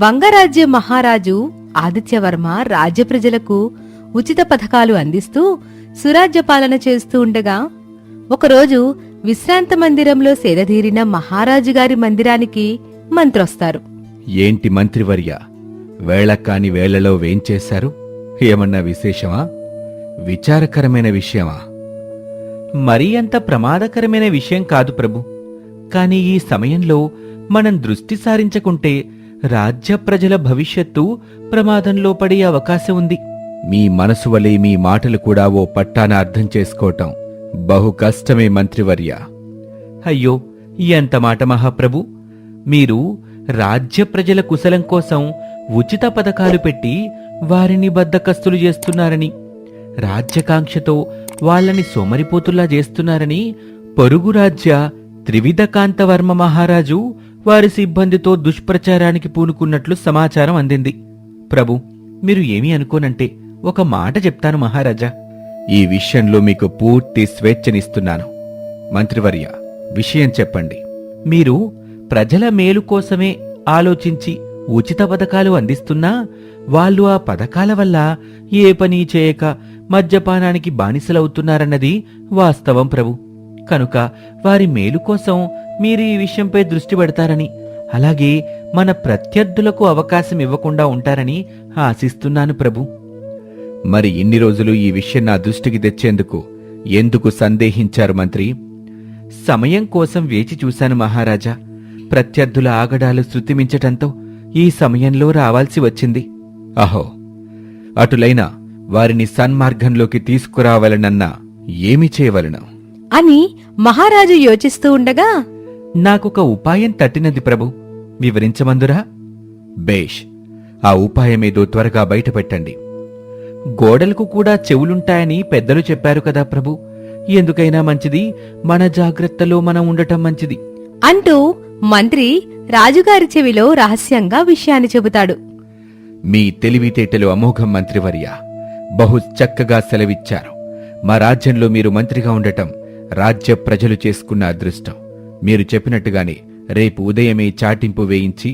వంగరాజ్య మహారాజు ఆదిత్యవర్మ రాజ్య ప్రజలకు ఉచిత పథకాలు అందిస్తూ సురాజ్య పాలన చేస్తూ ఉండగా ఒకరోజు విశ్రాంత మందిరంలో సేదతీరిన మహారాజుగారి మందిరానికి మంత్రొస్తారు. ఏంటి మంత్రివర్య, వేళకాని వేళలో వేంచేశారు? ఏమన్నా విశేషమా? విచారకరమైన విషయమా? మరీ అంత ప్రమాదకరమైన విషయం కాదు ప్రభు. కాని ఈ సమయంలో మనం దృష్టి సారించకుంటే రాజ్య ప్రజల భవిష్యత్తు ప్రమాదంలో పడే అవకాశం ఉంది. మీ మనసు వలె మీ మాటలు కూడా ఓ పట్టాన అర్థం చేసుకోవటం బహు కష్టమే మంత్రివర్య. అయ్యో, ఎంత మాట మహాప్రభు! మీరు రాజ్య ప్రజల కుశలం కోసం ఉచిత పథకాలు పెట్టి వారిని బద్దకస్తులు చేస్తున్నారని, రాజ్యకాంక్షతో వాళ్ళని సోమరిపోతుల్లా చేస్తున్నారని పొరుగు రాజ్య త్రివిధకాంతవర్మ మహారాజు వారి సిబ్బందితో దుష్ప్రచారానికి పూనుకున్నట్లు సమాచారం అందింది. ప్రభు, మీరు ఏమీ అనుకోనంటే ఒక మాట చెప్తాను మహారాజా. ఈ విషయంలో మీకు పూర్తి స్వేచ్ఛనిస్తున్నాను. మంత్రివర్య, విషయం చెప్పండి. మీరు ప్రజల మేలు కోసమే ఆలోచించి ఉచిత పథకాలు అందిస్తున్నా వాళ్ళు ఆ పథకాల వల్ల ఏ పని చేయక మద్యపానానికి బానిసలవుతున్నారన్నది వాస్తవం ప్రభు. కనుక వారి మేలు కోసం మీరు ఈ విషయంపై దృష్టి పెడతారని, అలాగే మన ప్రత్యర్థులకు అవకాశం ఇవ్వకుండా ఉంటారని ఆశిస్తున్నాను ప్రభు. మరి ఇన్ని రోజులు ఈ విషయం నా దృష్టికి తెచ్చేందుకు ఎందుకు సందేహించారు మంత్రి? సమయం కోసం వేచి చూశాను మహారాజా. ప్రత్యర్థుల ఆగడాలు శృతిమించటంతో ఈ సమయంలో రావాల్సి వచ్చింది. అహో, అటులైనా వారిని సన్మార్గంలోకి తీసుకురావాలనన్నా ఏమి చేయవలను అని మహారాజు యోచిస్తూ ఉండగా నాకొక ఉపాయం తట్టినది ప్రభు. వివరించమందురా? బేష్, ఆ ఉపాయమేదో త్వరగా బయటపెట్టండి. గోడలకు కూడా చెవులుంటాయని పెద్దలు చెప్పారు కదా ప్రభు. ఎందుకైనా మంచిది మన జాగ్రత్తలో మనం ఉండటం మంచిది అంటూ మంత్రి రాజుగారి చెవిలో రహస్యంగా విషయాన్ని చెబుతాడు. మీ తెలివితేటలు అమోఘం మంత్రివర్య. బహు చక్కగా సెలవిచ్చారు. మా రాజ్యంలో మీరు మంత్రిగా ఉండటం రాజ్య ప్రజలు చేసుకున్న అదృష్టం. మీరు చెప్పినట్టుగానే రేపు ఉదయమే చాటింపు వేయించి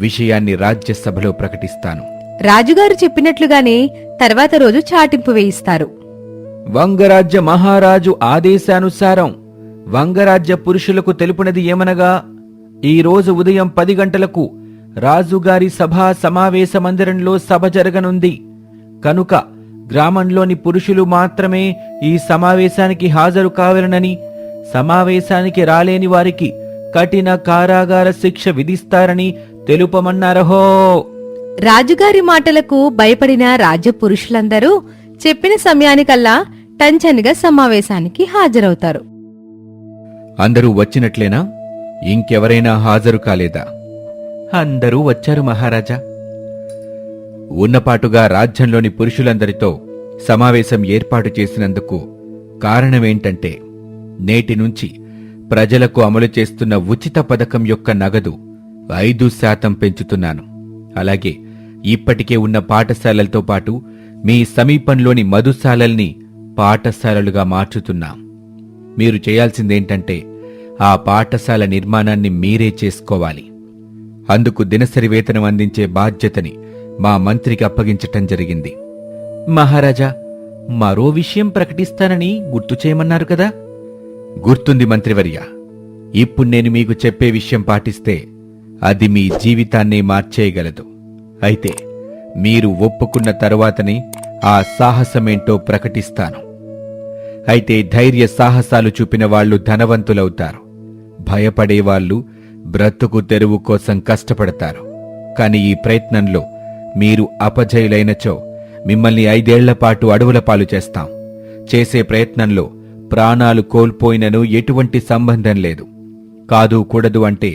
విషయాన్ని రాజ్యసభలో ప్రకటిస్తాను. రాజుగారు చెప్పినట్లుగానే తర్వాత రోజు చాటింపు వేయిస్తారు. వంగరాజ్య మహారాజు ఆదేశానుసారం వంగరాజ్య పురుషులకు తెలుపునది ఏమనగా, ఈ రోజు ఉదయం 10 గంటలకు రాజుగారి సభా సమావేశ మందిరంలో సభ జరగనుంది. కనుక గ్రామంలోని పురుషులు మాత్రమే ఈ సమావేశానికి హాజరు కావాలనని, సమావేశానికి రాలేని వారికి కఠిన కారాగార శిక్ష విధిస్తారని తెలుపమన్నారహో. రాజుగారి మాటలకు భయపడిన రాజ్య పురుషులందరూ చెప్పిన సమయానికల్లా టంచనిగా సమావేశానికి హాజరవుతారు. అందరూ వచ్చినట్లేనా? ఇంకెవరైనా హాజరు కాలేదా? అందరూ వచ్చారు మహారాజా. ఉన్నపాటుగా రాజ్యంలోని పురుషులందరితో సమావేశం ఏర్పాటు చేసినందుకు కారణమేంటంటే, నేటి నుంచి ప్రజలకు అమలు చేస్తున్న ఉచిత పథకం యొక్క నగదు 5% పెంచుతున్నాను. అలాగే ఇప్పటికే ఉన్న పాఠశాలలతో పాటు మీ సమీపంలోని మధుశాలల్ని పాఠశాలలుగా మార్చుతున్నాం. మీరు చేయాల్సిందేంటంటే ఆ పాఠశాల నిర్మాణాన్ని మీరే చేసుకోవాలి. అందుకు దినసరి వేతనం అందించే బాధ్యతని మా మంత్రికి అప్పగించటం జరిగింది. మహారాజా, మరో విషయం ప్రకటిస్తానని గుర్తు చేయమన్నారు కదా? గుర్తుంది మంత్రివర్య. ఇప్పుడు నేను మీకు చెప్పే విషయం పాటిస్తే అది మీ జీవితాన్నే మార్చేయగలదు. అయితే మీరు ఒప్పుకున్న తరువాతనే ఆ సాహసమేంటో ప్రకటిస్తాను. అయితే ధైర్య సాహసాలు చూపిన వాళ్లు ధనవంతులవుతారు. భయపడేవాళ్లు బ్రతుకు తెరువు కోసం కష్టపడతారు. కాని ఈ ప్రయత్నంలో మీరు అపజయులైనచో మిమ్మల్ని 5 ఏళ్లపాటు అడవుల పాలు చేస్తాం. చేసే ప్రయత్నంలో ప్రాణాలు కోల్పోయినను ఎటువంటి సంబంధం లేదు. కాదు కూడదు అంటే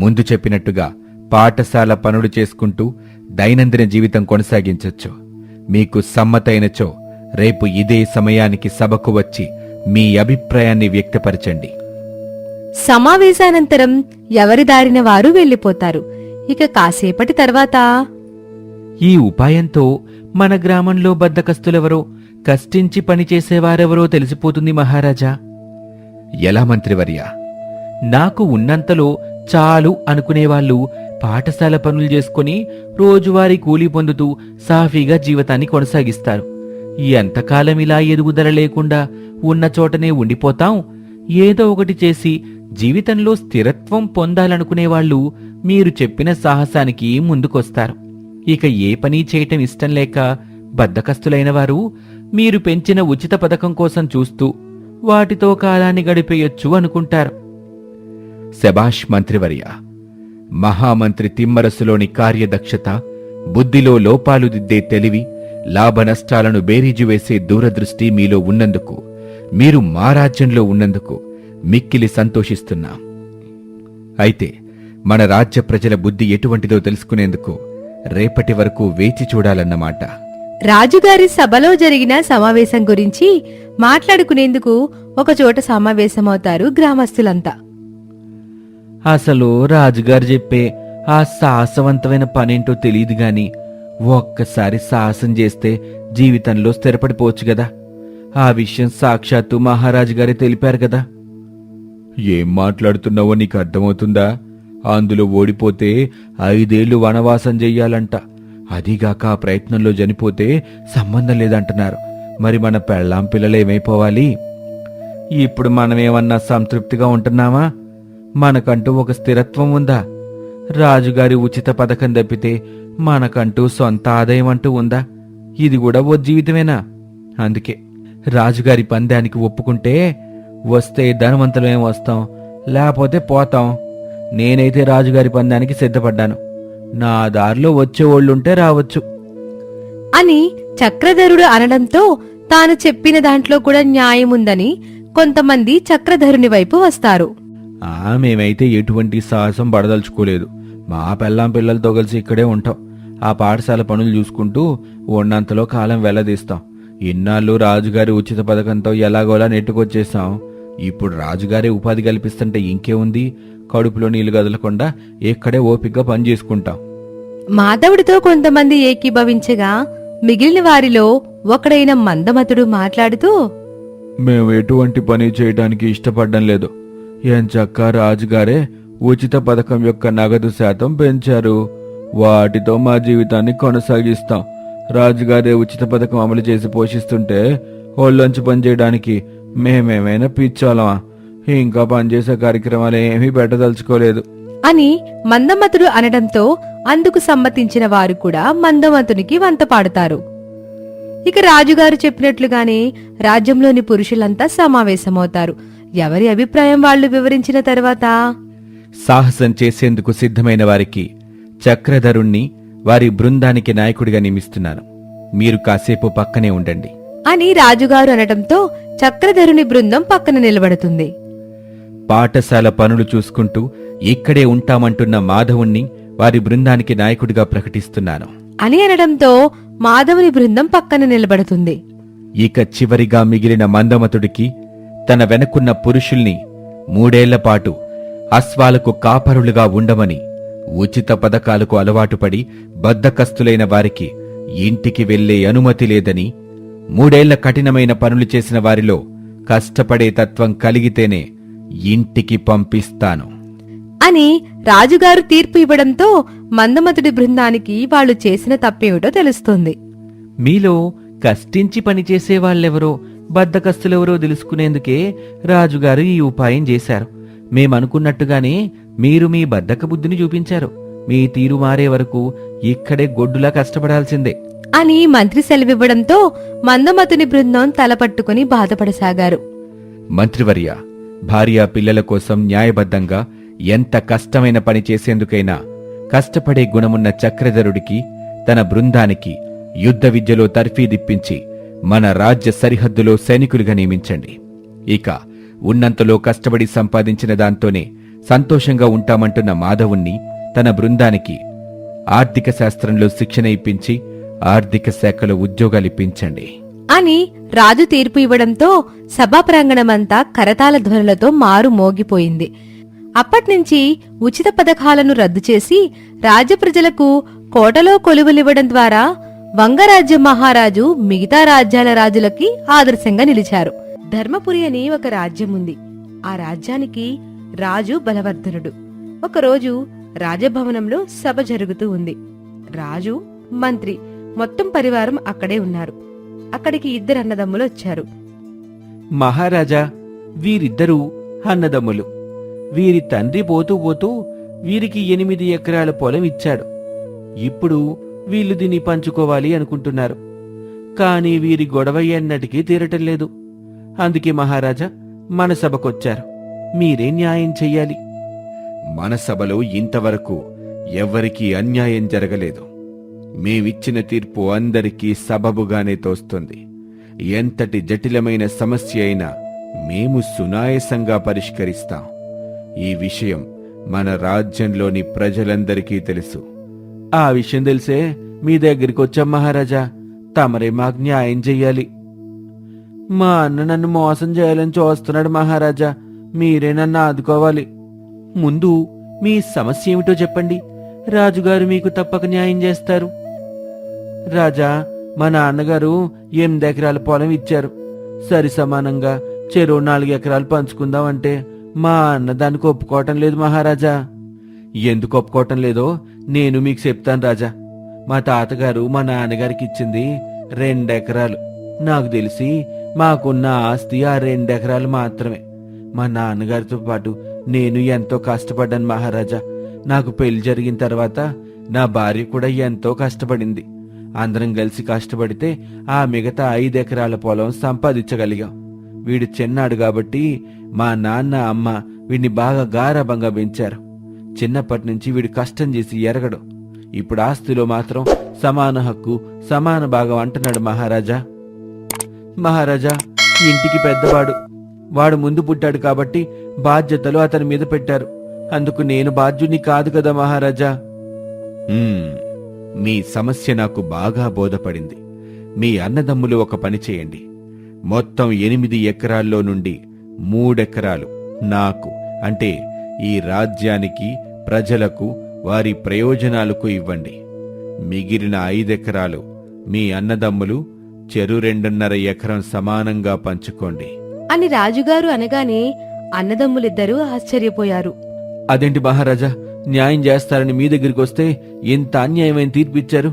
ముందు చెప్పినట్టుగా పాఠశాల పనులు చేసుకుంటూ దైనందిన జీవితం కొనసాగించొచ్చు. మీకు సమ్మతైనచో రేపు ఇదే సమయానికి సభకు వచ్చి మీ అభిప్రాయాన్ని వ్యక్తపరచండి. సమావేశానంతరం ఎవరి దారిన వారు వెళ్లిపోతారు. ఇక కాసేపటి తర్వాత, ఈ ఉపాయంతో మన గ్రామంలో బద్దకస్తులెవరో, కష్టించి పనిచేసేవారెవరో తెలిసిపోతుంది మహారాజా. ఎలా మంత్రివర్య? నాకు ఉన్నంతలో చాలు అనుకునేవాళ్లు పాఠశాల పనులు చేసుకుని రోజువారీ కూలీ పొందుతూ సాఫీగా జీవితాన్ని కొనసాగిస్తారు. ఎంతకాలం ఇలా ఎదుగుదల లేకుండా ఉన్న చోటనే ఉండిపోతాం? ఏదో ఒకటి చేసి జీవితంలో స్థిరత్వం పొందాలనుకునేవాళ్లు మీరు చెప్పిన సాహసానికి ముందుకొస్తారు. ఇక ఏ పని చేయటం ఇష్టం లేక బద్ధకస్తులైన వారు మీరు పెంచిన ఉచిత పథకం కోసం చూస్తూ వాటితో కాలాన్ని గడిపేయొచ్చు అనుకుంటారు. శభాష్ మంత్రివర్య. మహామంత్రి తిమ్మరసులోని కార్యదక్షత, బుద్ధిలో లోపాలు దిద్దే తెలివి, లాభ నష్టాలను బేరీజు వేసే దూరదృష్టి మీలో ఉన్నందుకు, మీరు మా రాజ్యంలో ఉన్నందుకు మిక్కిలి సంతోషిస్తున్నాం. అయితే మన రాజ్య ప్రజల బుద్ధి ఎటువంటిదో తెలుసుకునేందుకు రేపటి వరకు వేచి చూడాలన్నమాట. రాజుగారి సభలో జరిగిన సమావేశం గురించి మాట్లాడుకునేందుకు ఒకచోట సమావేశమవుతారు గ్రామస్తులంతా. అసలు రాజుగారు చెప్పే ఆ సాహసవంతమైన పనేంటో తెలియదు గాని ఒక్కసారి సాహసం చేస్తే జీవితంలో స్థిరపడిపోవచ్చు గదా. ఆ విషయం సాక్షాత్తు మహారాజు గారే తెలిపారు కదా. ఏం మాట్లాడుతున్నావో నీకు అర్థమవుతుందా? అందులో ఓడిపోతే 5 ఏళ్లు వనవాసం చెయ్యాలంట. అదిగాక ఆ ప్రయత్నంలో చనిపోతే సంబంధం లేదంటున్నారు. మరి మన పెళ్ళాం పిల్లలేమైపోవాలి? ఇప్పుడు మనమేమన్నా సంతృప్తిగా ఉంటున్నామా? మనకంటూ ఒక స్థిరత్వం ఉందా? రాజుగారి ఉచిత పథకం తప్పితే మనకంటూ సొంత ఆదాయం అంటూ ఉందా? ఇది కూడా ఓ జీవితమేనా? అందుకే రాజుగారి పందానికి ఒప్పుకుంటే వస్తే ధనవంతులమేం వస్తాం, లేకపోతే పోతాం. నేనైతే రాజుగారి పందానికి సిద్ధపడ్డాను. నా దారిలో వచ్చేవాళ్లుంటే రావచ్చు అని చక్రధరుడు అనడంతో తాను చెప్పిన దాంట్లో కూడా న్యాయముందని కొంతమంది చక్రధరుని వైపు వస్తారు. మేమైతే ఎటువంటి సాహసం పడదలుచుకోలేదు. మా పెళ్ళాం పిల్లలతో కలిసి ఇక్కడే ఉంటాం. ఆ పాఠశాల పనులు చూసుకుంటూ ఉన్నంతలో కాలం వెళ్లదీస్తాం. ఇన్నాళ్ళు రాజుగారి ఉచిత పథకంతో ఎలాగోలా నెట్టుకొచ్చేసాం. ఇప్పుడు రాజుగారే ఉపాధి కల్పిస్తుంటే ఇంకేముంది? కడుపులో నీళ్లు కదలకుండా ఇక్కడే ఓపిగ్గా పని చేసుకుంటాం. మాధవుడితో కొంతమంది ఏకీభవించగా మిగిలిన వారిలో ఒకడైన మందమతుడు మాట్లాడుతూ, మేము ఎటువంటి పని చేయడానికి ఇష్టపడడం లేదు. ఎంచక్క రాజుగారే ఉచిత పథకం యొక్క నగదు శాతం పెంచారు. వాటితో మా జీవితాన్ని కొనసాగిస్తాం. రాజుగారే ఉచిత పథకం అమలు చేసి పోషిస్తుంటే ఒళ్ళొంచి పనిచేయడానికి మేమేమైనా పిచ్చాలమా? ఇంకా పనిచేసే కార్యక్రమాలు ఏమీ పెట్టదలుచుకోలేదు అని మందమతుడు అనడంతో అందుకు సమ్మతించిన వారు కూడా మందమతునికి వంత పాడుతారు. ఇక రాజుగారు చెప్పినట్లుగానే రాజ్యంలోని పురుషులంతా సమావేశమవుతారు. ఎవరి అభిప్రాయం వాళ్లు వివరించిన తర్వాత, సాహసం చేసేందుకు సిద్ధమైన వారికి చక్రధరుణ్ణి వారి బృందానికి నాయకుడిగా నియమిస్తున్నాను. మీరు కాసేపు పక్కనే ఉండండి అని రాజుగారు అనడంతో చక్రధరుని బృందం పక్కన నిలబడుతుంది. పాఠశాల పనులు చూసుకుంటూ ఇక్కడే ఉంటామంటున్న మాధవుణ్ణి వారి బృందానికి నాయకుడిగా ప్రకటిస్తున్నాను అని అనడంతో మాధవుని బృందం పక్కన నిలబడుతుంది. ఇక చివరిగా మిగిలిన మందమతుడికి తన వెనకున్న పురుషుల్ని 3 ఏళ్ల పాటు అశ్వాలకు కాపరులుగా ఉండమని, ఉచిత పథకాలకు అలవాటుపడి బద్ధకస్తులైన వారికి ఇంటికి వెళ్లే అనుమతి లేదని, 3 ఏళ్ల కఠినమైన పనులు చేసిన వారిలో కష్టపడే తత్వం కలిగితేనే ఇంటికి పంపిస్తాను అని రాజుగారు తీర్పు ఇవ్వడంతో మందమతుడి బృందానికి వాళ్లు చేసిన తప్పేమిటో తెలుస్తుంది. మీలో కష్టించి పనిచేసే వాళ్ళెవరో బద్ధకస్తులెవరో తెలుసుకునేందుకే రాజుగారు ఈ ఉపాయం చేశారు. మేమనుకున్నట్టుగానే మీరు మీ బద్ధక బుద్ధిని చూపించారు. మీ తీరు మారే వరకు ఇక్కడే గొడ్డులా కష్టపడాల్సిందే అని మంత్రి సెలవివ్వడంతో మందమతుని బృందం తలపట్టుకుని బాధపడసాగారు. మంత్రివర్య, భార్యా పిల్లల కోసం న్యాయబద్ధంగా ఎంత కష్టమైన పని చేసేందుకైనా కష్టపడే గుణమున్న చక్రధరుడికి, తన బృందానికి యుద్ధ విద్యలో తర్ఫీదిప్పించి మన రాజ్య సరిహద్దులో సైనికులుగా నియమించండి. ఇక ఉన్నంతలో కష్టపడి సంపాదించిన దాంతోనే సంతోషంగా ఉంటామంటున్న మాధవుణ్ణి తన బృందానికి ఆర్థిక శాస్త్రంలో శిక్షణ ఇప్పించి ఆర్థిక శాఖలో ఉద్యోగాలిప్పించండి అని రాజు తీర్పు ఇవ్వడంతో సభా ప్రాంగణమంతా కరతాళ ధ్వనులతో మారు మోగిపోయింది. అప్పట్నుంచి ఉచిత పథకాలను రద్దు చేసి రాజ్యప్రజలకు కోటలో కొలువులివ్వడం ద్వారా వంగరాజ్య మహారాజు మిగతా రాజ్యాల రాజులకి ఆదర్శంగా నిలిచారు. ధర్మపురి అని ఒక రాజ్యం ఉంది. ఆ రాజ్యానికి రాజు బలవర్ధనుడు. ఒకరోజు రాజభవనంలో సభ జరుగుతూ ఉంది. రాజు, మంత్రి మొత్తం పరివారం అక్కడే ఉన్నారు. అక్కడికి ఇద్దరు అన్నదమ్ములు వచ్చారు. మహారాజా, వీరిద్దరూ అన్నదమ్ములు. వీరి తండ్రి పోతూ పోతూ వీరికి 8 ఎకరాల పొలం ఇచ్చాడు. ఇప్పుడు వీళ్ళు దీన్ని పంచుకోవాలి అనుకుంటున్నారు. కాని వీరి గొడవ ఎన్నటికీ తీరటం లేదు. అందుకే మహారాజా మన సభకొచ్చారు. మీరే న్యాయం చెయ్యాలి. మన సభలో ఇంతవరకు ఎవ్వరికీ అన్యాయం జరగలేదు. మేమిచ్చిన తీర్పు అందరికీ సబబుగానే తోస్తుంది. ఎంతటి జటిలమైన సమస్య అయినా మేము సునాయసంగా పరిష్కరిస్తాం. ఈ విషయం మన రాజ్యంలోని ప్రజలందరికీ తెలుసు. ఆ విషయం తెలిసే మీ దగ్గరికి వచ్చాం మహారాజా. తమరే మాకు న్యాయం చెయ్యాలి. మా అన్న నన్ను మోసం చేయాలని చూస్తున్నాడు మహారాజా. మీరే నన్ను ఆదుకోవాలి. ముందు మీ సమస్య ఏమిటో చెప్పండి. రాజుగారు మీకు తప్పక న్యాయం చేస్తారు. రాజా, మా నాన్నగారు 8 ఎకరాల పొలం ఇచ్చారు. సరి సమానంగా చెరో 4 ఎకరాలు పంచుకుందామంటే మా అన్న దానికి ఒప్పుకోవటం లేదు మహారాజా. ఎందుకు ఒప్పుకోవటం లేదో నేను మీకు చెప్తాను రాజా. మా తాతగారు మా నాన్నగారికి ఇచ్చింది 2 ఎకరాలు. నాకు తెలిసి మాకున్న ఆస్తి ఆ 2 ఎకరాలు మాత్రమే. మా నాన్నగారితో పాటు నేను ఎంతో కష్టపడ్డాను మహారాజా. నాకు పెళ్లి జరిగిన తర్వాత నా భార్య కూడా ఎంతో కష్టపడింది. అందరం కలిసి కష్టపడితే ఆ మిగతా 5 ఎకరాల పొలం సంపాదించగలిగాం. వీడు చిన్నాడు కాబట్టి మా నాన్న అమ్మ వీడిని బాగా గారాబంగా పెంచారు. చిన్నప్పటి నుంచి వీడు కష్టం చేసి ఎరగడు. ఇప్పుడు ఆస్తిలో మాత్రం సమాన హక్కు, సమాన భాగం అంటున్నాడు మహారాజా. మహారాజా, ఇంటికి పెద్దవాడు. వాడు ముందు పుట్టాడు కాబట్టి బాధ్యతలు అతని మీద పెట్టారు. అందుకు నేను బాధ్యుని కాదు కదా మహారాజా. మీ సమస్య నాకు బాగా బోధపడింది. మీ అన్నదమ్ములు ఒక పని చేయండి. మొత్తం 8 ఎకరాల్లో నుండి 3 ఎకరాలు నాకు, అంటే ఈ రాజ్యానికి, ప్రజలకు, వారి ప్రయోజనాలకు ఇవ్వండి. మిగిలిన 5 ఎకరాలు మీ అన్నదమ్ములు చెరు 2.5 ఎకరం సమానంగా పంచుకోండి అని రాజుగారు అనగానే అన్నదమ్ములిద్దరూ ఆశ్చర్యపోయారు. అదేంటి మహారాజా, న్యాయం చేస్తారని మీ దగ్గరికి వస్తే ఇంత అన్యాయమైన తీర్పిచ్చారు?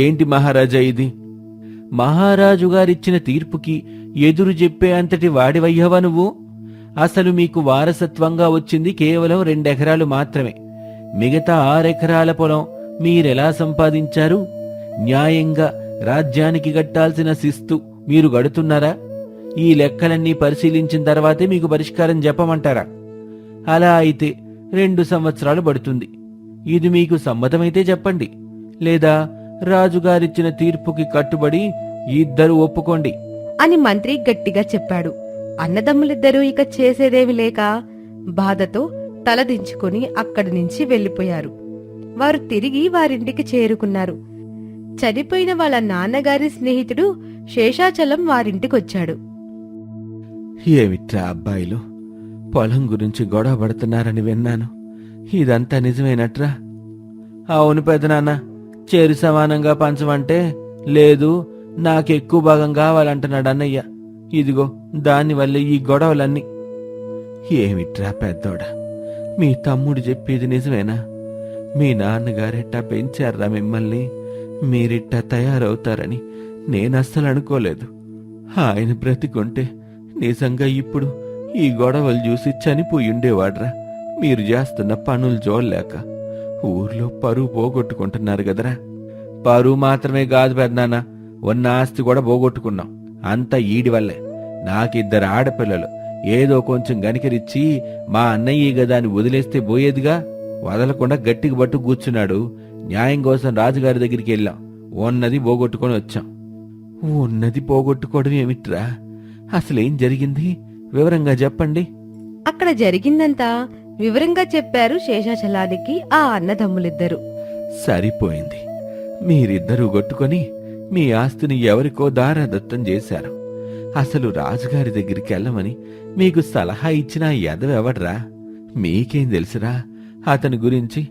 ఏంటి మహారాజా ఇది? మహారాజు గారిచ్చిన తీర్పుకి ఎదురు చెప్పే అంతటి వాడివయ్యావా నువ్వు? అసలు మీకు వారసత్వంగా వచ్చింది కేవలం 2 ఎకరాలు మాత్రమే. మిగతా 6 ఎకరాల పొలం మీరెలా సంపాదించారు? న్యాయంగా రాజ్యానికి గట్టాల్సిన శిస్తు మీరు గడుతున్నారా? ఈ లెక్కలన్నీ పరిశీలించిన తర్వాతే మీకు పరిష్కారం చెప్పమంటారా? అలా అయితే 2 సంవత్సరాలు పడుతుంది. ఇది మీకు సమ్మతమైతే చెప్పండి, లేదా రాజుగారిచ్చిన తీర్పుకి కట్టుబడి ఇద్దరు ఒప్పుకోండి అని మంత్రి గట్టిగా చెప్పాడు. అన్నదమ్ములిద్దరూ ఇక చేసేదేమి లేక బాధతో తలదించుకుని అక్కడి నుంచి వెళ్లిపోయారు. వారు తిరిగి వారింటికి చేరుకున్నారు. చనిపోయిన వాళ్ళ నాన్నగారి స్నేహితుడు శేషాచలం వారింటికొచ్చాడు. ఏమిట్రా అబ్బాయిలు, పొలం గురించి గొడవ పడుతున్నారని విన్నాను. ఇదంతా నిజమేనట్రా? అవును పెదనాన్న, చేరు సమానంగా పంచమంటే లేదు, నాకెక్కువ భాగం కావాలంటున్నాడు అన్నయ్య. ఇదిగో దానివల్ల ఈ గొడవలన్నీ. ఏమిట్రా పెద్దోడా, మీ తమ్ముడు చెప్పేది నిజమేనా? మీ నాన్నగారెట్టా పెంచారా మిమ్మల్ని? మీరిట్టా తయారవుతారని నేనస్సలు అనుకోలేదు. ఆయన బ్రతికుంటే నిజంగా ఇప్పుడు ఈ గొడవలు చూసి చనిపోయి ఉండేవాడ్రా. మీరు చేస్తున్న పనులు చూడలేక ఊర్లో పరువు పోగొట్టుకుంటున్నారు కదరా. పరువు మాత్రమే కాదు పెద్దనాన్న, ఉన్న ఆస్తి కూడా పోగొట్టుకున్నాం. అంతా ఈడి వల్లే. నాకిద్దరు ఆడపిల్లలు. ఏదో కొంచెం గనికరిచ్చి మా అన్నయ్య గదా అని వదిలేస్తే పోయేదిగా. వదలకుండా గట్టికి పట్టు కూర్చున్నాడు. న్యాయం కోసం రాజుగారి దగ్గరికి వెళ్ళాం. ఉన్నది పోగొట్టుకొని వచ్చాం. ఉన్నది పోగొట్టుకోవడం ఏమిట్రా? అసలేం జరిగింది? వివరంగా చెప్పండి. అక్కడ జరిగిందంతా వివరంగా చెప్పారు శేషాచలానికి ఆ అన్నదమ్ములిద్దరూ. సరిపోయింది. మీరిద్దరూ కొట్టుకొని మీ ఆస్తిని ఎవరికో దారాదత్తం చేశారు. అసలు రాజుగారి దగ్గరికి వెళ్ళమని మీకు సలహా ఇచ్చిన ఎదవెవడ్రా? మీకేం తెలుసురా అతని గురించి?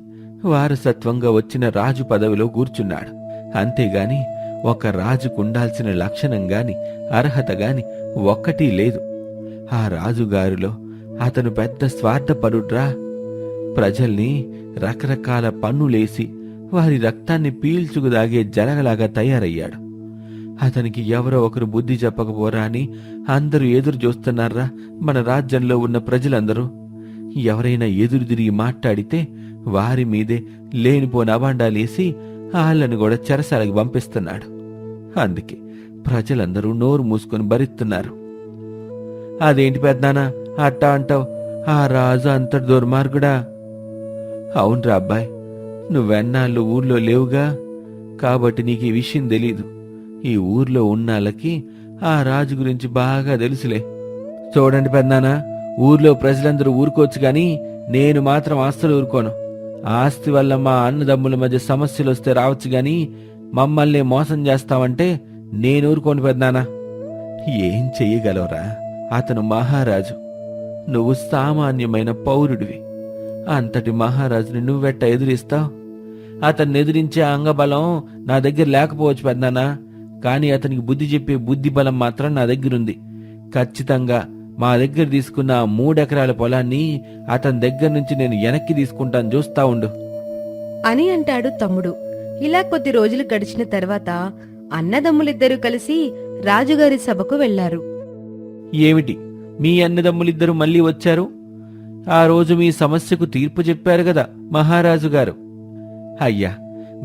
వారసత్వంగా వచ్చిన రాజు పదవిలో కూర్చున్నాడు. అంతేగాని ఒక రాజుకుండాల్సిన లక్షణం గాని అర్హత గాని ఒక్కటీ లేదు. ఆ రాజుగారిలో అతను పెద్ద స్వార్థపరుడ్రా. ప్రజల్ని రకరకాల పన్నులేసి వారి రక్తాన్ని పీల్చుకు దాగే జలగలాగా తయారయ్యాడు. అతనికి ఎవరో ఒకరు బుద్ధి చెప్పకపోరా అని అందరూ ఎదురు చూస్తున్నారా మన రాజ్యంలో ఉన్న ప్రజలందరూ. ఎవరైనా ఎదురు తిరిగి మాట్లాడితే వారి మీదే లేనిపోని అబాండాలేసి వాళ్ళను కూడా చెరసాలకి పంపిస్తున్నాడు. అందుకే ప్రజలందరూ నోరు మూసుకొని భరిస్తున్నారు. అదేంటి పెద్దనానా అట్టా అంటావు? ఆ రాజు అంతటి దుర్మార్గుడా? అవునరా అబ్బాయి, నువ్వెన్నాళ్ళు ఊర్లో లేవుగా, కాబట్టి నీకు ఈ విషయం తెలీదు. ఈ ఊర్లో ఉన్నాళ్ళకి ఆ రాజు గురించి బాగా తెలుసులే. చూడండి పెద్దనానా, ఊర్లో ప్రజలందరూ ఊరుకోవచ్చు గాని నేను మాత్రం అస్సలు ఊరుకోను. ఆస్తి వల్ల మా అన్నదమ్ముల మధ్య సమస్యలు వస్తే రావచ్చు గాని మమ్మల్ని మోసం చేస్తావంటే నేను ఊరుకోను పెద్దనానా. ఏం చెయ్యగలవురా? అతను మహారాజు, నువ్వు సామాన్యమైన పౌరుడివి. అంతటి మహారాజుని నువ్వెట్ట ఎదురిస్తావు? అతన్ని ఎదిరించే అంగబలం నా దగ్గర లేకపోవచ్చు పెద్దనానా, కానీ అతనికి బుద్ధి చెప్పే బుద్ధి బలం మాత్రం నా దగ్గరుంది. ఖచ్చితంగా మా దగ్గర తీసుకున్న 3 ఎకరాల పొలాన్ని అతని దగ్గర నుంచి నేను వెనక్కి తీసుకుంటాను, చూస్తా ఉండు అని అంటాడు తమ్ముడు. ఇలా కొద్ది రోజులు గడిచిన తర్వాత అన్నదమ్ములిద్దరూ కలిసి రాజుగారి సభకు వెళ్లారు. ఏమిటి, మీ అన్నదమ్ములిద్దరూ మళ్ళీ వచ్చారు? ఆ రోజు మీ సమస్యకు తీర్పు చెప్పారు కదా మహారాజు గారు. అయ్యా,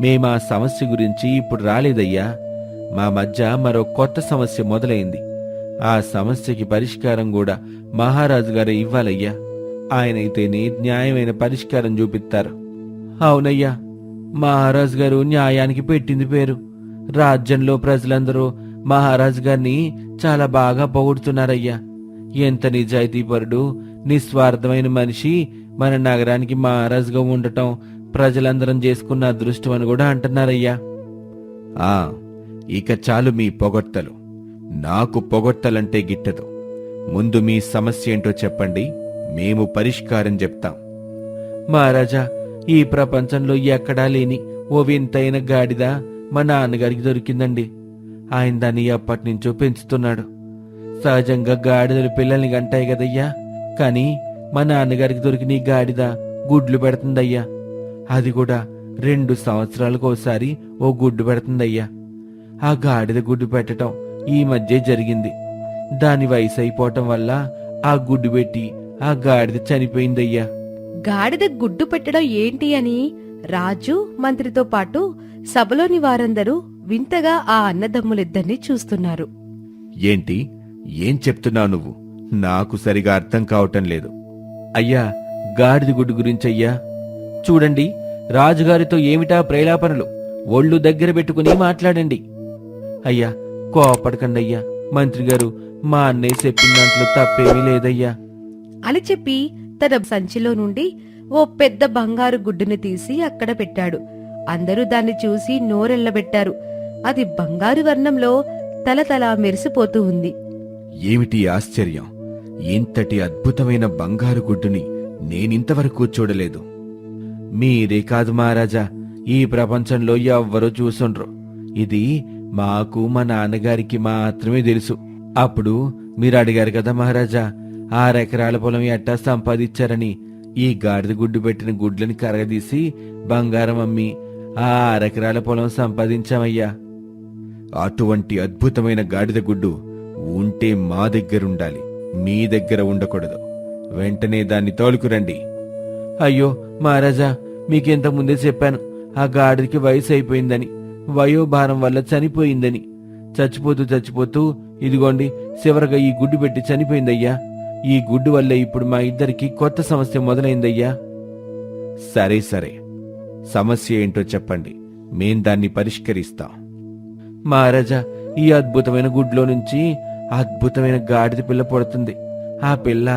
మేమా సమస్య గురించి ఇప్పుడు రాలేదయ్యా. మా మధ్య మరో కొత్త సమస్య మొదలైంది. ఆ సమస్యకి పరిష్కారం కూడా మహారాజు గారే ఇవ్వాలయ్యా. ఆయనైతేనే న్యాయమైన పరిష్కారం చూపిస్తారు. అవునయ్యా, మహారాజు గారు న్యాయానికి పెట్టింది పేరు. రాజ్యంలో ప్రజలందరూ మహారాజు గారిని చాలా బాగా పొగుడుతున్నారయ్యా. ఎంత నిజాయితీపరుడు, నిస్వార్థమైన మనిషి మన నగరానికి మహారాజుగా ఉండటం ప్రజలందరం చేసుకున్న అదృష్టం అని కూడా అంటున్నారయ్యా. ఇక చాలు మీ పొగడ్తలు. నాకు పొగడ్తలంటే గిట్టదు. ముందు మీ సమస్య ఏంటో చెప్పండి, మేము పరిష్కారం చెప్తాం. మహారాజా, ఈ ప్రపంచంలో ఎక్కడా లేని ఓ వింతైన గాడిద మా నాన్నగారికి దొరికిందండి. ఆయన దాన్ని ఎప్పటినుంచో పెంచుతున్నాడు. సహజంగా గాడిదలు పిల్లల్ని గంటాయి కదయ్యా, కాని మా నాన్నగారికి దొరికిన ఈ గాడిద గుడ్లు పెడుతుందయ్యా. అది కూడా 2 సంవత్సరాలకోసారి ఓ గుడ్డు పెడుతుందయ్యా. ఆ గాడిద గుడ్డు పెట్టడం ఈ మధ్య జరిగింది. దాని వయసు అయిపోవటం వల్ల ఆ గుడ్డు పెట్టి ఆ గాడిద చనిపోయిందయ్యా. గాడిద గుడ్డు పెట్టడం ఏంటి అని రాజు మంత్రితో పాటు సభలోని వారందరూ వింతగా ఆ అన్నదమ్ములిద్దరినీ చూస్తున్నారు. ఏంటి, ఏం చెప్తున్నావు నువ్వు? నాకు సరిగా అర్థం కావటం లేదు. అయ్యా, గాడిద గుడ్డు గురించయ్యా. చూడండి, రాజుగారితో ఏమిటా ప్రేలాపనలు? ఒళ్ళు దగ్గర పెట్టుకుని మాట్లాడండి. అయ్యా, కోపడకండయ్యా. మంత్రి గారు, మా అన్నయ్య చెప్పిన దాంట్లో తప్పేమీ లేదయ్యా అని చెప్పి తన సంచిలో నుండి ఓ పెద్ద బంగారు గుడ్డుని తీసి అక్కడ పెట్టాడు. అందరూ దాన్ని చూసి నోరెళ్లబెట్టారు. అది బంగారు వర్ణంలో తలతలా మెరిసిపోతూ ఉంది. ఏమిటి ఆశ్చర్యం! ఇంతటి అద్భుతమైన బంగారు గుడ్డుని నేనింతవరకు చూడలేదు. మీరే కాదు మహారాజా, ఈ ప్రపంచంలో ఎవ్వరూ చూసుండ్రు. ఇది మాకు మా నాన్నగారికి మాత్రమే తెలుసు. అప్పుడు మీరు అడిగారు కదా మహారాజా, 6 ఎకరాల పొలం ఎట్టా సంపాదించారని. ఈ గాడిద గుడ్డు పెట్టిన గుడ్లని కరగదీసి బంగారం అమ్మి 6 ఎకరాల పొలం సంపాదించామయ్యా. అటువంటి అద్భుతమైన గాడిద గుడ్డు ఉంటే మా దగ్గరుండాలి, మీ దగ్గర ఉండకూడదు. వెంటనే దాన్ని తోలుకురండి. అయ్యో మహారాజా, మీకింత ముందే చెప్పాను, ఆ గాడిదకి వయసు అయిపోయిందని, వయోభారం వల్ల చనిపోయిందని. చచ్చిపోతూ ఇదిగోండి చివరగా ఈ గుడ్డు పెట్టి చనిపోయిందయ్యా. ఈ గుడ్డు వల్ల ఇప్పుడు మా ఇద్దరికి కొత్త సమస్య మొదలైందయ్యా. సరే సరే, సమస్య ఏంటో చెప్పండి, మేం దాన్ని పరిష్కరిస్తాం. మహారాజా, ఈ అద్భుతమైన గుడ్లో నుంచి అద్భుతమైన గాడిద పిల్ల పుడుతుంది. ఆ పిల్ల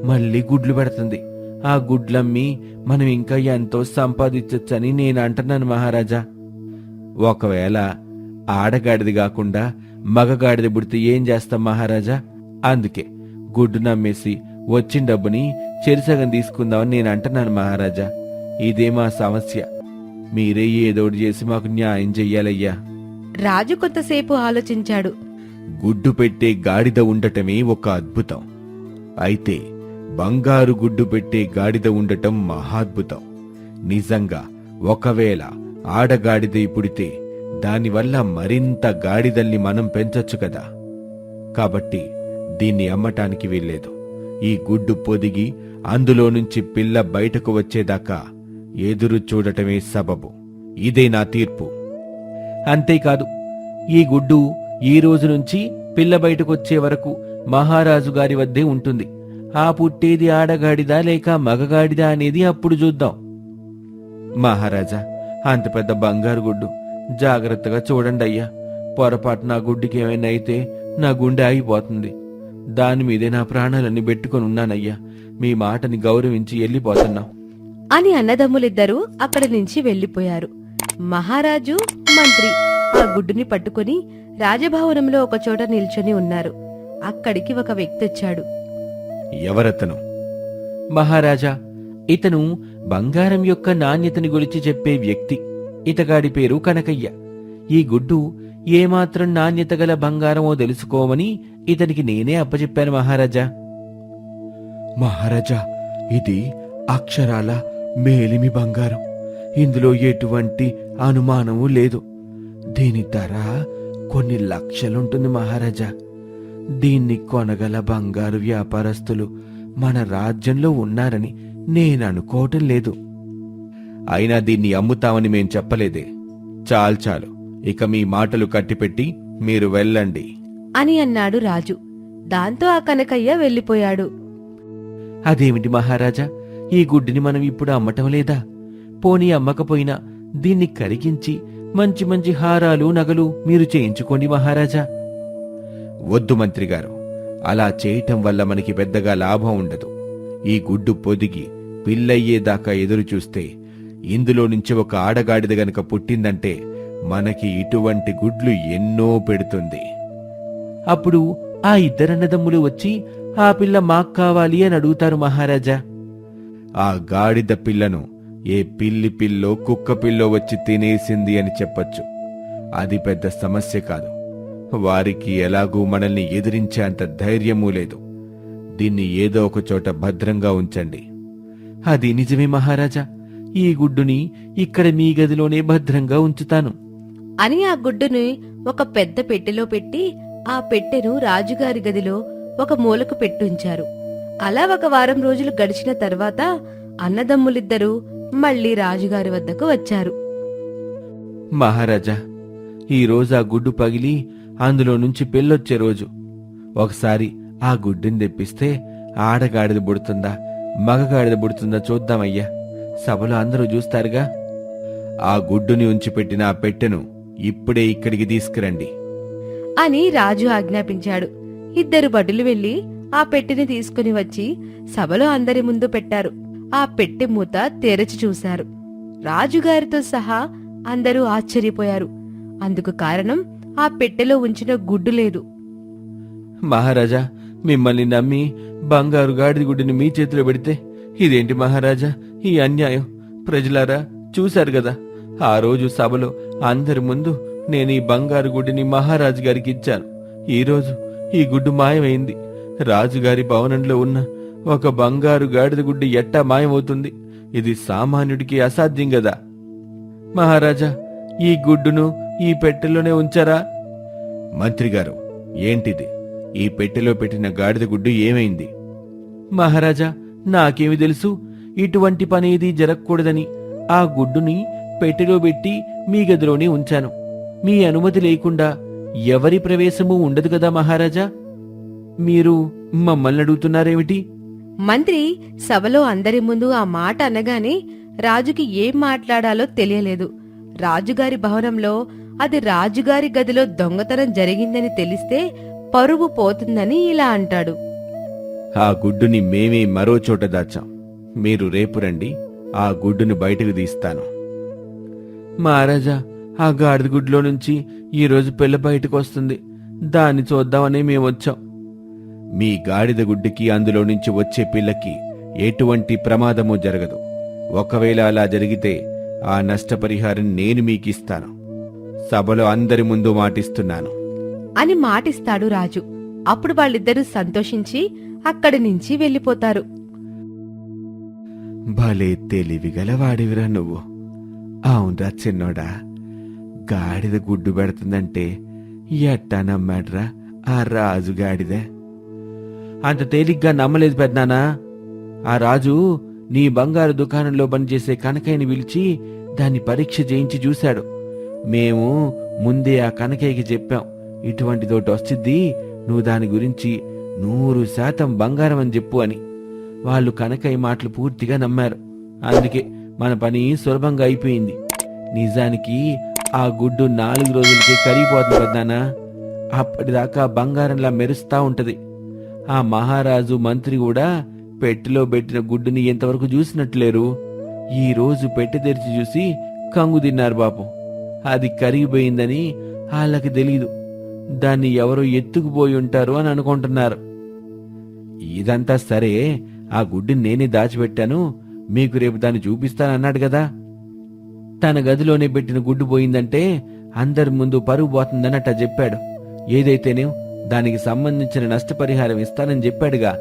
మళ్ళీ గుడ్లు పెడుతుంది. ఆ గుడ్లమ్మి మనం ఇంకా ఎంతో సంపాదించొచ్చని నేను అంటున్నాను మహారాజా. ఒకవేళ ఆడగాడిది కాకుండా మగగాడిద పుడితే ఏం చేస్తాం మహారాజా? అందుకే గుడ్డు నమ్మేసి వచ్చిన డబ్బుని చెరిసగం తీసుకుందామని నేను అంటున్నాను మహారాజా. ఇదే మా సమస్య. మీరే ఏదోటి చేసి మాకు న్యాయం చెయ్యాలయ్యా. రాజు కొంతసేపు ఆలోచించాడు. గుడ్డు పెట్టే గాడిద ఉండటమే ఒక అద్భుతం. అయితే బంగారు గుడ్డు పెట్టే గాడిద ఉండటం మహాద్భుతం. నిజంగా ఒకవేళ ఆడగాడిద పుడితే దానివల్ల మరింత గాడిదల్ని మనం పెంచొచ్చు కదా. కాబట్టి దీన్ని అమ్మటానికి వీల్లేదు. ఈ గుడ్డు పొదిగి అందులో నుంచి పిల్ల బయటకు వచ్చేదాకా ఎదురు చూడటమే సబబు. ఇదే నా తీర్పు. అంతేకాదు, ఈ గుడ్డు ఈ రోజు నుంచి పిల్ల బయటకొచ్చే వరకు మహారాజు గారి వద్దే ఉంటుంది. ఆ పుట్టేది ఆడగాడిదా లేక మగగాడిదా అనేది అప్పుడు చూద్దాం. మహారాజా, అంత పెద్ద బంగారు గుడ్డు, జాగ్రత్తగా చూడండి అయ్యా. పొరపాటు నా గుడ్డుకి ఏమైనా అయితే నా గుండె ఆగిపోతుంది. దాని మీదే నా ప్రాణాలన్నీ పెట్టుకొని ఉన్నానయ్యా. మీ మాటని గౌరవించి వెళ్ళిపోతున్నాం అని అన్నదమ్ములిద్దరూ అక్కడి నుంచి వెళ్లిపోయారు. మహారాజు, మంత్రి ఆ గుడ్డుని పట్టుకుని రాజభవనంలో ఒకచోట నిల్చొని ఉన్నారు. అక్కడికి ఒక వ్యక్తి వచ్చాడు. ఎవరతను? మహారాజా, ఇతను బంగారం యొక్క నాణ్యతని గురించి చెప్పే వ్యక్తి. ఇతగాడి పేరు కనకయ్య. ఈ గుడ్డు ఏమాత్రం నాణ్యత గల బంగారమో తెలుసుకోమని ఇతనికి నేనే అప్పచెప్పాను మహారాజా. మహారాజా, ఇది అక్షరాల మేలిమి బంగారం. ఇందులో ఎటువంటి అనుమానము లేదు. దీని ధర కొన్ని లక్షలుంటుంది మహారాజా. దీన్ని కొనగల బంగారు వ్యాపారస్తులు మన రాజ్యంలో ఉన్నారని నేను అనుకోవటం లేదు. అయినా దీన్ని అమ్ముతామని మేం చెప్పలేదే. చాలు, ఇక మీ మాటలు కట్టిపెట్టి మీరు వెళ్ళండి అని అన్నాడు రాజు. దాంతో ఆ కనకయ్య వెళ్లిపోయాడు. అదేమిటి మహారాజా, ఈ గుడ్డిని మనం ఇప్పుడు అమ్మటం లేదా? పోనీ అమ్మకపోయినా దీన్ని కరిగించి మంచి మంచి హారాలు, నగలు మీరు చేయించుకోండి మహారాజా. వద్దు మంత్రిగారు, అలా చేయటం వల్ల మనకి పెద్దగా లాభం ఉండదు. ఈ గుడ్డు పొదిగి పిల్లయ్యేదాకా ఎదురు చూస్తే ఇందులో నుంచి ఒక ఆడగాడిద గనక పుట్టిందంటే మనకి ఇటువంటి గుడ్లు ఎన్నో పెడుతుంది. అప్పుడు ఆ ఇద్దరన్నదమ్ములు వచ్చి ఆ పిల్ల మాకు కావాలి అని అడుగుతారు మహారాజా. ఆ గాడిద పిల్లను ఏ పిల్లి పిల్లో కుక్క పిల్లో వచ్చి తినేసింది అని చెప్పొచ్చు. అది పెద్ద సమస్య కాదు. వారికి ఎలాగూ మనల్ని ఎదిరించేంత ధైర్యమూ లేదు. దీన్ని ఏదో ఒక చోట భద్రంగా ఉంచండి. అది నిజమే మహారాజా. ఈ గుడ్డుని ఇక్కడ మీ గదిలోనే భద్రంగా ఉంచుతాను అని ఆ గుడ్డుని ఒక పెద్ద పెట్టెలో పెట్టి ఆ పెట్టెను రాజుగారి గదిలో ఒక మూలకు పెట్టుంచారు. అలా ఒక వారం రోజులు గడిచిన తర్వాత అన్నదమ్ములిద్దరూ మళ్లీ రాజుగారి వద్దకు వచ్చారు. మహారాజా, ఈ రోజు ఆ గుడ్డు పగిలి అందులో నుంచి పెళ్ళొచ్చే రోజు. ఒకసారి ఆ గుడ్డుని తెప్పిస్తే ఆడగాడిద పుడుతుందా మగగాడిద పుడుతుందా చూద్దామయ్యా. సభలో అందరూ చూస్తారుగా. ఆ గుడ్డుని ఉంచిపెట్టిన ఆ పెట్టెను ఇప్పుడే ఇక్కడికి తీసుకురండి అని రాజు ఆజ్ఞాపించాడు. ఇద్దరు భటులు వెళ్లి ఆ పెట్టెని తీసుకుని వచ్చి సభలో అందరి ముందు పెట్టారు. ఆ పెట్టె మూత తెరచి చూశారు. రాజుగారితో సహా అందరూ ఆశ్చర్యపోయారు. అందుకు కారణం ఆ పెట్టెలో ఉంచిన గుడ్డు లేదు. మహారాజా, మిమ్మల్ని నమ్మి బంగారు గాడిద గుడ్డుని మీ చేతిలో పెడితే ఇదేంటి మహారాజా ఈ అన్యాయం? ప్రజలారా చూశారు గదా, ఆ రోజు సభలో అందరి ముందు నేను ఈ బంగారు గుడ్డిని మహారాజు గారికి ఇచ్చాను. ఈరోజు ఈ గుడ్డు మాయమైంది. రాజుగారి భవనంలో ఉన్న ఒక బంగారు గాడిద గుడ్డు ఎట్టా మాయమవుతుంది? ఇది సామాన్యుడికి అసాధ్యం గదా. మహారాజా, ఈ గుడ్డును ఈ పెట్టెలోనే ఉంచారా? మంత్రిగారు, ఏంటిది? ఈ పెట్టెలో పెట్టిన గాడిద గుడ్డు ఏమైంది? మహారాజా, నాకేమి తెలుసు? ఇటువంటి పనేది జరగకూడదని ఆ గుడ్డుని పెట్టెలో పెట్టి మీ గదిలోనే ఉంచాను. మీ అనుమతి లేకుండా ఎవరి ప్రవేశమూ ఉండదు కదా మహారాజా. మీరు మమ్మల్ని అడుగుతున్నారేమిటి? మంత్రి సభలో అందరి ముందు ఆ మాట అనగానే రాజుకి ఏం మాట్లాడాలో తెలియలేదు. రాజుగారి భవనంలో అది రాజుగారి గదిలో దొంగతనం జరిగిందని తెలిస్తే పరువు పోతుందని ఇలా అంటాడు. ఆ గుడ్డుని మేమే మరో చోట దాచాం. మీరు రేపు రండి, ఆ గుడ్డును బయటకు తీస్తాను. మహారాజా, ఆ గాడిద గుడ్లో నుంచి ఈరోజు పిల్ల బయటకు వస్తుంది. దాన్ని చూద్దామని మేమొచ్చాం. మీ గాడిద గుడ్డుకి అందులో నుంచి వచ్చే పిల్లకి ఎటువంటి ప్రమాదమూ జరగదు. ఒకవేళ అలా జరిగితే ఆ నష్టపరిహారం నేను మీకిస్తాను. సభలో అందరి ముందు మాటిస్తున్నాను అని మాటిస్తాడు రాజు. అప్పుడు వాళ్ళిద్దరూ సంతోషించి అక్కడి నుంచి వెళ్లిపోతారు. భలే తెలివిగలవాడివిరా నువ్వు. అవునరా చిన్నోడా, గాడిద గుడ్డు పెడుతుందంటే ఎట్టా నమ్మాడ్రా ఆ రాజు గాడిద? అంత తేలిగ్గా నమ్మలేదు పెద్దనానా. ఆ రాజు నీ బంగారు దుకాణంలో పనిచేసే కనకయ్యని పిలిచి దాన్ని పరీక్ష చేయించి చూశాడు. మేము ముందే ఆ కనకయ్యకి చెప్పాం, ఇటువంటిదోటి వస్తుంది, నువ్వు దాని గురించి 100% బంగారం అని చెప్పు అని. వాళ్ళు కనకయ్య మాటలు పూర్తిగా నమ్మారు. అందుకే మన పని సులభంగా అయిపోయింది. నిజానికి ఆ గుడ్డు 4 రోజులకే కరిగిపోతుంది పెద్దనానా. అప్పటిదాకా బంగారంలా మెరుస్తా ఉంటది. ఆ మహారాజు మంత్రి కూడా పెట్టెలో పెట్టిన గుడ్డుని ఎంతవరకు చూసినట్లేరు. ఈ రోజు పెట్టె తెరిచి చూసి కంగు తిన్నారు పాపం. అది కరిగిపోయిందని వాళ్ళకి తెలీదు. దాన్ని ఎవరో ఎత్తుకుపోయి ఉంటారు అని అనుకుంటున్నారు. ఇదంతా సరే, ఆ గుడ్డుని నేనే దాచిపెట్టాను, మీకు రేపు దాన్ని చూపిస్తానన్నాడు కదా. తన గదిలోనే పెట్టిన గుడ్డు పోయిందంటే అందరి ముందు పరుగు పోతుందని అట్టా చెప్పాడు. ఏదైతేనే దానికి సంబంధించిన నష్టపరిహారం ఇస్తానని చెప్పాడుగా.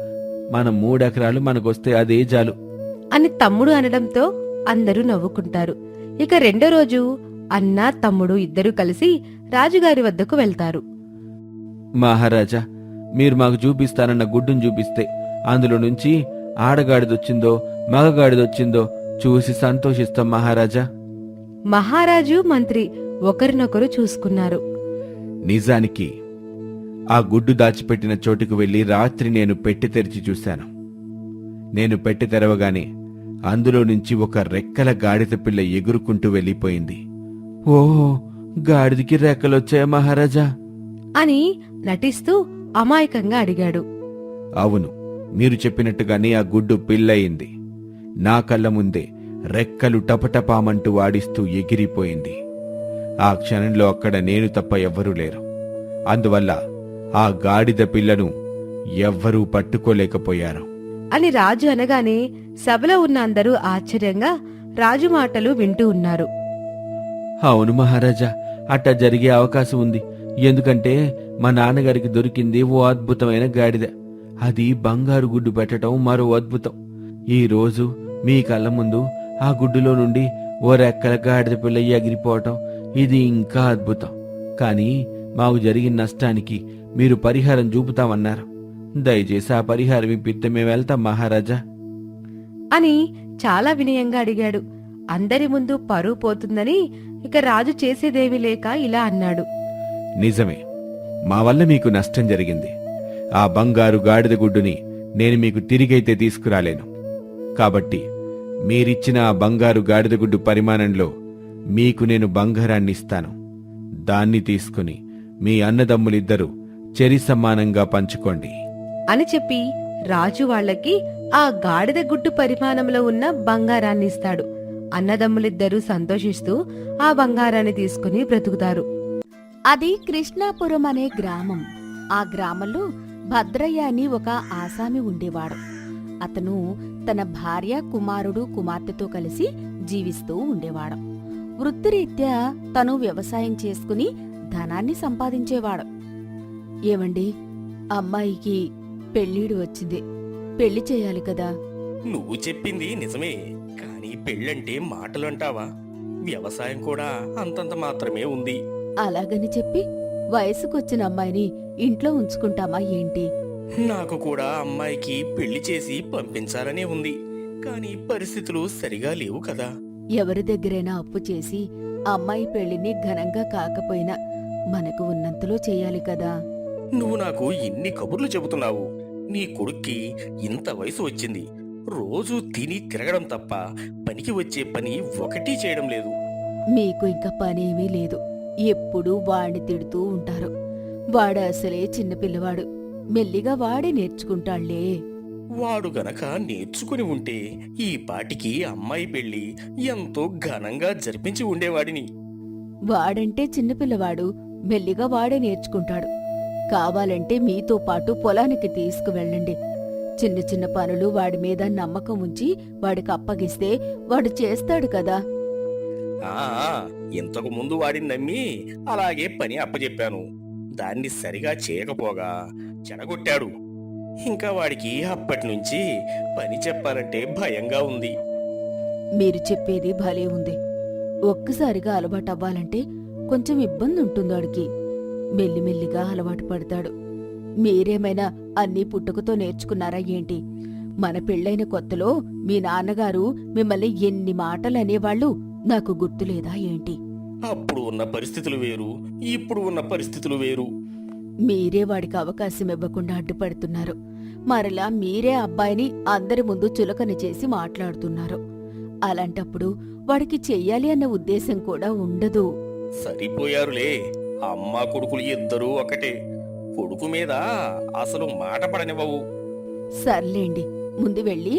మనం 3 ఎకరాలు మనకొస్తే అదే చాలు అని తమ్ముడు అనడంతో అందరూ నవ్వుకుంటారు. ఇక రెండో రోజు అన్న తమ్ముడు ఇద్దరూ కలిసి రాజుగారి వద్దకు వెళ్తారు. మహారాజా, మీరు మాకు చూపిస్తానన్న గుడ్డును చూపిస్తే అందులో నుంచి ఆడగాడిదొచ్చిందో మగగాడిదొచ్చిందో చూసి సంతోషిస్తాం మహారాజా. మహారాజు మంత్రి ఒకరినొకరు చూసుకున్నారు. నిజానికి ఆ గుడ్డు దాచిపెట్టిన చోటుకు వెళ్లి రాత్రి నేను పెట్టె తెరిచి చూశాను. నేను పెట్టె తెరవగానే అందులో నుంచి ఒక రెక్కల గాడిద పిల్ల ఎగురుకుంటూ వెళ్ళిపోయింది. ఓహో, గాడిదికి రెక్కలొచ్చాయా మహారాజా అని నటిస్తూ అమాయకంగా అడిగాడు. అవును, మీరు చెప్పినట్టుగానే ఆ గుడ్డు పిల్లయింది. నా కళ్ళ ముందే రెక్కలు టపటపామంటూ ఆడిస్తూ ఎగిరిపోయింది. ఆ క్షణంలో అక్కడ నేను తప్ప ఎవ్వరూ లేరు. అందువల్ల ఆ గాడిద పిల్లను ఎవ్వరూ పట్టుకోలేకపోయారు అని రాజు అనగానే సభలో ఉన్న అందరూ ఆశ్చర్యంగా రాజు మాటలు వింటూ ఉన్నారు. అవును మహారాజా, అట్టా జరిగే అవకాశం ఉంది. ఎందుకంటే మా నాన్నగారికి దొరికింది ఓ అద్భుతమైన గాడిద. అది బంగారు గుడ్డు పెట్టడం మరో అద్భుతం. ఈ రోజు మీ కళ్ళ ముందు ఆ గుడ్డులో నుండి ఓ రెక్కల గాడిద పిల్ల ఎగిరిపోవటం, ఇది ఇంకా అద్భుతం. కానీ మాకు జరిగిన నష్టానికి మీరు పరిహారం చూపుతామన్నారు. దయచేసి ఆ పరిహారం ఇప్పిస్తే మేము వెళ్తాం మహారాజా అని చాలా వినయంగా అడిగాడు. అందరి ముందు పరువు పోతుందని ఇక రాజు చేసేదేమీ లేక ఇలా అన్నాడు. నిజమే, మా వల్ల మీకు నష్టం జరిగింది. ఆ బంగారు గాడిద గుడ్డుని నేను మీకు తిరిగైతే తీసుకురాలేను. కాబట్టి మీరిచ్చిన ఆ బంగారు గాడిద గుడ్డు పరిమాణంలో మీకు నేను బంగారాన్ని ఇస్తాను. దాన్ని తీసుకుని మీ అన్నదమ్ములిద్దరూ చెరి సమానంగా పంచుకోండి అని చెప్పి రాజు వాళ్ళకి ఆ గాడిద గుడ్డు పరిమాణంలో ఉన్న బంగారాన్ని ఇస్తాడు. అన్నదమ్ములిద్దరూ సంతోషిస్తూ ఆ బంగారాన్ని తీసుకుని బ్రతుకుతారు. అది కృష్ణాపురం అనే గ్రామం. ఆ గ్రామంలో భద్రయ్య అని ఒక ఆసామి ఉండేవాడు. అతను తన భార్య, కుమారుడు, కుమార్తెతో కలిసి జీవిస్తూ ఉండేవాడు. వృత్తిరీత్యా తను వ్యవసాయం చేసుకుని ధనాన్ని సంపాదించేవాడు. ఏమండి, అమ్మాయికి పెళ్ళీడు వచ్చింది, పెళ్లి చేయాలి కదా. నువ్వు చెప్పింది నిజమే, కానీ పెళ్ళంటే మాటలంటావా? వ్యవసాయం కూడా అంతంత మాత్రమే ఉంది. అలాగని చెప్పి వయసుకొచ్చిన అమ్మాయిని ఇంట్లో ఉంచుకుంటామా ఏంటి? నాకు కూడా అమ్మాయికి పెళ్లి చేసి పంపించాలనే ఉంది, కానీ పరిస్థితులు సరిగా లేవు కదా. ఎవరి దగ్గరైనా అప్పు చేసి అమ్మాయి పెళ్లిని ఘనంగా కాకపోయినా మనకు ఉన్నంతలో చేయాలి కదా. నువ్వు నాకు ఇన్ని కబుర్లు చెబుతున్నావు. నీ కొడుక్కి ఇంత వయసు వచ్చింది, రోజూ తిని తిరగడం తప్ప పనికి వచ్చే పని ఒకటి చేయడం లేదు. మీకు ఇంకా పనేమీ లేదు, ఎప్పుడూ వాడిని తిడుతూ ఉంటారు. వాడు అసలే చిన్నపిల్లవాడు, మెల్లిగా వాడే నేర్చుకుంటాళ్లే. వాడు గనక నేర్చుకుని ఉంటే ఈ పాటికి అమ్మాయి పెళ్లి ఎంతో ఘనంగా జరిపించి ఉండేవాడిని. వాడంటే చిన్నపిల్లవాడు, మెల్లిగా వాడే నేర్చుకుంటాడు. కావాలంటే మీతో పాటు పొలానికి తీసుకువెళ్ళండి. చిన్న చిన్న పనులు వాడి మీద నమ్మకం ఉంచి వాడికి అప్పగిస్తే వాడు చేస్తాడు కదా. ఆ ఇంతకు ముందు వాడిని నమ్మి అలాగే పని అప్పచెప్పాను. దాన్ని సరిగా చేయకపోగా చెడగొట్టాడు. ఇంకా వాడికి అప్పటి నుంచి పని చెప్పాలంటే భయంగా ఉంది. మీరు చెప్పేది భలే ఉంది. ఒక్కసారిగా అలవాటు అవ్వాలంటే కొంచెం ఇబ్బంది ఉంటుంది వాడికి. మెల్లిమెల్లిగా అలవాటు పడతాడు. మీరేమైనా అన్నీ పుట్టుకతో నేర్చుకున్నారా ఏంటి? మన పెళ్ళైన కొత్తలో మీ నాన్నగారు మిమ్మల్ని ఎన్ని మాటలు అనేవాళ్ళు నాకు గుర్తులేదా ఏంటి? అప్పుడు ఉన్న పరిస్థితులు వేరు, ఇప్పుడు ఉన్న పరిస్థితులు వేరు. మీరే వాడికి అవకాశం ఇవ్వకుండా అడ్డుపడుతున్నారు. మరలా మీరే అబ్బాయిని అందరి ముందు చులకన చేసి మాట్లాడుతున్నారు. అలాంటప్పుడు వాడికి చెయ్యాలి అన్న ఉద్దేశం కూడా ఉండదు. సరిపోయారులే. అమ్మ కొడుకులు ఇద్దరూ ఒకటే. కొడుకు మీద అసలు మాట పడనివ్వవు. సర్లేండి, ముందు వెళ్ళి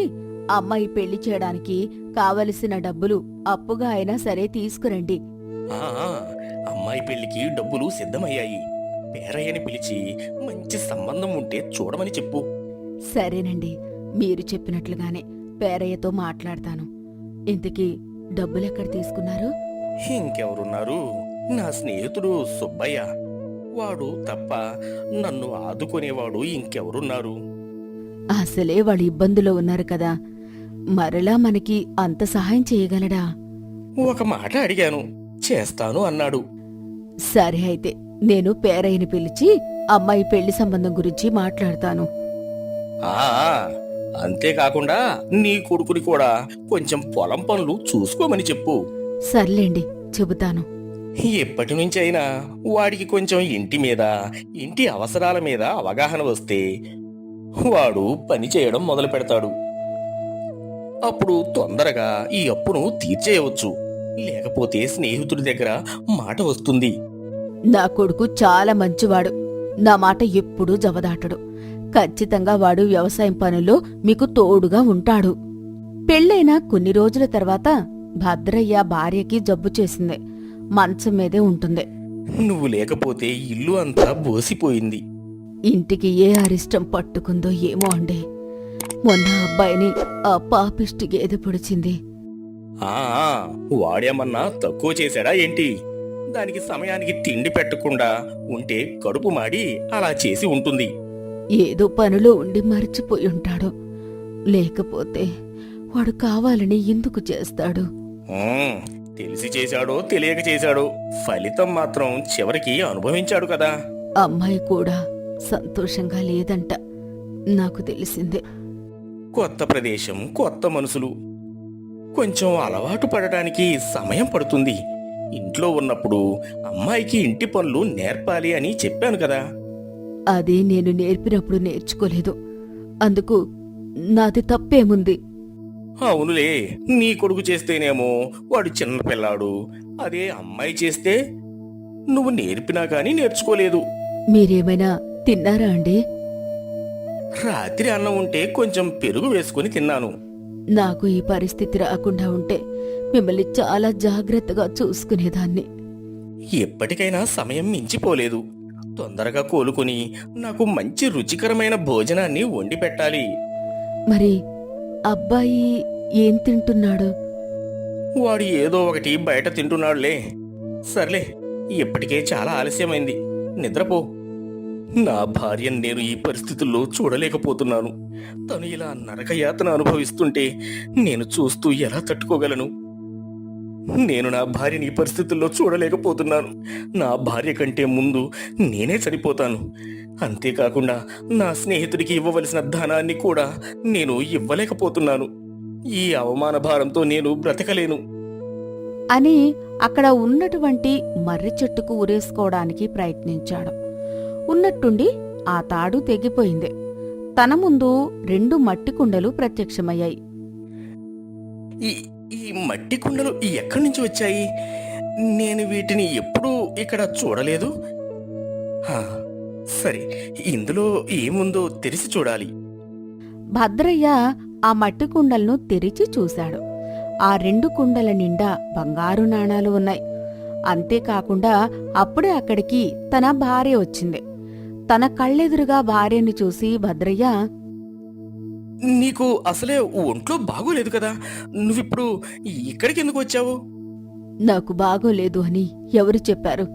అమ్మాయి పెళ్లి చేయడానికి కావలసిన డబ్బులు అప్పుగా అయినా సరే తీసుకురండి. ఆ, అమ్మాయి పెళ్లికి డబ్బులు సిద్ధమయ్యాయి. పేరయ్యని పిలిచి మంచి సంబంధం ఉంటే చూడమని చెప్పు. సరేనండి, మీరు చెప్పినట్లుగానే పేరయ్యతో మాట్లాడతాను. ఇంతకీ డబ్బులెక్కడ తీసుకున్నారు? ఇంకెవరున్నారు? నా స్నేహితుడు సుబ్బయ్య. వాడు తప్ప నన్ను ఆదుకునేవాడు ఇంకెవరున్నారు? అసలే వాళ్ళు ఇబ్బందులో ఉన్నారు కదా, మరలా మనకి అంత సహాయం చేయగలడా? ఒక మాట అడిగాను, చేస్తాను అన్నాడు. సరే అయితే నేను పేరయ్యని పిలిచి అమ్మాయి పెళ్లి సంబంధం గురించి మాట్లాడతాను. ఆ, అంతేకాకుండా నీ కొడుకుని కూడా కొంచెం పొలం పనులు చూసుకోమని చెప్పు. సర్లేండి, చెబుతాను. ఎప్పటి నుంచైనా వాడికి కొంచెం ఇంటి మీద, ఇంటి అవసరాల మీద అవగాహన వస్తే వాడు పని చేయడం మొదలు పెడతాడు. అప్పుడు తొందరగా ఈ అప్పును తీర్చేయవచ్చు. లేకపోతే స్నేహితుడి దగ్గర మాట వస్తుంది. నా కొడుకు చాలా మంచివాడు. నా మాట ఎప్పుడూ జవదాటడు. ఖచ్చితంగా వాడు వ్యవసాయం పనుల్లో మీకు తోడుగా ఉంటాడు. పెళ్ళైన కొన్ని రోజుల తర్వాత భద్రయ్య భార్యకి జబ్బు చేసింది. మంచం మీదే ఉంటుంది. నువ్వు లేకపోతే ఇల్లు అంతా బోసిపోయింది. ఇంటికి ఏ అరిష్టం పట్టుకుందో ఏమో అండి. మొన్న అబ్బాయిని ఆ పాపిష్టి గేదె పొడిచింది. ఆ, వాడేమన్నా తక్కువ చేశాడా ఏంటి? దానికి సమయానికి తిండి పెట్టకుండా ఉంటే కడుపు మాడి అలా చేసి ఉంటుంది. ఏదో పనిలో ఉండి మర్చిపోయి ఉంటాడు. లేకపోతే వాడు కావాలని ఎందుకు చేస్తాడు? ఉమ్, తెలిసి చేశాడో తెలియక చేశాడో ఫలితం మాత్రం చివరికి అనుభవించాడు కదా. అమ్మాయి కూడా సంతోషంగా లేదంట, నాకు తెలిసిందే. కొత్త ప్రదేశం, కొత్త మనుషులు, కొంచెం అలవాటు పడటానికి సమయం పడుతుంది. ఇంట్లో ఉన్నప్పుడు అమ్మాయికి ఇంటి పనులు నేర్పాలి అని చెప్పాను కదా. అదే నేను నేర్పినప్పుడు నేర్చుకోలేదు. అందుకు నాది తప్పేముంది? అవునులే, నీ కొడుకు చేస్తేనేమో వాడు చిన్న పిల్లాడు. అదే అమ్మాయి చేస్తే నువ్వు నేర్పినా కానీ నేర్చుకోలేదు. మీరేమైనా తిన్నారా అండి? రాత్రి అన్నం ఉంటే కొంచెం పెరుగు వేసుకుని తిన్నాను. నాకు ఈ పరిస్థితి రాకుండా ఉంటే మిమ్మల్ని చాలా జాగ్రత్తగా చూసుకునేదాన్ని. ఎప్పటికైనా సమయం మించిపోలేదు. తొందరగా కోలుకుని నాకు మంచి రుచికరమైన భోజనాన్ని వండి పెట్టాలి. మరి అబ్బాయి ఏం తింటున్నాడు? వాడు ఏదో ఒకటి బయట తింటున్నాడులే. సర్లే, ఇప్పటికే చాలా ఆలస్యమైంది, నిద్రపో. నా భార్యను నేను ఈ పరిస్థితుల్లో చూడలేకపోతున్నాను. తను ఇలా నరకయాతన అనుభవిస్తుంటే నేను చూస్తూ ఎలా తట్టుకోగలను? నేను నా భార్యని ఈ పరిస్థితుల్లో చూడలేకపోతున్నాను. నా భార్య కంటే ముందు నేనే చనిపోతాను. అంతేకాకుండా నా స్నేహితుడికి ఇవ్వవలసిన ధనాన్ని కూడా నేను ఇవ్వలేకపోతున్నాను. ఈ అవమాన భారంతో నేను బ్రతకలేను అని అక్కడ ఉన్నటువంటి మర్రి చెట్టుకు ఉరేసుకోవడానికి ప్రయత్నించాడు. ఉన్నట్టుండి ఆ తాడు తెగిపోయింది. తన ముందు 2 మట్టి కుండలు ప్రత్యక్షమయ్యాయి. ఈ ఈ మట్టి కుండలు ఎక్కడి నుంచి వచ్చాయి? నేను వీటిని ఎప్పుడూ ఇక్కడ చూడలేదు. హా, సరే, ఇందులో ఏముందో తెరిచి చూడాలి. భద్రయ్య ఆ మట్టి కుండలను తెరిచి చూశాడు. ఆ 2 కుండల నిండా బంగారు నాణాలు ఉన్నాయి. అంతేకాకుండా అప్పుడే అక్కడికి తన భార్య వచ్చింది. తన కళ్ళెదురుగా భార్యని చూసి భద్రయ్య, నీకు అసలే ఒంట్లో బాగోలేదు కదా, నువ్విప్పుడు ఇక్కడికి ఎందుకు వచ్చావు? నాకు బాగోలేదు అని ఎవరు చెప్పారు?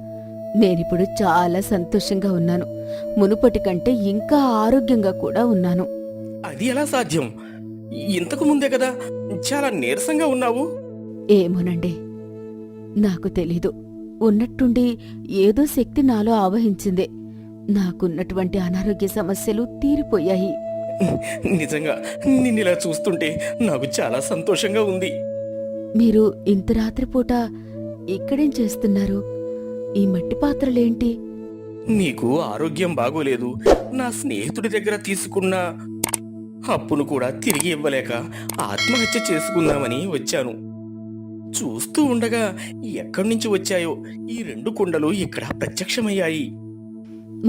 నేనిప్పుడు చాలా సంతోషంగా ఉన్నాను. మునుపటి కంటే ఇంకా ఆరోగ్యంగా కూడా ఉన్నాను. అది ఎలా సాధ్యం? ఇంతకు ముందే కదా చాలా నీరసంగా ఉన్నావు. ఏమోనండి, నాకు తెలీదు. ఉన్నట్టుండి ఏదో శక్తి నాలో ఆవహించింది. నాకున్నటువంటి అనారోగ్య సమస్యలు తీరిపోయాయి. నిజంగా నిన్నిలా చూస్తుంటే నాకు చాలా సంతోషంగా ఉంది. మీరు ఇంత రాత్రిపూట ఇక్కడేం చేస్తున్నారు? ఈ మట్టి పాత్రలేంటి? నీకు ఆరోగ్యం బాగోలేదు. నా స్నేహితుడి దగ్గర తీసుకున్న అప్పును కూడా తిరిగి ఇవ్వలేక ఆత్మహత్య చేసుకుందామని వచ్చాను. చూస్తూ ఉండగా ఎక్కడి నుంచి వచ్చాయో ఈ 2 కుండలు ఇక్కడ ప్రత్యక్షమయ్యాయి.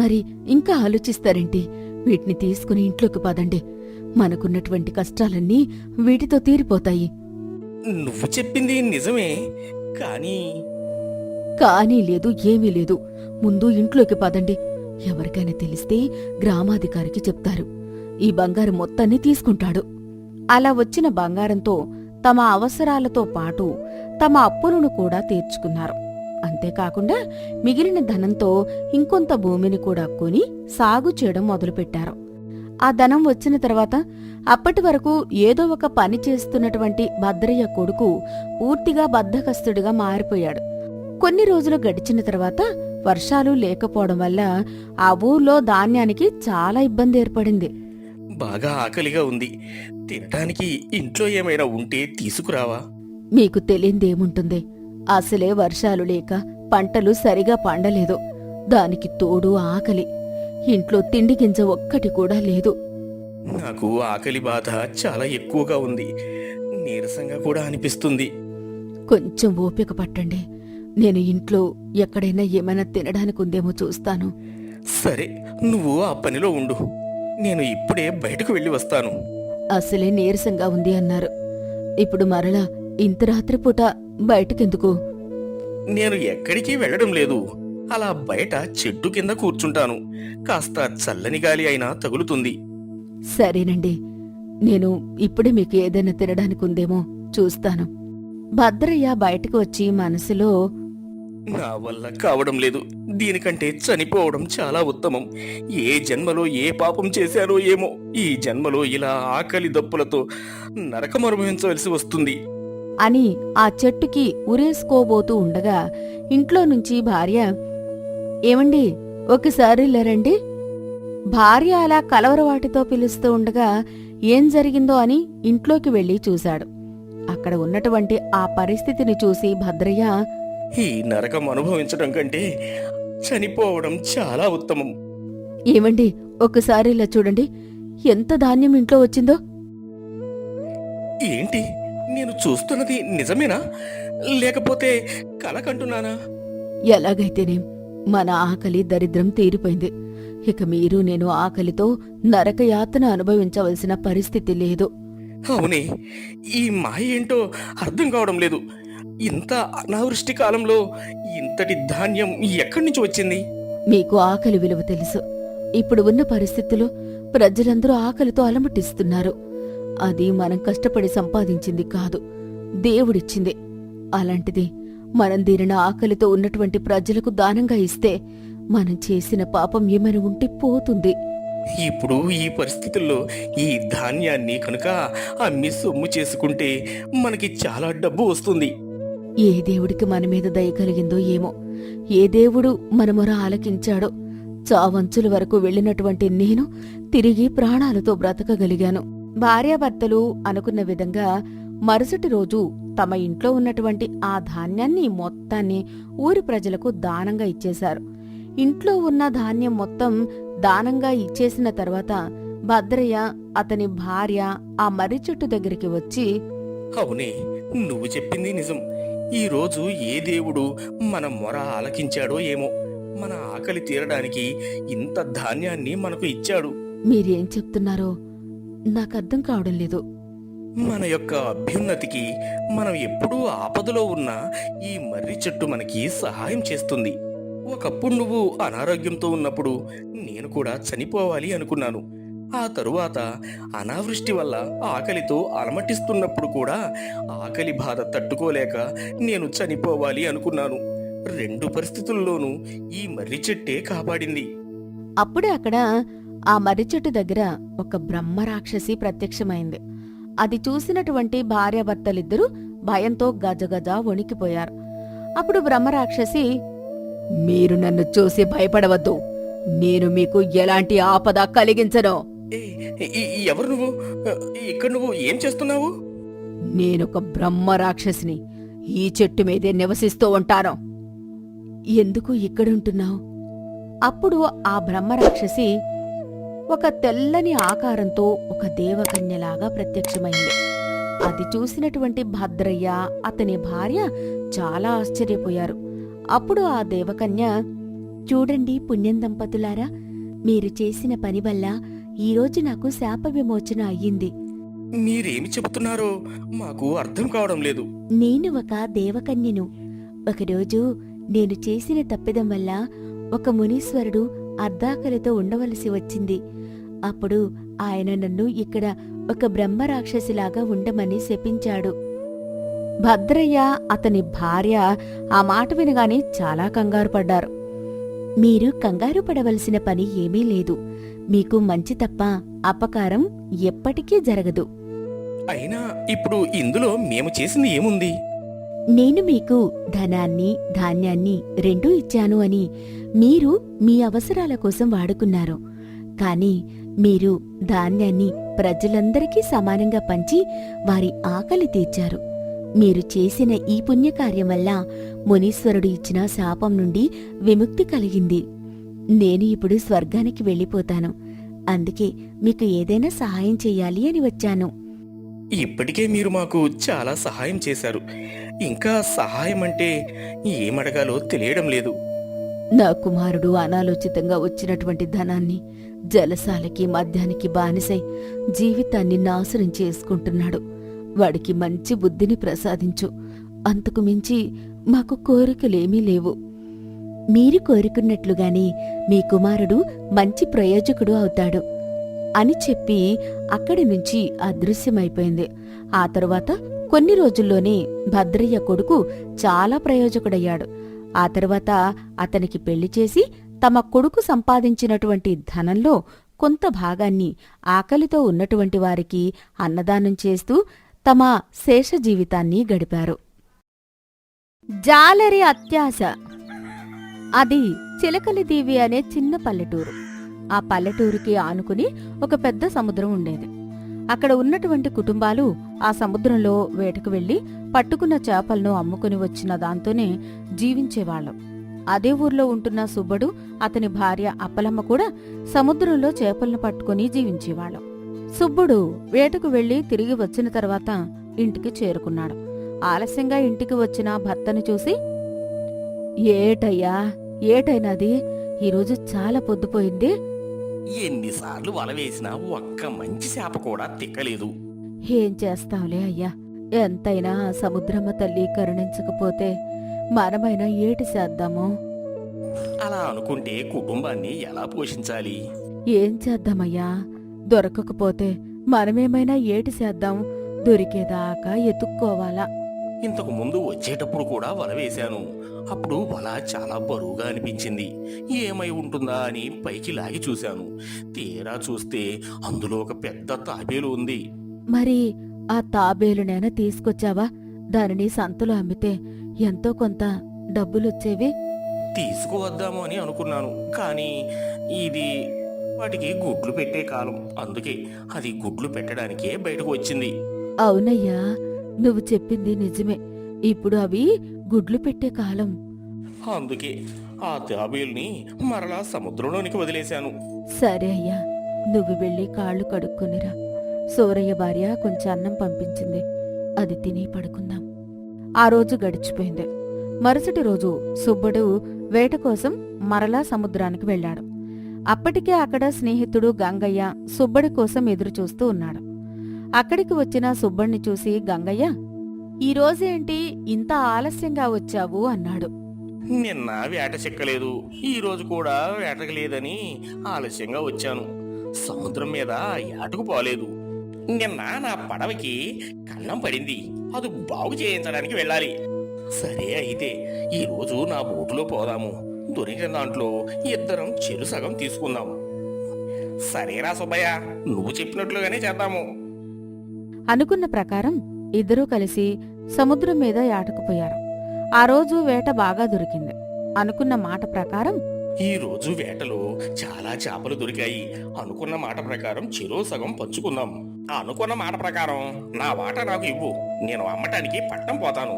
మరి ఇంకా ఆలోచిస్తారేంటి? వీటిని తీసుకుని ఇంట్లోకి పదండి. మనకున్నటువంటి కష్టాలన్నీ వీటితో తీరిపోతాయి. నువ్వు చెప్పింది నిజమే, కానీ లేదు, ఏమీ లేదు. ముందు ఇంట్లోకి పదండి. ఎవరికైనా తెలిస్తే గ్రామాధికారికి చెప్తారు. ఈ బంగారం మొత్తాన్ని తీసుకుంటాడు. అలా వచ్చిన బంగారంతో తమ అవసరాలతో పాటు తమ అప్పులను కూడా తీర్చుకున్నారు. అంతేకాకుండా మిగిలిన ధనంతో ఇంకొంత భూమిని కూడా కొని సాగు చేయడం మొదలుపెట్టారు. ఆ ధనం వచ్చిన తర్వాత అప్పటి వరకు ఏదో ఒక పని చేస్తున్నటువంటి భద్రయ్య కొడుకు పూర్తిగా బద్ధకస్తుడిగా మారిపోయాడు. కొన్ని రోజులు గడిచిన తర్వాత వర్షాలు లేకపోవడం వల్ల ఆ ఊర్లో ధాన్యానికి చాలా ఇబ్బంది ఏర్పడింది. బాగా ఆకలిగా ఉంది. తినడానికి ఇంట్లో ఏమైనా ఉంటే తీసుకురావా? మీకు తెలియందేముంటుంది? అసలే వర్షాలు లేక పంటలు సరిగా పండలేదు. దానికి తోడు ఆకలి. ఇంట్లో తిండి గింజ ఒక్కటి కూడా లేదు. నాకు ఆకలి బాధ చాలా ఎక్కువగా ఉంది. నీరసంగా కూడా అనిపిస్తుంది. కొంచెం ఓపిక పట్టండి. నేను ఇంట్లో ఎక్కడైనా ఏమైనా తినడానికి ఉందేమో చూస్తాను. సరే, నువ్వు ఆ పనిలో ఉండు. నేను ఇప్పుడే బయటకు వెళ్ళి వస్తాను. అసలే నీరసంగా ఉంది అన్నారు. ఇప్పుడు మరలా ఇంత రాత్రిపూట బయటకెందుకు? నేను ఎక్కడికి వెళ్ళడం లేదు. అలా బయట చెట్టు కింద కూర్చుంటాను. కాస్త చల్లని గాలి అయినా తగులుతుంది. సరేనండి, నేను ఇప్పుడే మీకు ఏదైనా తినడానికి ఉందేమో చూస్తాను. భద్రయ్య బయటకు వచ్చి మనసులో, నా వల్ల కావడం లేదు. దీనికంటే చనిపోవడం చాలా ఉత్తమం. ఏ జన్మలో ఏ పాపం చేశానో ఏమో, ఈ జన్మలో ఇలా ఆకలి దప్పులతో నరకం అనుభవించవలసి వస్తుంది అని ఆ చెట్టుకి ఉరేసుకోబోతూ ఉండగా ఇంట్లో నుంచి భార్య, ఏమండి ఒకసారి లేరండి. భార్య అలా కలవరవాటితో పిలుస్తూ ఉండగా ఏం జరిగిందో అని ఇంట్లోకి వెళ్లి చూశాడు. అక్కడ ఉన్నటువంటి ఆ పరిస్థితిని చూసి భద్రయ్య, ఈ నరకం అనుభవించడం కంటే చనిపోవడం చాలా ఉత్తమం. ఏమండి ఒకసారి ఇలా చూడండి, ఎంత ధాన్యం ఇంట్లో వచ్చిందో. ఏంటి, నేను చూస్తున్నది నిజమేనా, లేకపోతే కల కంటున్నానా? ఎలాగైతేనేం మన ఆకలి దరిద్రం తీరిపోయింది. ఇక మీరు నేను ఆకలితో నరకయాతన అనుభవించవలసిన పరిస్థితి లేదు. అవునే, ఈ మాయ ఏంటో అర్థం కావడం లేదు. ఇంత అనావృష్టి కాలంలో ఇంతటి ధాన్యం ఎక్కడి నుంచి వచ్చింది? మీకు ఆకలి విలువ తెలుసు. ఇప్పుడు ఉన్న పరిస్థితుల్లో ప్రజలందరూ ఆకలితో అలమటిస్తున్నారు. అది మనం కష్టపడి సంపాదించింది కాదు, దేవుడిచ్చింది. అలాంటిది మనం దీనిని ఆకలితో ఉన్నటువంటి ప్రజలకు దానంగా ఇస్తే మనం చేసిన పాపం ఏమైనా ఉంటే పోతుంది. ఇప్పుడు ఈ పరిస్థితుల్లో ఈ ధాన్యాన్ని కనుక అమ్మి సొమ్ము చేసుకుంటే మనకి చాలా డబ్బు వస్తుంది. ఏ దేవుడికి మన మీద దయ కలిగిందో ఏమో, ఏ దేవుడు మన మొర ఆలకించాడో. చావంచుల వరకు వెళ్ళినటువంటి నేను తిరిగి ప్రాణాలతో బ్రతకగలిగాను. భార్యాభర్తలు అనుకున్న విధంగా మరుసటి రోజు తమ ఇంట్లో ఉన్నటువంటి ఆ ధాన్యాన్ని మొత్తాన్ని ఊరి ప్రజలకు దానంగా ఇచ్చేశారు. ఇంట్లో ఉన్న ధాన్యం మొత్తం దానంగా ఇచ్చేసిన తర్వాత భద్రయ్య అతని భార్య ఆ మర్రి చెట్టు దగ్గరికి వచ్చి, అవునే, నువ్వు చెప్పింది నిజం. ఈ రోజు ఏ దేవుడు మన మొర ఆలకించాడో ఏమో, మన ఆకలి తీరడానికి ఇంత ధాన్యాన్ని మనకు ఇచ్చాడు. మీరేం చెప్తున్నారో నాకర్థం కావడం లేదు. మన యొక్క అభ్యున్నతికి మనం ఎప్పుడూ ఆపదలో ఉన్న ఈ మర్రి చెట్టు మనకి సహాయం చేస్తుంది. ఒకప్పుడు నువ్వు అనారోగ్యంతో ఉన్నప్పుడు నేను కూడా చనిపోవాలి అనుకున్నాను. ఆ తరువాత అనావృష్టి వల్ల ఆకలితో అలమటిస్తున్నప్పుడు కూడా ఆకలి బాధ తట్టుకోలేక నేను చనిపోవాలి అనుకున్నాను. 2 పరిస్థితుల్లోనూ ఈ మర్రి చెట్టే కాపాడింది. అప్పుడే అక్కడ ఆ మర్రి చెట్టు దగ్గర ఒక బ్రహ్మరాక్షసి ప్రత్యక్షమైంది. అది చూసినటువంటి భార్యాభర్తలిద్దరూ భయంతో గజగజ వణికిపోయారు. అప్పుడు బ్రహ్మరాక్షసి, మీరు నన్ను చూసి భయపడవద్దు, నేను మీకు ఎలాంటి ఆపద కలిగించను. ఎవరు నువ్వు? ఇక్కడ నువ్వు ఏం చేస్తున్నావు? నేనొక బ్రహ్మరాక్షసిని, ఈ చెట్టు మీదే నివసిస్తూ ఉంటాను. ఎందుకు ఇక్కడుంటున్నావు? అప్పుడు ఆ బ్రహ్మరాక్షసి ఒక తెల్లని ఆకారంతో ఒక దేవకన్యలాగా ప్రత్యక్షమైంది. అది చూసినటువంటి భద్రయ్య, అతని భార్య చాలా ఆశ్చర్యపోయారు. అప్పుడు ఆ దేవకన్య, చూడండి పుణ్యం దంపతులారా, మీరు చేసిన పని వల్ల ఈరోజు నాకు శాప విమోచన అయ్యింది. మీరేమి చెబుతున్నారో మాకు అర్థం కావడం లేదు. నేను ఒక దేవకన్యను. ఒకరోజు నేను చేసిన తప్పిదం వల్ల ఒక మునీశ్వరుడు అర్ధాకలితో ఉండవలసి వచ్చింది. అప్పుడు ఆయన నన్ను ఇక్కడ ఒక బ్రహ్మరాక్షసిలాగా ఉండమని శపించాడు. భద్రయ్య, అతని భార్య ఆ మాట వినగానే చాలా కంగారు పడ్డారు. మీరు కంగారు పడవలసిన పని ఏమీ లేదు. మీకు మంచి తప్ప అపకారం ఎప్పటికీ జరగదు. అయినా ఇప్పుడు ఇందులో మేము చేసింది ఏముంది? నేను మీకు ధనాన్ని, ధాన్యాన్ని రెండూ ఇచ్చాను అని మీరు మీ అవసరాల కోసం వాడుకున్నారు. కాని మీరు ధాన్యాన్ని ప్రజలందరికీ సమానంగా పంచి వారి ఆకలి తీర్చారు. మీరు చేసిన ఈ పుణ్యకార్యం వల్ల మునీశ్వరుడు ఇచ్చిన శాపం నుండి విముక్తి కలిగింది. నేను ఇప్పుడు స్వర్గానికి వెళ్ళిపోతాను. అందుకే మీకు ఏదైనా సహాయం చెయ్యాలి అని వచ్చాను. ఇప్పటికే మీరు మాకు చాలా సహాయం చేశారు. ఇంకా సహాయం అంటే ఏమడగాలో తెలియడం లేదు. నా కుమారుడు అనాలోచితంగా వచ్చినటువంటి ధనాన్ని జలసాలకి, మద్యానికి బానిసై జీవితాన్ని నాశనం చేసుకుంటున్నాడు. వాడికి మంచి బుద్ధిని ప్రసాదించు. అంతకు మించి మాకు కోరికలేమీ లేవు. మీరు కోరుకున్నట్లుగానే మీ కుమారుడు మంచి ప్రయోజకుడు అవుతాడు అని చెప్పి అక్కడి నుంచి అదృశ్యమైపోయింది. ఆ తరువాత కొన్ని రోజుల్లోనే భద్రయ్య కొడుకు చాలా ప్రయోజకుడయ్యాడు. ఆ తరువాత అతనికి పెళ్లి చేసి తమ కొడుకు సంపాదించినటువంటి ధనంలో కొంత భాగాన్ని ఆకలితో ఉన్నటువంటి వారికి అన్నదానం చేస్తూ తమ శేష జీవితాన్ని గడిపారు. జాలరి అత్యాశ. అది చిలకలిదీవి అనే చిన్న పల్లెటూరు. ఆ పల్లెటూరుకి ఆనుకుని ఒక పెద్ద సముద్రం ఉండేది. అక్కడ ఉన్నటువంటి కుటుంబాలు ఆ సముద్రంలో వేటకు వెళ్లి పట్టుకున్న చేపలను అమ్ముకుని వచ్చిన దాంతోనే జీవించేవాళ్లం. అదే ఊర్లో ఉంటున్న సుబ్బడు, అతని భార్య అప్పలమ్మ కూడా సముద్రంలో చేపలను పట్టుకుని జీవించేవాళ్లం. సుబ్బుడు వేటకు వెళ్లి తిరిగి వచ్చిన తర్వాత ఇంటికి చేరుకున్నాడు. ఆలస్యంగా ఇంటికి వచ్చిన భర్తను చూసి, ఏటైనాది, ఈరోజు చాలా పొద్దుపోయింది. ఎన్నిసార్లు వల వేసినా ఒక్క మంచి చేప కూడా తిక్కలేదు. ఏం చేస్తాంలే అయ్యా, ఎంతైనా సముద్రమ్మ తల్లి కరుణించకపోతే మనమైనా ఏటి చేద్దాము. అలా అనుకుంటే కుటుంబాన్ని ఎలా పోషించాలి? ఏం చేద్దామయ్యా, దొరకకపోతే మనమేమైనా ఏటి చేద్దాం, దొరికేదాకా ఎతుక్కోవాలా. ఇంతకు ముందు వచ్చేటప్పుడు కూడా వల వేశాను. అప్పుడు వల చాలా బరువుగా అనిపించింది. ఏమై ఉంటుందా అని పైకి లాగి చూశాను. తీరా చూస్తే అందులో ఒక పెద్ద తాబేలు ఉంది. మరి ఆ తాబేలునైనా తీసుకొచ్చావా? దానిని సంతలో అమ్మితే ఎంతో కొంత డబ్బులొచ్చేవి. తీసుకువద్దాము అని అనుకున్నాను. కానీ ఇది వాటికి గుడ్లు పెట్టే కాలం. అందుకే అది గుడ్లు పెట్టడానికే బయటకు వచ్చింది. అవునయ్యా, నువ్వు చెప్పింది నిజమే. ఇప్పుడు అవి గుడ్లు పెట్టే కాలం. అందుకే ఆ తాబేలుని మరలా సముద్రంలోనికి వదిలేశాను. సరే అయ్యా, నువ్వు వెళ్ళి కాళ్ళు కడుక్కునిరా. సూరయ్య భార్య కొంచెం అన్నం పంపించింది, అది తిని పడుకుందాం. ఆ రోజు గడిచిపోయింది. మరుసటి రోజు సుబ్బడు వేట కోసం మరలా సముద్రానికి వెళ్ళాడు. అప్పటికే అక్కడ స్నేహితుడు గంగయ్య సుబ్బడి కోసం ఎదురుచూస్తూ ఉన్నాడు. అక్కడికి వచ్చిన సుబ్బడిని చూసి గంగయ్య, ఈరోజేంటి ఇంత ఆలస్యంగా వచ్చావు అన్నాడు. నిన్న వేట చిక్కలేదు, ఈ రోజు కూడా వేటకు లేదని ఆలస్యంగా వచ్చాను. సముద్రం మీద ఏటకు పోలేదు. నిన్న నా పడవకి కళ్ళం పడింది, అది బాగు చేయించడానికి వెళ్ళాలి. సరే అయితే ఈ రోజు నా బోటులో పోదాము. దొరికిన దాంట్లో ఇద్దరం చెరు సగం తీసుకుందాం. సరేరా సుబ్బయ్య, నువ్వు చెప్పినట్లుగానే చేద్దాము. అనుకున్న ప్రకారం ఇద్దరూ కలిసి సముద్రం మీద యాటకుపోయారు. ఆ రోజు వేట బాగా దొరికింది. అనుకున్న మాట ప్రకారం ఈ రోజు వేటలో చాలా చేపలు దొరికాయి. అనుకున్న మాట ప్రకారం చెరో సగం పంచుకుందాం. అనుకున్న మాట ప్రకారం నా వాటా నాకు ఇవ్వు. నేను అమ్మటానికి పట్నం పోతాను.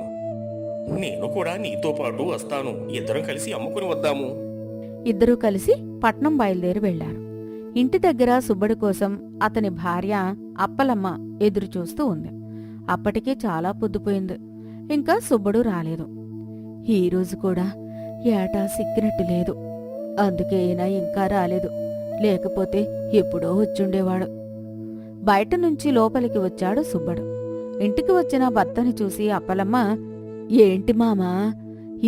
నేను కూడా నీతో పాటు వస్తాను. ఇద్దరం కలిసి అమ్ముకుని వద్దాము. ఇద్దరూ కలిసి పట్నం బయలుదేరి వెళ్లారు. ఇంటి దగ్గర సుబ్బడి కోసం అతని భార్య అప్పలమ్మ ఎదురుచూస్తూ ఉంది. అప్పటికే చాలా పొద్దుపోయింది. ఇంకా సుబ్బడు రాలేదు. ఈరోజు కూడా ఏటా సిక్కినట్టు లేదు. అందుకే ఈయన ఇంకా రాలేదు. లేకపోతే ఎప్పుడో వచ్చుండేవాడు. బయట నుంచి లోపలికి వచ్చాడు సుబ్బడు. ఇంటికి వచ్చిన భర్తని చూసి అప్పలమ్మ, ఏంటి మామా,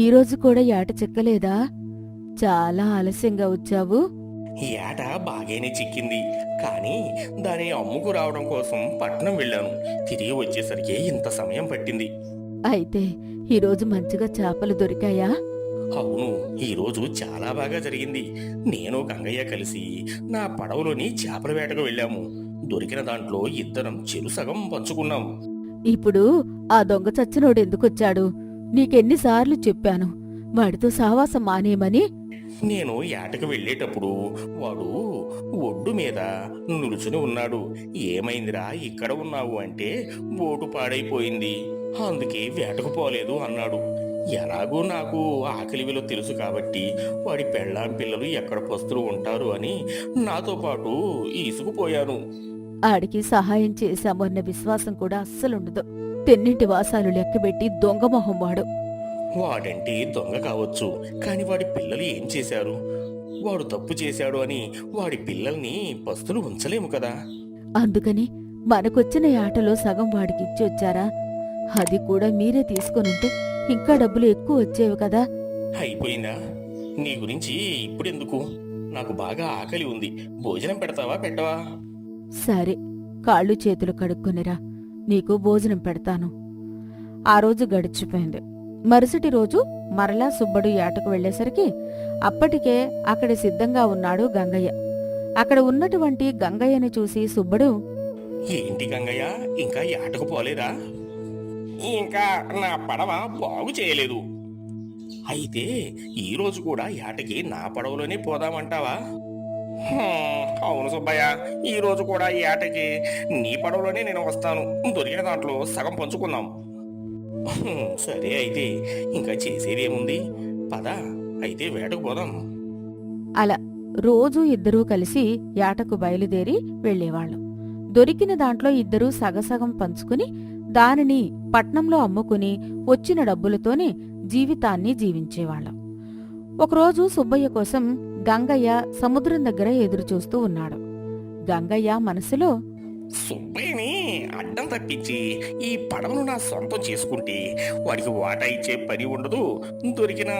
ఈరోజు కూడా ఏట చిక్కలేదా? చాలా ఆలస్యంగా వచ్చావు. ఏట బాగానే చిక్కింది, కానీ దాని అమ్ముకు రావడం కోసం పట్నం వెళ్ళాను. తిరిగి వచ్చేసరికి ఇంత సమయం పట్టింది. అయితే ఈరోజు మంచిగా చేపలు దొరికాయా? అవును, ఈరోజు చాలా బాగా జరిగింది. నేను గంగయ్య కలిసి నా పడవలోని చేపల వేటకు వెళ్ళాము. దొరికిన దాంట్లో ఇద్దరం చెరు సగం పంచుకున్నాం. ఇప్పుడు ఆ దొంగ చచ్చినోడు ఎందుకొచ్చాడు? నీకెన్నిసార్లు చెప్పాను వాడితో సావాసం మానేయమని. నేను ఏటకు వెళ్ళేటప్పుడు వాడు ఒడ్డు మీద నిలుచుని ఉన్నాడు. ఏమైందిరా ఇక్కడ ఉన్నావు అంటే, బోటు పాడైపోయింది, అందుకే వేటకు పోలేదు అన్నాడు. ఎలాగో నాకు ఆకలి విలువ తెలుసు కాబట్టి వాడి పెళ్ళాం పిల్లలు ఎక్కడ పస్తులు ఉంటారు అని నాతో పాటు ఈసుకుపోయాను. ఆడికి సహాయం చేశామన్న విశ్వాసం కూడా అస్సలుండదు. తెన్నింటి వాసాలు లెక్కబెట్టి దొంగమొహం వాడు. వాడంటే దొంగ కావచ్చు, కాని వాడి పిల్లలు ఏం చేశారు? వాడు తప్పు చేశాడు అని వాడి పిల్లల్ని పస్తులు ఉంచలేము కదా. అందుకని మనకొచ్చిన ఆటలో సగం వాడికిచ్చి వచ్చారా? అది కూడా మీరే తీసుకొనుంటే ఇంకా డబ్బులు ఎక్కువ వచ్చేవి కదా. అయిపోయిందా? నీ గురించి ఇప్పుడెందుకు? నాకు బాగా ఆకలి ఉంది. భోజనం పెడతావా పెట్టవా? సరే, కాళ్ళు చేతులు కడుక్కునిరా, నీకు భోజనం పెడతాను. ఆ రోజు గడిచిపోయింది. మరుసటి రోజు మరలా సుబ్బడు ఏటకు వెళ్లేసరికి అప్పటికే అక్కడ సిద్ధంగా ఉన్నాడు గంగయ్య. అక్కడ ఉన్నటువంటి గంగయ్యని చూసి సుబ్బడు, ఏంటి గంగయ్య, ఇంకా ఏటకు పోలేదా? ఇంకా నా పడవ బాగు చేయలేదు. అయితే ఈ రోజు కూడా ఏటకి నా పడవలోనే పోదామంటావా? అవును సుబ్బయ్య, ఈ రోజు కూడా ఈ ఏటకి నీ పడవలోనే నేను వస్తాను. దొరికిన దాంట్లో సగం పంచుకుందాం. సరే, అయితే ఇంకా చేసేదేముంది? పద, అయితే వేటకు పోదాం. అలా రోజూ ఇద్దరూ కలిసి యాటకు బయలుదేరి వెళ్లేవాళ్లు. దొరికిన దాంట్లో ఇద్దరూ సగసగం పంచుకుని దానిని పట్నంలో అమ్ముకుని వచ్చిన డబ్బులతోనే జీవితాన్ని జీవించేవాళ్లం. ఒకరోజు సుబ్బయ్య కోసం గంగయ్య సముద్రం దగ్గర ఎదురుచూస్తూ ఉన్నాడు. గంగయ్య మనసులో, సుబ్బయ్యని అడ్డం తప్పించి ఈ పడవను నా సొంతం చేసుకుంటే వాడికి వాటా ఇచ్చే పని ఉండదు. దొరికిన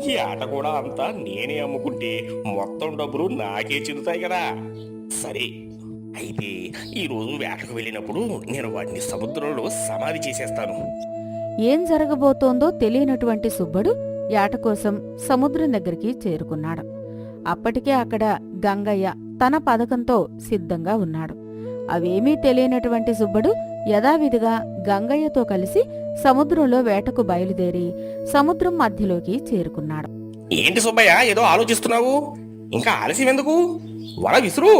ఈ ఆట కూడా అంతా నేనే అమ్ముకుంటే మొత్తం డబ్బులు నాకే చెందుతాయి కదా. సరే, అయితే ఈ రోజు వేటకు వెళ్ళినప్పుడు నేను వాడిని సముద్రంలో సమాధి చేసేస్తాను. ఏం జరగబోతోందో తెలియనటువంటి సుబ్బడు యాట కోసం సముద్రం దగ్గరికి చేరుకున్నాడు. అప్పటికే అక్కడ గంగయ్య తన పథకంతో సిద్ధంగా ఉన్నాడు. అవేమీ తెలియనటువంటి సుబ్బడు యథావిధిగా గంగయ్యతో కలిసి సముద్రంలో వేటకు బయలుదేరి సముద్రం మధ్యలోకి చేరుకున్నాడు. ఏంటి సుబ్బయ్య, ఏదో ఆలోచిస్తున్నావు? ఇంకా ఆలస్యం ఎందుకు? వల విసురు.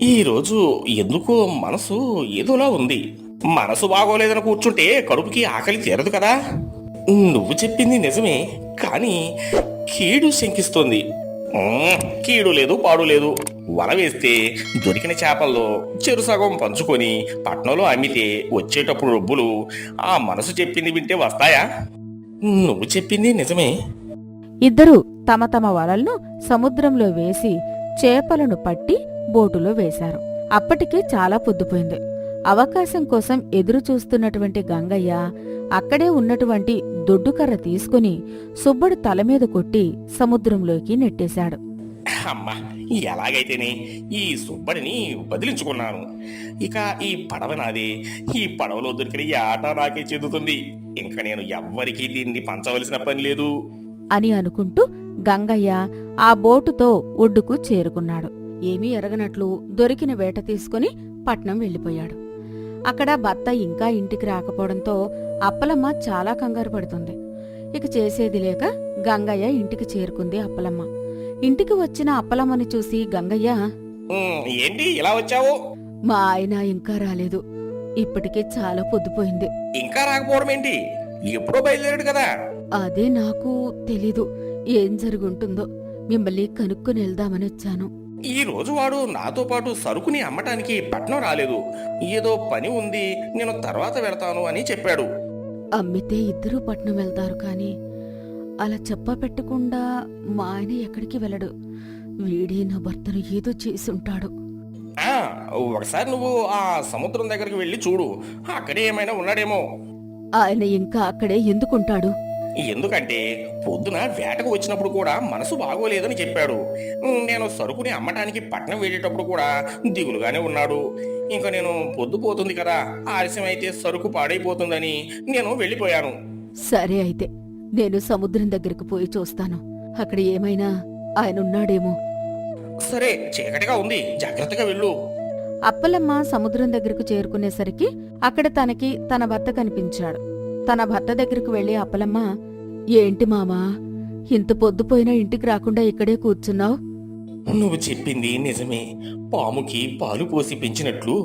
ఈ రోజు ఎందుకో మనసు ఏదోలా ఉంది. మనసు బాగోలేదని కూర్చుంటే కడుపుకి ఆకలి తీరదు కదా. నువ్వు చెప్పింది నిజమే, కానీ కీడు శంకిస్తోంది. కీడు లేదు పాడు లేదు. వల వేస్తే దొరికిన చేపల్లో చెరు సగం పంచుకొని పట్నంలో అమ్మితే వచ్చేటప్పుడు డబ్బులు ఆ మనసు చెప్పింది వింటే వస్తాయా? నువ్వు చెప్పింది నిజమే. ఇద్దరూ తమ తమ వలలను సముద్రంలో వేసి చేపలను పట్టి బోటులో వేశారు. అప్పటికే చాలా పొద్దుపోయింది. అవకాశం కోసం ఎదురు చూస్తున్నటువంటి గంగయ్య అక్కడే ఉన్నటువంటి దొడ్డుకర్ర తీసుకుని సుబ్బడు తలమీద కొట్టి సముద్రంలోకి నెట్టేశాడు. అమ్మా, ఎలాగైతేనే ఈ సుబ్బడిని వదిలించుకున్నాను. ఇక ఈ పడవ నాదే. ఈ పడవలో దొరికిన ఈ ఆట నాకే చెందుతుంది. ఇంకా నేను ఎవ్వరికీ దీన్ని పంచవలసిన పని లేదు అని అనుకుంటూ గంగయ్య ఆ బోటుతో ఒడ్డుకు చేరుకున్నాడు. ఏమీ ఎరగనట్లు దొరికిన వేట తీసుకుని పట్నం వెళ్ళిపోయాడు. అక్కడ భర్త ఇంకా ఇంటికి రాకపోవడంతో అప్పలమ్మ చాలా కంగారు పడుతుంది. ఇక చేసేది లేక గంగయ్య ఇంటికి చేరుకుంది అప్పలమ్మ. ఇంటికి వచ్చిన అప్పలమ్మని చూసి గంగయ్య, ఏంటి ఇలా వచ్చావు? మా ఆయన ఇంకా రాలేదు. ఇప్పటికే చాలా పొద్దుపోయింది. ఇంకా రాకపోవడం ఏంటి? ఎప్పుడో బయలుదేరాడు కదా. అదే నాకు తెలీదు. ఏం జరుగుంటుందో మిమ్మల్ని కనుక్కొని వెళ్దామని వచ్చాను. ఈ రోజు వాడు నాతో పాటు సరుకుని అమ్మటానికి పట్నం రాలేదు. ఏదో పని ఉంది, నేను తర్వాత వెళ్తాను అని చెప్పాడు. అమ్మితే ఇద్దరూ పట్నం వెళ్తారు కానీ అలా చెప్పా పెట్టకుండా మా ఆయన ఎక్కడికి వెళ్ళడు. వీడి నా భర్తను ఏదో చేసుంటాడు. ఆ, ఒకసారి నువ్వు ఆ సముద్రం దగ్గరికి వెళ్ళి చూడు, అక్కడే ఏమైనా ఉన్నాడేమో. ఆయన ఇంకా అక్కడే ఎందుకుంటాడు? ఎందుకంటే పొద్దున వేటకు వచ్చినప్పుడు కూడా మనసు బాగోలేదని చెప్పాడు. నేను సరుకుని అమ్మటానికి పట్నం వెళ్ళేటప్పుడు కూడా దిగులుగానే ఉన్నాడు. ఇంకా నేను పొద్దుపోతుంది కదా, ఆలస్యం అయితే సరుకు పాడైపోతుందని నేను వెళ్ళిపోయాను. సరే అయితే నేను సముద్రం దగ్గరకు పోయి చూస్తాను. అక్కడ ఏమైనా ఆయన ఉన్నాడేమో. సరే, చీకటిగా ఉంది, జాగ్రత్తగా వెళ్ళు. అప్పలమ్మ సముద్రం దగ్గరకు చేరుకునేసరికి అక్కడ తనకి తన భర్త కనిపించాడు. తన భర్త దగ్గరకు వెళ్లి అప్పలమ్మ, ఏంటి మామా ఇంత పొద్దుపోయినా ఇంటికి రాకుండా ఇక్కడే కూర్చున్నావు? నువ్వు చెప్పింది నిజమే. పాముకి పాలు పోసి పెంచినట్లు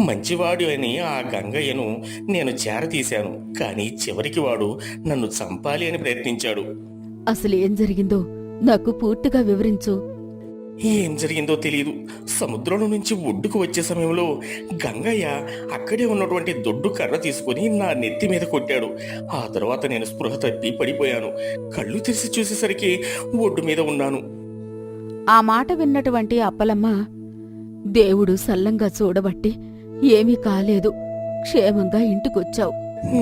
మంచివాడు అని ఆ గంగయ్యను నేను చేరతీశాను. కానీ చివరికి వాడు నన్ను చంపాలి అని ప్రయత్నించాడు. అసలు ఏం జరిగిందో నాకు పూర్తిగా వివరించు. ఏం జరిగిందో తెలియదు. సముద్రంలో నుంచి ఒడ్డుకు వచ్చే సమయంలో గంగయ్య అక్కడే ఉన్నటువంటి దొడ్డు కర్ర తీసుకుని నా నెత్తి మీద కొట్టాడు. ఆ తర్వాత నేను స్పృహ తప్పి పడిపోయాను. కళ్ళు తెరిచి చూసేసరికి ఒడ్డు మీద ఉన్నాను. ఆ మాట విన్నటువంటి అప్పలమ్మ, దేవుడు సల్లంగా చూడబట్టి ఏమీ కాలేదు, క్షేమంగా ఇంటికొచ్చావు.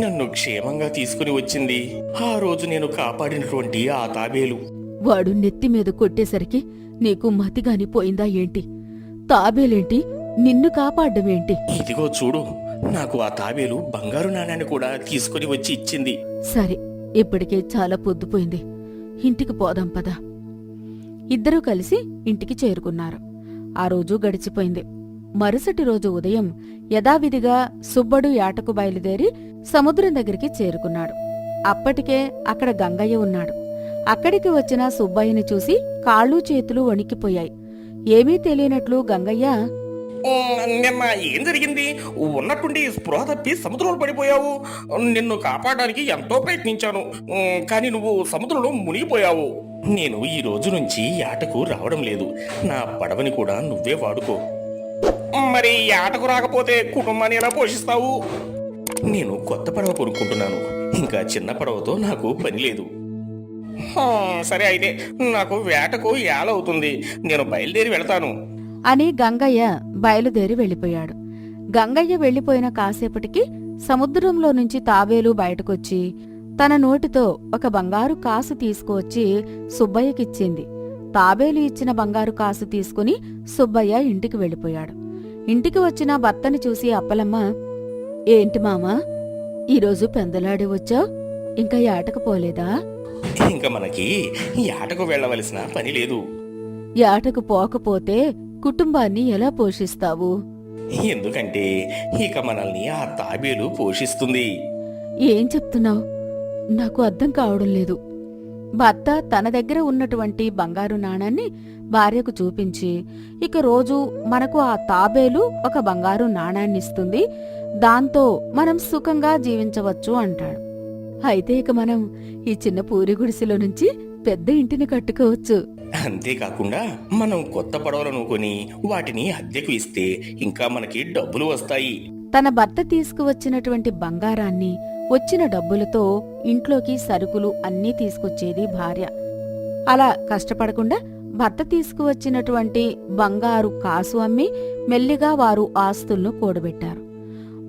నన్ను క్షేమంగా తీసుకుని వచ్చింది ఆ రోజు నేను కాపాడినటువంటి ఆ తాబేలు. వాడు నెత్తి మీద కొట్టేసరికి నీకు మతిగాని పోయిందా ఏంటి? తాబేలేంటి నిన్ను కాపాడ్డమేంటి? ఇదిగో చూడు, నాకు ఆ తాబేలు బంగారు నాణాన్ని కూడా తీసుకుని వచ్చి ఇచ్చింది. సరే, ఇప్పటికే చాలా పొద్దుపోయింది, ఇంటికి పోదాం పదా. ఇద్దరూ కలిసి ఇంటికి చేరుకున్నారు. ఆ రోజు గడిచిపోయింది. మరుసటి రోజు ఉదయం యథావిధిగా సుబ్బడు యాటకు బయలుదేరి సముద్రం దగ్గరికి చేరుకున్నాడు. అప్పటికే అక్కడ గంగయ్య ఉన్నాడు. అక్కడికి వచ్చిన సుబ్బయ్యని చూసి కాళ్ళు చేతులు వణికిపోయాయి. ఏమీ తెలియనట్లు గంగయ్య, నిన్న ఏం జరిగింది? ఉన్నట్టుండి స్పృహ తప్పి సముద్రంలో పడిపోయావు. నిన్ను కాపాడడానికి ఎంతో ప్రయత్నించాను, కానీ నువ్వు సముద్రంలో మునిగిపోయావు. నేను ఈ రోజు నుంచి ఆటకు రావడం లేదు. నా పడవని కూడా నువ్వే వాడుకో. మరి ఆటకు రాకపోతే కుటుంబాన్ని ఎలా పోషిస్తావు? నేను కొత్త పడవ కొనుక్కుంటున్నాను. ఇంకా చిన్న పడవతో నాకు పని లేదు. సరే అయితే, నాకు వేటకు ఏలవుతుంది, నేను బయలుదేరి వెళతాను అని గంగయ్య బయలుదేరి వెళ్ళిపోయాడు. గంగయ్య వెళ్ళిపోయిన కాసేపటికి సముద్రంలో నుంచి తాబేలు బయటకొచ్చి తన నోటితో ఒక బంగారు కాసు తీసుకువచ్చి సుబ్బయ్యకిచ్చింది. తాబేలు ఇచ్చిన బంగారు కాసు తీసుకుని సుబ్బయ్య ఇంటికి వెళ్ళిపోయాడు. ఇంటికి వచ్చిన భర్తని చూసి అప్పలమ్మ, ఏంటి మామా ఈరోజు పెందలాడి వచ్చావు? ఇంకా యాటకపోలేదా? ఇంకా మనకి ఆటకు వెళ్ళవలసిన పని లేదు. యాటకు పోకపోతే కుటుంబాన్ని ఎలా పోషిస్తావు? ఎందుకంటే ఇక మనల్ని ఆ తాబేలు పోషిస్తుంది. ఏం చెప్తున్నావు? నాకు అర్థం కావడం లేదు. భర్త తన దగ్గర ఉన్నటువంటి బంగారు నాణాన్ని భార్యకు చూపించి, ఇక రోజు మనకు ఆ తాబేలు ఒక బంగారు నాణాన్నిస్తుంది, దాంతో మనం సుఖంగా జీవించవచ్చు అంటాడు. అయితే ఇక మనం ఈ చిన్న పూరి గుడిసెలో నుంచి పెద్ద ఇంటిని కట్టుకోవచ్చు. అంతేకాకుండా మనం కొత్త పడవలను కొని వాటిని అద్దెకు ఇస్తే ఇంకా మనకి డబ్బులు వస్తాయి. తన భర్త తీసుకువచ్చినటువంటి బంగారాన్ని వచ్చిన డబ్బులతో ఇంట్లోకి సరుకులు అన్నీ తీసుకొచ్చేది భార్య. అలా కష్టపడకుండా భర్త తీసుకువచ్చినటువంటి బంగారు కాసు అమ్మి మెల్లిగా వారు ఆస్తులను కూడబెట్టారు.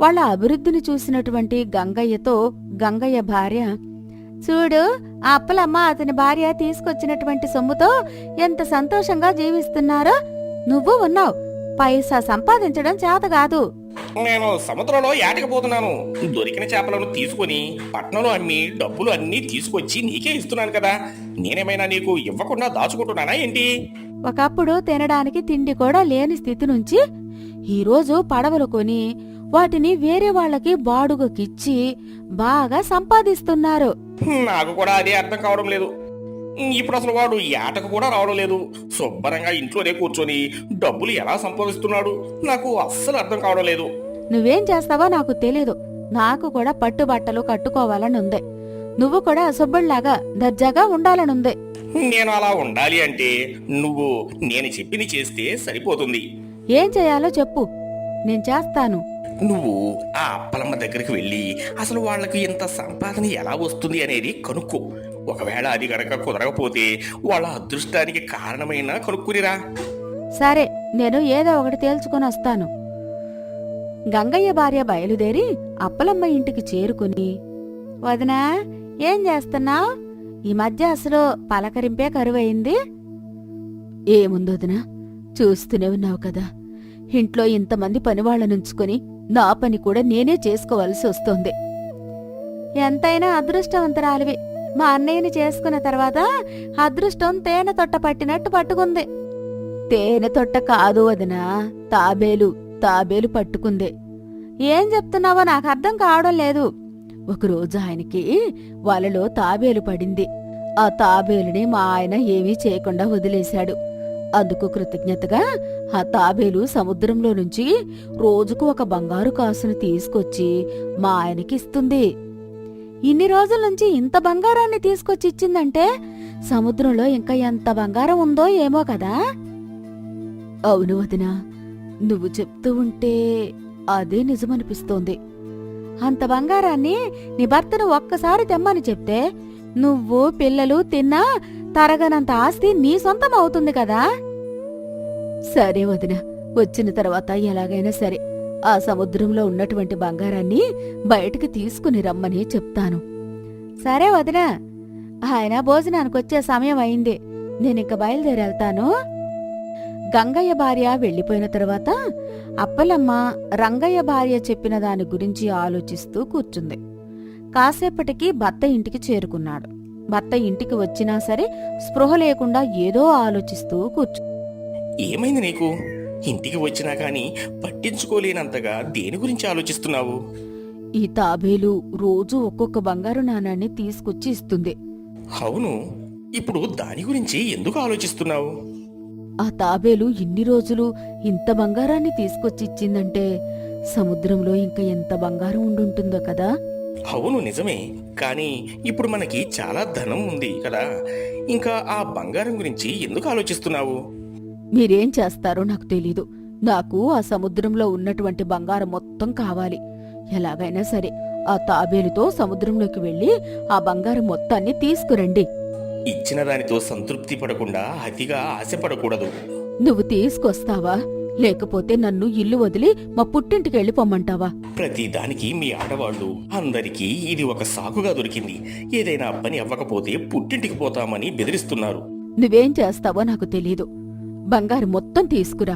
వాళ్ళ అభివృద్ధిని చూసినటువంటి గంగయ్యతో గంగయ్య భార్య, చూడు, ఆ అప్పలమ్మ అతని భార్య తీసుకొచ్చినటువంటి సొమ్ముతో ఎంత సంతోషంగా జీవిస్తున్నారో. నువ్వు ఉన్నావు, పైసా సంపాదించడం చేత కాదు. నేను సముద్రంలో ఏటకపోతున్నాను. దొరికిన చేపలను తీసుకొని పట్నంలో అమ్మి డబ్బులు అన్నీ తీసుకొచ్చి నీకే ఇస్తున్నాను కదా. నేనేమైనా నీకు ఇవ్వకుండా దాచుకుంటున్నానా ఏంటి? ఒకప్పుడు తినడానికి తిండి కూడా లేని స్థితి నుంచి ఈరోజు పడవలు కొని వాటిని వేరే వాళ్ళకి బాడుగకిచ్చి బాగా సంపాదిస్తున్నారు. నాకు కూడా అదే అర్థం కావడం లేదు. ఇప్పుడు అసలు వాడు ఏటకు కూడా రావడం లేదు. శుభ్రంగా ఇంట్లోనే కూర్చొని డబ్బులు ఎలా సంపాదిస్తున్నాడు నాకు అస్సలు అర్థం కావడం లేదు. నువ్వేం చేస్తావో నాకు తెలీదు. నాకు కూడా పట్టుబట్టలు కట్టుకోవాలని ఉంది. నువ్వు కూడా సుబ్బుళ్లాగా దర్జాగా ఉండాలనుంది. నేను అలా ఉండాలి అంటే నువ్వు నేను చెప్పింది చేస్తే సరిపోతుంది. ఏం చేయాలో చెప్పు, నేను చేస్తాను. నువ్వు ఆ అప్పలమ్మ దగ్గరికి వెళ్ళి అసలు వాళ్లకు ఇంత సంపాదన ఎలా వస్తుంది అనేది కనుక్కో. ఒకవేళ అది గనక కుదరకపోతే వాళ్ళ అదృష్టానికి కారణమైన కనుక్కునిరా. సరే, నేను ఏదో ఒకటి తేల్చుకొని వస్తాను. గంగయ్య భార్య బయలుదేరి అప్పలమ్మ ఇంటికి చేరుకుని, వదినా ఏం చేస్తున్నావ్? ఈ మధ్య అసలు పలకరింపే కరువయింది. ఏముంది వదినా, చూస్తూనే ఉన్నావు కదా, ఇంట్లో ఇంతమంది పనివాళ్లనుంచుకొని నా పని కూడా నేనే చేసుకోవలసి వస్తోంది. ఎంతైనా అదృష్టవంతరాలివి. మా అన్నయ్యని చేసుకున్న తర్వాత అదృష్టం తేనె తొట్ట పట్టినట్టు పట్టుకుంది. తేనె తొట్ట కాదు వదినా, తాబేలు పట్టుకుంది. ఏం చెప్తున్నావో నాకు అర్థం కావడం లేదు. ఒకరోజు ఆయనకి వలలో తాబేలు పడింది. ఆ తాబేలుని మా ఆయన ఏమీ చేయకుండా వదిలేశాడు. అందుకు కృతజ్ఞతగా ఆ తాబేలు సముద్రంలో నుంచి రోజుకు ఒక బంగారు కాసును తీసుకొచ్చి మా ఆయనకి ఇస్తుంది. ఇన్ని రోజుల నుంచి ఇంత బంగారాన్ని తీసుకొచ్చి ఇచ్చిందంటే సముద్రంలో ఇంకా ఎంత బంగారం ఉందో ఏమో కదా. అవును వదినా, నువ్వు చెప్తూ ఉంటే అదే నిజమనిపిస్తోంది. అంత బంగారాన్ని నీ భర్తను ఒక్కసారి తెమ్మని చెప్తే నువ్వు పిల్లలు తిన్నా తరగనంత ఆస్తి నీ సొంతం అవుతుంది కదా. సరే వదినా, వచ్చిన తర్వాత ఎలాగైనా సరే ఆ సముద్రంలో ఉన్నటువంటి బంగారాన్ని బయటికి తీసుకుని రమ్మని చెప్తాను. సరే వదినా, ఆయన భోజనానికొచ్చే సమయం అయింది. నేనింక బయలుదేరెళ్తాను. గంగయ్య భార్య వెళ్లిపోయిన తర్వాత అప్పలమ్మ రంగయ్య భార్య చెప్పిన దాని గురించి ఆలోచిస్తూ కూర్చుంది. కాసేపటికి భర్త ఇంటికి చేరుకున్నాడు. భర్త ఇంటికి వచ్చినా సరే స్పృహ లేకుండా ఏదో ఆలోచిస్తూ ఏమైంది నీకు? ఇంటికి వచ్చినా కాని పట్టించుకోలేనంతగా దేని గురించి ఆలోచిస్తున్నావు? ఈ తాబేలు రోజు ఒక్కొక్క బంగారు నాణాన్ని తీసుకొచ్చి ఇస్తుంది. అవును, ఇప్పుడు దాని గురించి ఎందుకు ఆలోచిస్తున్నావు? ఆ తాబేలు ఇన్ని రోజులు ఇంత బంగారాన్ని తీసుకొచ్చి ఇచ్చిందంటే సముద్రంలో ఇంకా ఎంత బంగారం ఉండుంటుందో కదా. అవును నిజమే, కానీ ఇప్పుడు మనకి చాలా ధనం ఉంది కదా. ఇంకా ఆ బంగారం గురించి ఎందుకు ఆలోచిస్తున్నావు? మీరేం చేస్తారో నాకు తెలీదు. నాకు ఆ సముద్రంలో ఉన్నటువంటి బంగారం మొత్తం కావాలి. ఎలాగైనా సరే ఆ తాబేలుతో సముద్రంలోకి వెళ్లి ఆ బంగారం మొత్తాన్ని తీసుకురండి. ఇచ్చిన దానితో సంతృప్తి పడకుండా అతిగా ఆశపడకూడదు. నువ్వు తీసుకొస్తావా, లేకపోతే నన్ను ఇల్లు వదిలి మా పుట్టింటికి వెళ్ళిపోమ్మంటావా? ప్రతి దానికి మీ ఆడవాళ్లు అందరికీ ఇది ఒక సాకుగా దొరికింది. ఏదైనా పని అవ్వకపోతే పుట్టింటికి పోతామని బెదిరిస్తున్నారు. నువ్వేం చేస్తావో నాకు తెలీదు. బంగారు మొత్తం తీసుకురా.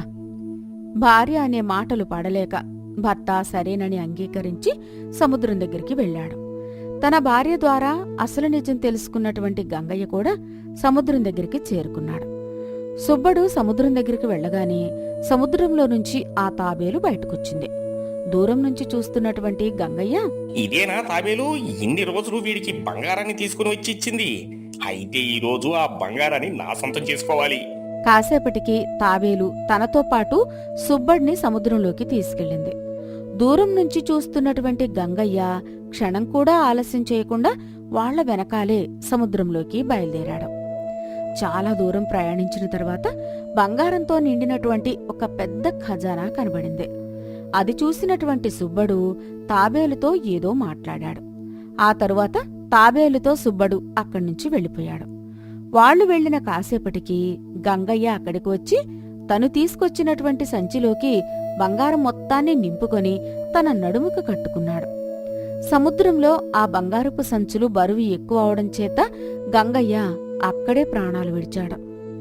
భార్య అనే మాటలు పడలేక భర్త సరేనని అంగీకరించి సముద్రం దగ్గరికి వెళ్ళాడు. తన భార్య ద్వారా అసలు నిజం తెలుసుకున్నటువంటి గంగయ్య కూడా సముద్రం దగ్గరికి చేరుకున్నాడు. సుబ్బడు సముద్రం దగ్గరికి వెళ్ళగానే సముద్రంలో నుంచి ఆ తాబేలు బయటకొచ్చింది. దూరం నుంచి చూస్తున్నటువంటి గంగయ్య, ఇదేనా తాబేలు ఇన్ని రోజులు వీడికి బంగారాన్ని తీసుకుని వచ్చి ఇచ్చింది? అయితే ఈ రోజు ఆ బంగారాన్ని నా సొంతం చేసుకోవాలి. కాసేపటికి తాబేలు తనతో పాటు సుబ్బడిని సముద్రంలోకి తీసుకెళ్ళింది. దూరం నుంచి చూస్తున్నటువంటి గంగయ్య క్షణం కూడా ఆలస్యం చేయకుండా వాళ్ల వెనకాలే సముద్రంలోకి బయలుదేరాడు. చాలా దూరం ప్రయాణించిన తర్వాత బంగారంతో నిండినటువంటి ఒక పెద్ద ఖజానా కనబడింది. అది చూసినటువంటి సుబ్బడు తాబేలుతో ఏదో మాట్లాడాడు. ఆ తరువాత తాబేలుతో సుబ్బడు అక్కడ్నుంచి వెళ్ళిపోయాడు. వాళ్లు వెళ్లిన కాసేపటికి గంగయ్య అక్కడికి వచ్చి తను తీసుకొచ్చినటువంటి సంచిలోకి బంగారం మొత్తాన్ని నింపుకొని తన నడుముకు కట్టుకున్నాడు. సముద్రంలో ఆ బంగారపు సంచులు బరువు ఎక్కువ అవడం చేత గంగయ్య అక్కడే ప్రాణాలు విడిచాడు.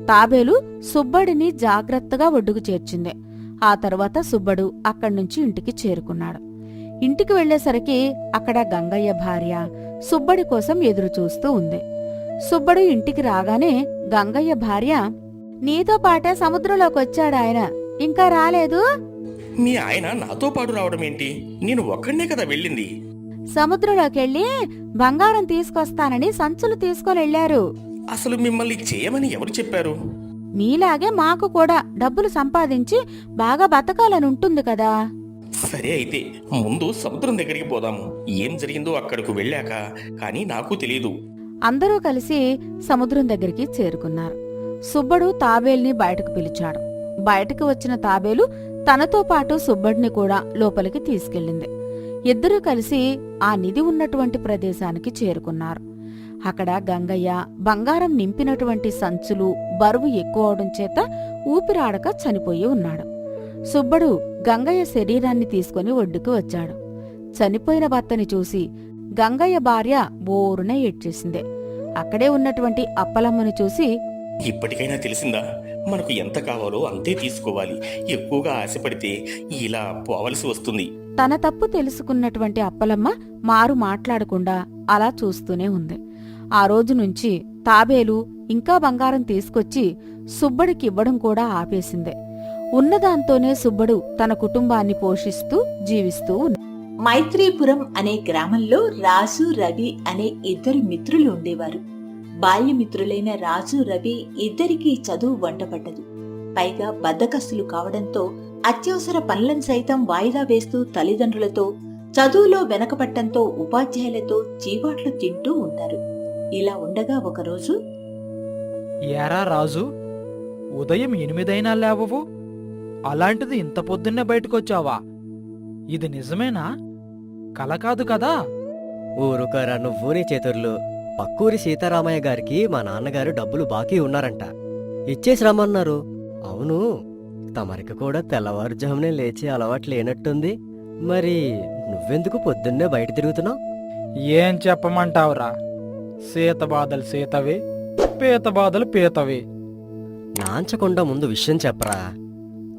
తాబేలు సుబ్బడిని జాగ్రత్తగా ఒడ్డుకు చేర్చింది. ఆ తర్వాత సుబ్బడు అక్కడ్నుంచి ఇంటికి చేరుకున్నాడు. ఇంటికి వెళ్లేసరికి అక్కడ గంగయ్య భార్య సుబ్బడి కోసం ఎదురుచూస్తూ ఉంది. సుబ్బడు ఇంటికి రాగానే గంగయ్య భార్య, నీతో పాటే సముద్రంలోకొచ్చాడాయన, ఇంకా రాలేదు? మీ ఆయన నాతో పాటు రావడం ఏంటి? నేను ఒక్కడనే కదా వెళ్ళింది. సముద్రంలోకెళ్ళి బంగారం తీసుకొస్తానని సంచులు తీసుకొనెళ్లారు. అసలు మిమ్మల్ని చేయమని ఎవరు చెప్పారు? మీలాగే మాకు కూడా డబ్బులు సంపాదించి బాగా బతకాలనుంటుంది కదా. సరే అయితే ముందు సముద్రం దగ్గరికి పోదాము. ఏం జరిగిందో అక్కడకు వెళ్ళాక కానీ నాకు తెలియదు. అందరూ కలిసి సముద్రం దగ్గరికి చేరుకున్నారు. సుబ్బడు తాబేల్ని బయటకు పిలిచాడు. బయటకు వచ్చిన తాబేలు తనతో పాటు సుబ్బడిని కూడా లోపలికి తీసుకెళ్ళింది. ఇద్దరూ కలిసి ఆ నిధి ఉన్నటువంటి ప్రదేశానికి చేరుకున్నారు. అక్కడ గంగయ్య బంగారం నింపినటువంటి సంచులు బరువు ఎక్కువ అవడం చేత ఊపిరాడక చనిపోయి ఉన్నాడు. సుబ్బడు గంగయ్య శరీరాన్ని తీసుకుని ఒడ్డుకు వచ్చాడు. చనిపోయిన భర్తని చూసి గంగయ్య భార్య బోరున ఏడ్చేసింది. అక్కడే ఉన్నటువంటి అప్పలమ్మను చూసి, ఇప్పటికైనా తెలిసిందా? మనకు ఎంత కావాలో అంతే తీసుకోవాలి. ఎక్కువగా ఆశపడితే ఇలా పోవలసి వస్తుంది. తన తప్పు తెలుసుకున్నటువంటి అప్పలమ్మ మారు మాట్లాడకుండా అలా చూస్తూనే ఉంది. ఆ రోజు నుంచి తాబేలు ఇంకా బంగారం తీసుకొచ్చి సుబ్బడికివ్వడం కూడా ఆపేసింది. ఉన్నదాంతోనే సుబ్బడు తన కుటుంబాన్ని పోషిస్తూ జీవిస్తూ ఉన్నాడు. మైత్రీపురం అనే గ్రామంలో రాజు, రవి అనే ఇద్దరు మిత్రులు ఉండేవారు. బాల్యమిత్రులైన రాజు, రవి ఇద్దరికీ చదువు వంటపడ్డదు. పైగా బద్ధకస్తులు కావడంతో అత్యవసర పనులను సైతం వాయిదా వేస్తూ తల్లిదండ్రులతో, చదువులో వెనకపట్టంతో ఉపాధ్యాయులతో చీవాట్లు తింటూ ఉంటారు. ఇలా ఉండగా ఒకరోజు, ఏరా రాజు, ఉదయం 8 అయినా లేవవు, అలాంటిది ఇంత పొద్దున్నే బయటకొచ్చావా? ఇది నిజమేనా? కల కాదు కదా? ఊరుకరా నువ్వు నీ చేతుర్లు. పక్కూరి సీతారామయ్య గారికి మా నాన్నగారు డబ్బులు బాకీ ఉన్నారంట, ఇచ్చేసి రమ్మన్నారు. అవును, తమరికి కూడా తెల్లవారుజామునే లేచే అలవాటు లేనట్టుంది. మరి నువ్వెందుకు పొద్దున్నే బయట తిరుగుతున్నావు? ఏం చెప్పమంటావురా? సీత బాధలు సీతవే, పీత బాధలు పీతవే. నాంచకుండా ముందు విషయం చెప్పరా.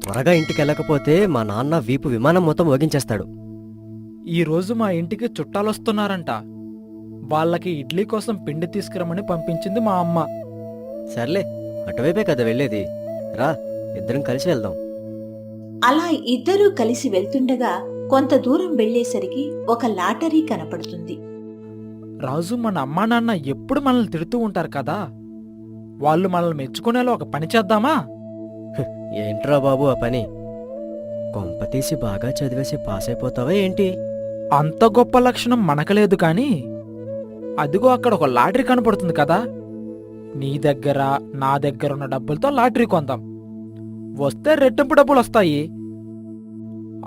త్వరగా ఇంటికెళ్ళకపోతే మా నాన్న వీపు విమానం మొత్తం మోగించేస్తాడు. ఈరోజు మా ఇంటికి చుట్టాలొస్తున్నారంట. వాళ్ళకి ఇడ్లీ కోసం పిండి తీసుకురమ్మని పంపించింది మా అమ్మ. సర్లే, అటువైపే కదా వెళ్ళేది. రా, ఇద్దరం కలిసి వెళ్దాం. అలా ఇద్దరూ కలిసి వెళ్తుండగా కొంత దూరం వెళ్లేసరికి ఒక లాటరీ కనపడుతుంది. రాజు, మన అమ్మా నాన్న ఎప్పుడు మనల్ని తిడుతూ ఉంటారు కదా, వాళ్ళు మనల్ని మెచ్చుకునేలా ఒక పని చేద్దామా? ఏంట్రా బాబు ఆ పని? కొంపతీసి బాగా చదివేసి పాస్ అయిపోతావా ఏంటి? అంత గొప్ప లక్షణం మనకలేదు కాని, అదిగో అక్కడ ఒక లాటరీ కనపడుతుంది కదా, నీ దగ్గర నా దగ్గర ఉన్న డబ్బులతో లాటరీ కొందాం. వస్తే రెట్టింపు డబ్బులు వస్తాయి.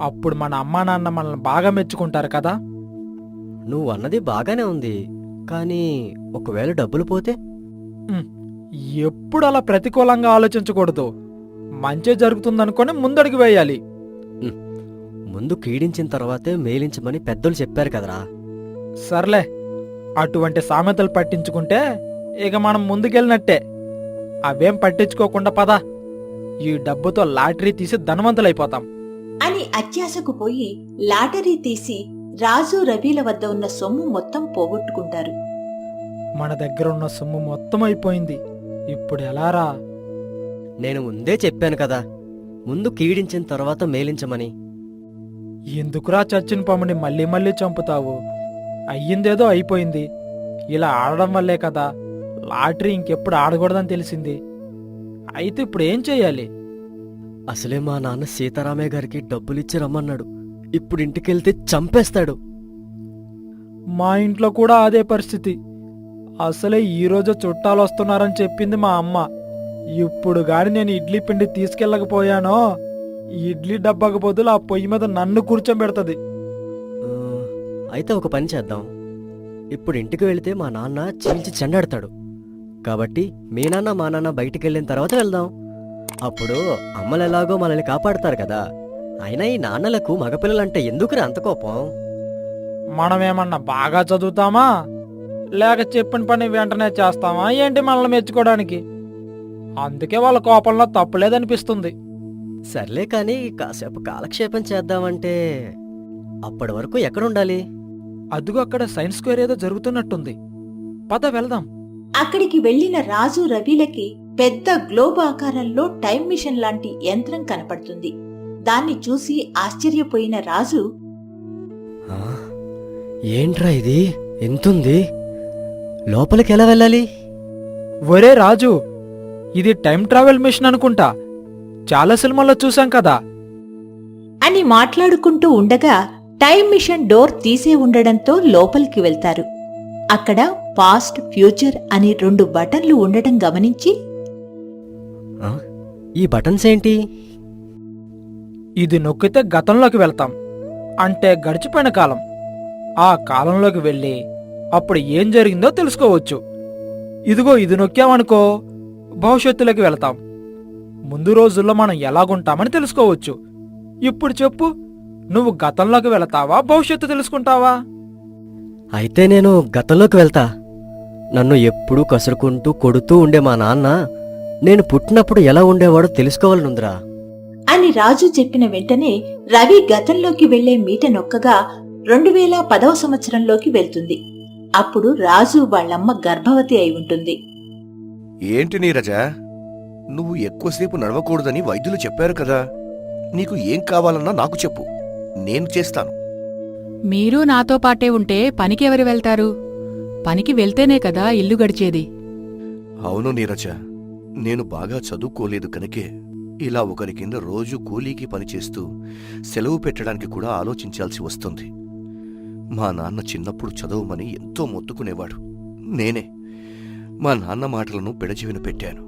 అప్పుడు మన అమ్మా నాన్న మనల్ని బాగా మెచ్చుకుంటారు కదా. నువ్వు అన్నది బాగానే ఉంది, కానీ ఒకవేళ డబ్బులు పోతే? ఎప్పుడు అలా ప్రతికూలంగా ఆలోచించకూడదు. మంచి జరుగుతుందనుకొని ముందడుగు వేయాలి. ముందు కీడించిన తర్వాతే మేలించమని పెద్దలు చెప్పారు కదరా. సర్లే, అటువంటి సామెతలు పట్టించుకుంటే ఇక మనం ముందుకెళ్ళినట్టే. అవేం పట్టించుకోకుండా పద, ఈ డబ్బుతో లాటరీ తీసి ధనవంతులైపోతాం అని అత్యాశకు పోయి లాటరీ తీసి రాజు, రవిల వద్ద ఉన్న సొమ్ము మొత్తం పోగొట్టుకుంటారు. మన దగ్గర ఉన్న సొమ్ము మొత్తం అయిపోయింది. ఇప్పుడు ఎలారా? నేను ముందే చెప్పాను కదా, ముందు కీడించిన తర్వాత మేలించమని. ఎందుకురా చచ్చిన పాముని మళ్ళీ మళ్ళీ చంపుతావు? అయ్యిందేదో అయిపోయింది. ఇలా ఆడడం వల్లే కదా లాటరీ ఇంకెప్పుడు ఆడకూడదని తెలిసింది. అయితే ఇప్పుడు ఏం చెయ్యాలి? అసలే మా నాన్న సీతారామయ్య గారికి డబ్బులిచ్చి రమ్మన్నాడు. ఇప్పుడు ఇంటికెళ్తే చంపేస్తాడు. మా ఇంట్లో కూడా అదే పరిస్థితి. అసలే ఈరోజు చుట్టాలు వస్తున్నారని చెప్పింది మా అమ్మ. ఇప్పుడు గాని నేను ఇడ్లీ పిండి తీసుకెళ్ళకపోయానో, ఇడ్లీ డబ్బాకు బదులు ఆ పొయ్యి మీద నన్ను కూర్చోబెడతది. అయితే ఒక పని చేద్దాం. ఇప్పుడు ఇంటికి వెళితే మా నాన్న చీల్చి చెండాడతాడు. కాబట్టి మీ నాన్న మా నాన్న బయటికెళ్ళిన తర్వాత వెళ్దాం. అప్పుడు అమ్మలెలాగో మనల్ని కాపాడతారు కదా. అయినా ఈ నాన్నలకు మగపిల్లలంటే ఎందుకురా అంత కోపం? మనమేమన్నా బాగా చదువుతామా, లేక చెప్పిన పని వెంటనే చేస్తామా ఏంటి మనల్ని మెచ్చుకోవడానికి? అందుకే వాళ్ళ కోపంలో తప్పులేదనిపిస్తుంది. సర్లే కానీ కాసేపు కాలక్షేపం చేద్దామంటే అప్పటి వరకు ఎక్కడుండాలి? అదుగో అక్కడ సైన్స్ స్క్వేర్ ఏదో జరుగుతున్నట్టుంది. పద వెళ్దాం. అక్కడికి వెళ్లిన రాజు రవిలకి పెద్ద గ్లోబ్ ఆకారంలో టైం మిషన్ లాంటి యంత్రం కనపడుతుంది. దాన్ని చూసి ఆశ్చర్యపోయిన రాజు, ఆ, ఏంట్రా ఇది ఎంతుంది? లోపలికి ఎలా వెళ్ళాలి? ఒరే రాజు, ఇది టైం ట్రావెల్ మిషన్ అనుకుంటా. చాలా సినిమాల్లో చూసాం కదా. అని మాట్లాడుకుంటూ ఉండగా టైం మిషన్ డోర్ తీసే ఉండడంతో లోపలికి వెళ్తారు. అక్కడ పాస్ట్, ఫ్యూచర్ అని 2 బటన్లు ఉండటం గమనించి, ఆ, ఈ బటన్స్ ఏంటి? ఇది నొక్కితే గతంలోకి వెళ్తాం, అంటే గడిచిపోయిన కాలం. ఆ కాలంలోకి వెళ్ళి అప్పుడు ఏం జరిగిందో తెలుసుకోవచ్చు. ఇదిగో ఇది నొక్కామనుకో, భవిష్యత్తులోకి వెళ్తాం. ముందు రోజుల్లో మనం ఎలాగుంటామని తెలుసుకోవచ్చు. ఇప్పుడు చెప్పు, నువ్వు గతంలోకి వెళతావా, భవిష్యత్తు తెలుసుకుంటావా? అయితే నేను గతంలోకి వెళ్తా. నన్ను ఎప్పుడూ కసురుకుంటూ కొడుతూ ఉండే మా నాన్న నేను పుట్టినప్పుడు ఎలా ఉండేవాడో తెలుసుకోవాలనుందిరా. అని రాజు చెప్పిన వెంటనే రవి గతంలోకి వెళ్లే మీట నొక్కగా 2010వ సంవత్సరంలోకి వెళ్తుంది. అప్పుడు రాజు వాళ్ళమ్మ గర్భవతి అయి ఉంటుంది. ఏంటి నీరజ, నువ్వు ఎక్కువసేపు నడవకూడదని వైద్యులు చెప్పారు కదా. నీకు ఏం కావాలన్నా నాకు చెప్పు, నేను చేస్తాను. మీరు నాతో పాటే ఉంటే పనికి ఎవరు వెళ్తారు? పనికి వెళ్తేనే కదా ఇల్లు గడిచేది. అవును నీరజ, నేను బాగా చదువుకోలేదు కనుకే ఇలా ఒకరి కింద రోజు కూలీకి పనిచేస్తూ సెలవు పెట్టడానికి కూడా ఆలోచించాల్సి వస్తుంది. మా నాన్న చిన్నప్పుడు చదవమని ఎంతో మొత్తుకునేవాడు. నేనే మా నాన్న మాటలను పెడచెవిన పెట్టాను.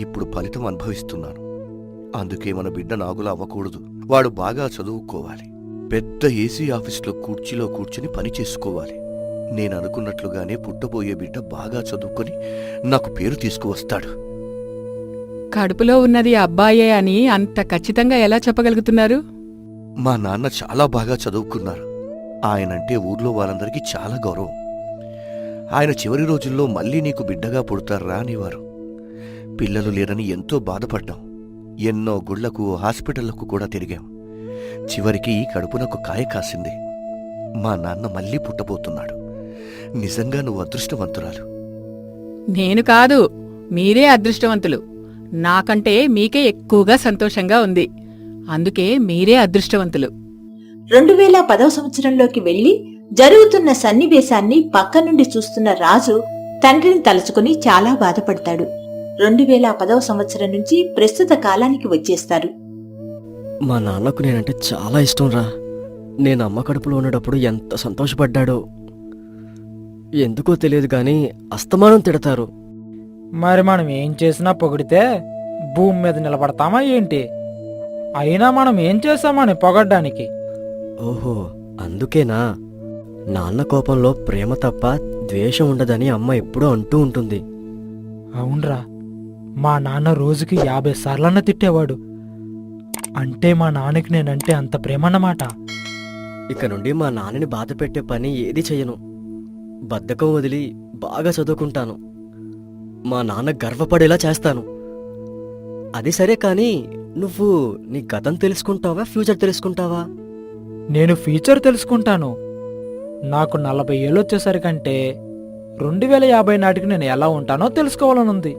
ఇప్పుడు ఫలితం అనుభవిస్తున్నాను. అందుకే మన బిడ్డ నాగులా అవ్వకూడదు. వాడు బాగా చదువుకోవాలి, పెద్ద ఏసీ ఆఫీసులో కుర్చీలో కూర్చుని పని చేసుకోవాలి. నేను అనుకున్నట్లుగానే పుట్టబోయే బిడ్డ బాగా చదువుకొని నాకు పేరు తీసుకువస్తాడు. కడుపులో ఉన్నది అబ్బాయే అని అంత ఖచ్చితంగా ఎలా చెప్పగలుగుతున్నారు? మా నాన్న చాలా బాగా చదువుకున్నారు. ఆయనంటే ఊర్లో వాళ్ళందరికీ చాలా గౌరవం. ఆయన చివరి రోజుల్లో మళ్ళీ నీకు బిడ్డగా పుడతారా అనేవారు. పిల్లలు లేరని ఎంతో బాధపడ్డాం. ఎన్నో గుళ్లకు, హాస్పిటళ్లకు కూడా తిరిగాం. చివరికి ఈ కడుపునకు కాయ కాసింది. మా నాన్న మళ్ళీ పుట్టబోతున్నాడు. నిజంగా నువ్వు అదృష్టవంతురాలు. నేను కాదు, మీరే అదృష్టవంతులు. నాకంటే మీకే ఎక్కువగా సంతోషంగా ఉంది. అందుకే మీరే అదృష్టవంతులు. 2010వ సంవత్సరంలోకి వెళ్లి జరుగుతున్న సన్నివేశాన్ని పక్క నుండి చూస్తున్న రాజు తండ్రిని తలుచుకుని చాలా బాధపడతాడు. 2010వ సంవత్సరం నుంచి ప్రస్తుత కాలానికి వచ్చేస్తారు. మా నాన్నకు నేనంటే చాలా ఇష్టం రా. నేను అమ్మ కడుపులో ఉండేటప్పుడు ఎంత సంతోషపడ్డాడో. ఎందుకో తెలియదు గాని అస్తమానం తిడతారు. మరి మనం ఏం చేసినా పొగిడితే భూమి మీద నిలబడతామా ఏంటి? అయినా మనం ఏం చేశామని పొగడ్డానికి? ఓహో, అందుకేనా? నాన్న కోపంలో ప్రేమ తప్ప ద్వేషం ఉండదని అమ్మ ఎప్పుడూ అంటూ ఉంటుంది. అవునరా, మా నాన్న రోజుకి 50 సార్లన్నా తిట్టేవాడు. అంటే మా నాన్నకి నేనంటే అంత ప్రేమన్నమాట. ఇక నుండి మా నాన్నని బాధ పెట్టే పని ఏది చెయ్యను. బద్ధకం వదిలి బాగా చదువుకుంటాను. మా నాన్న గర్వపడేలా చేస్తాను. అది సరే కానీ నువ్వు నీ గతం తెలుసుకుంటావా, ఫ్యూచర్ తెలుసుకుంటావా? నేను ఫ్యూచర్ తెలుసుకుంటాను. నాకు 40 ఏళ్ళు వచ్చేసరికంటే 2050 నాటికి నేను ఎలా ఉంటానో తెలుసుకోవాలనుంది.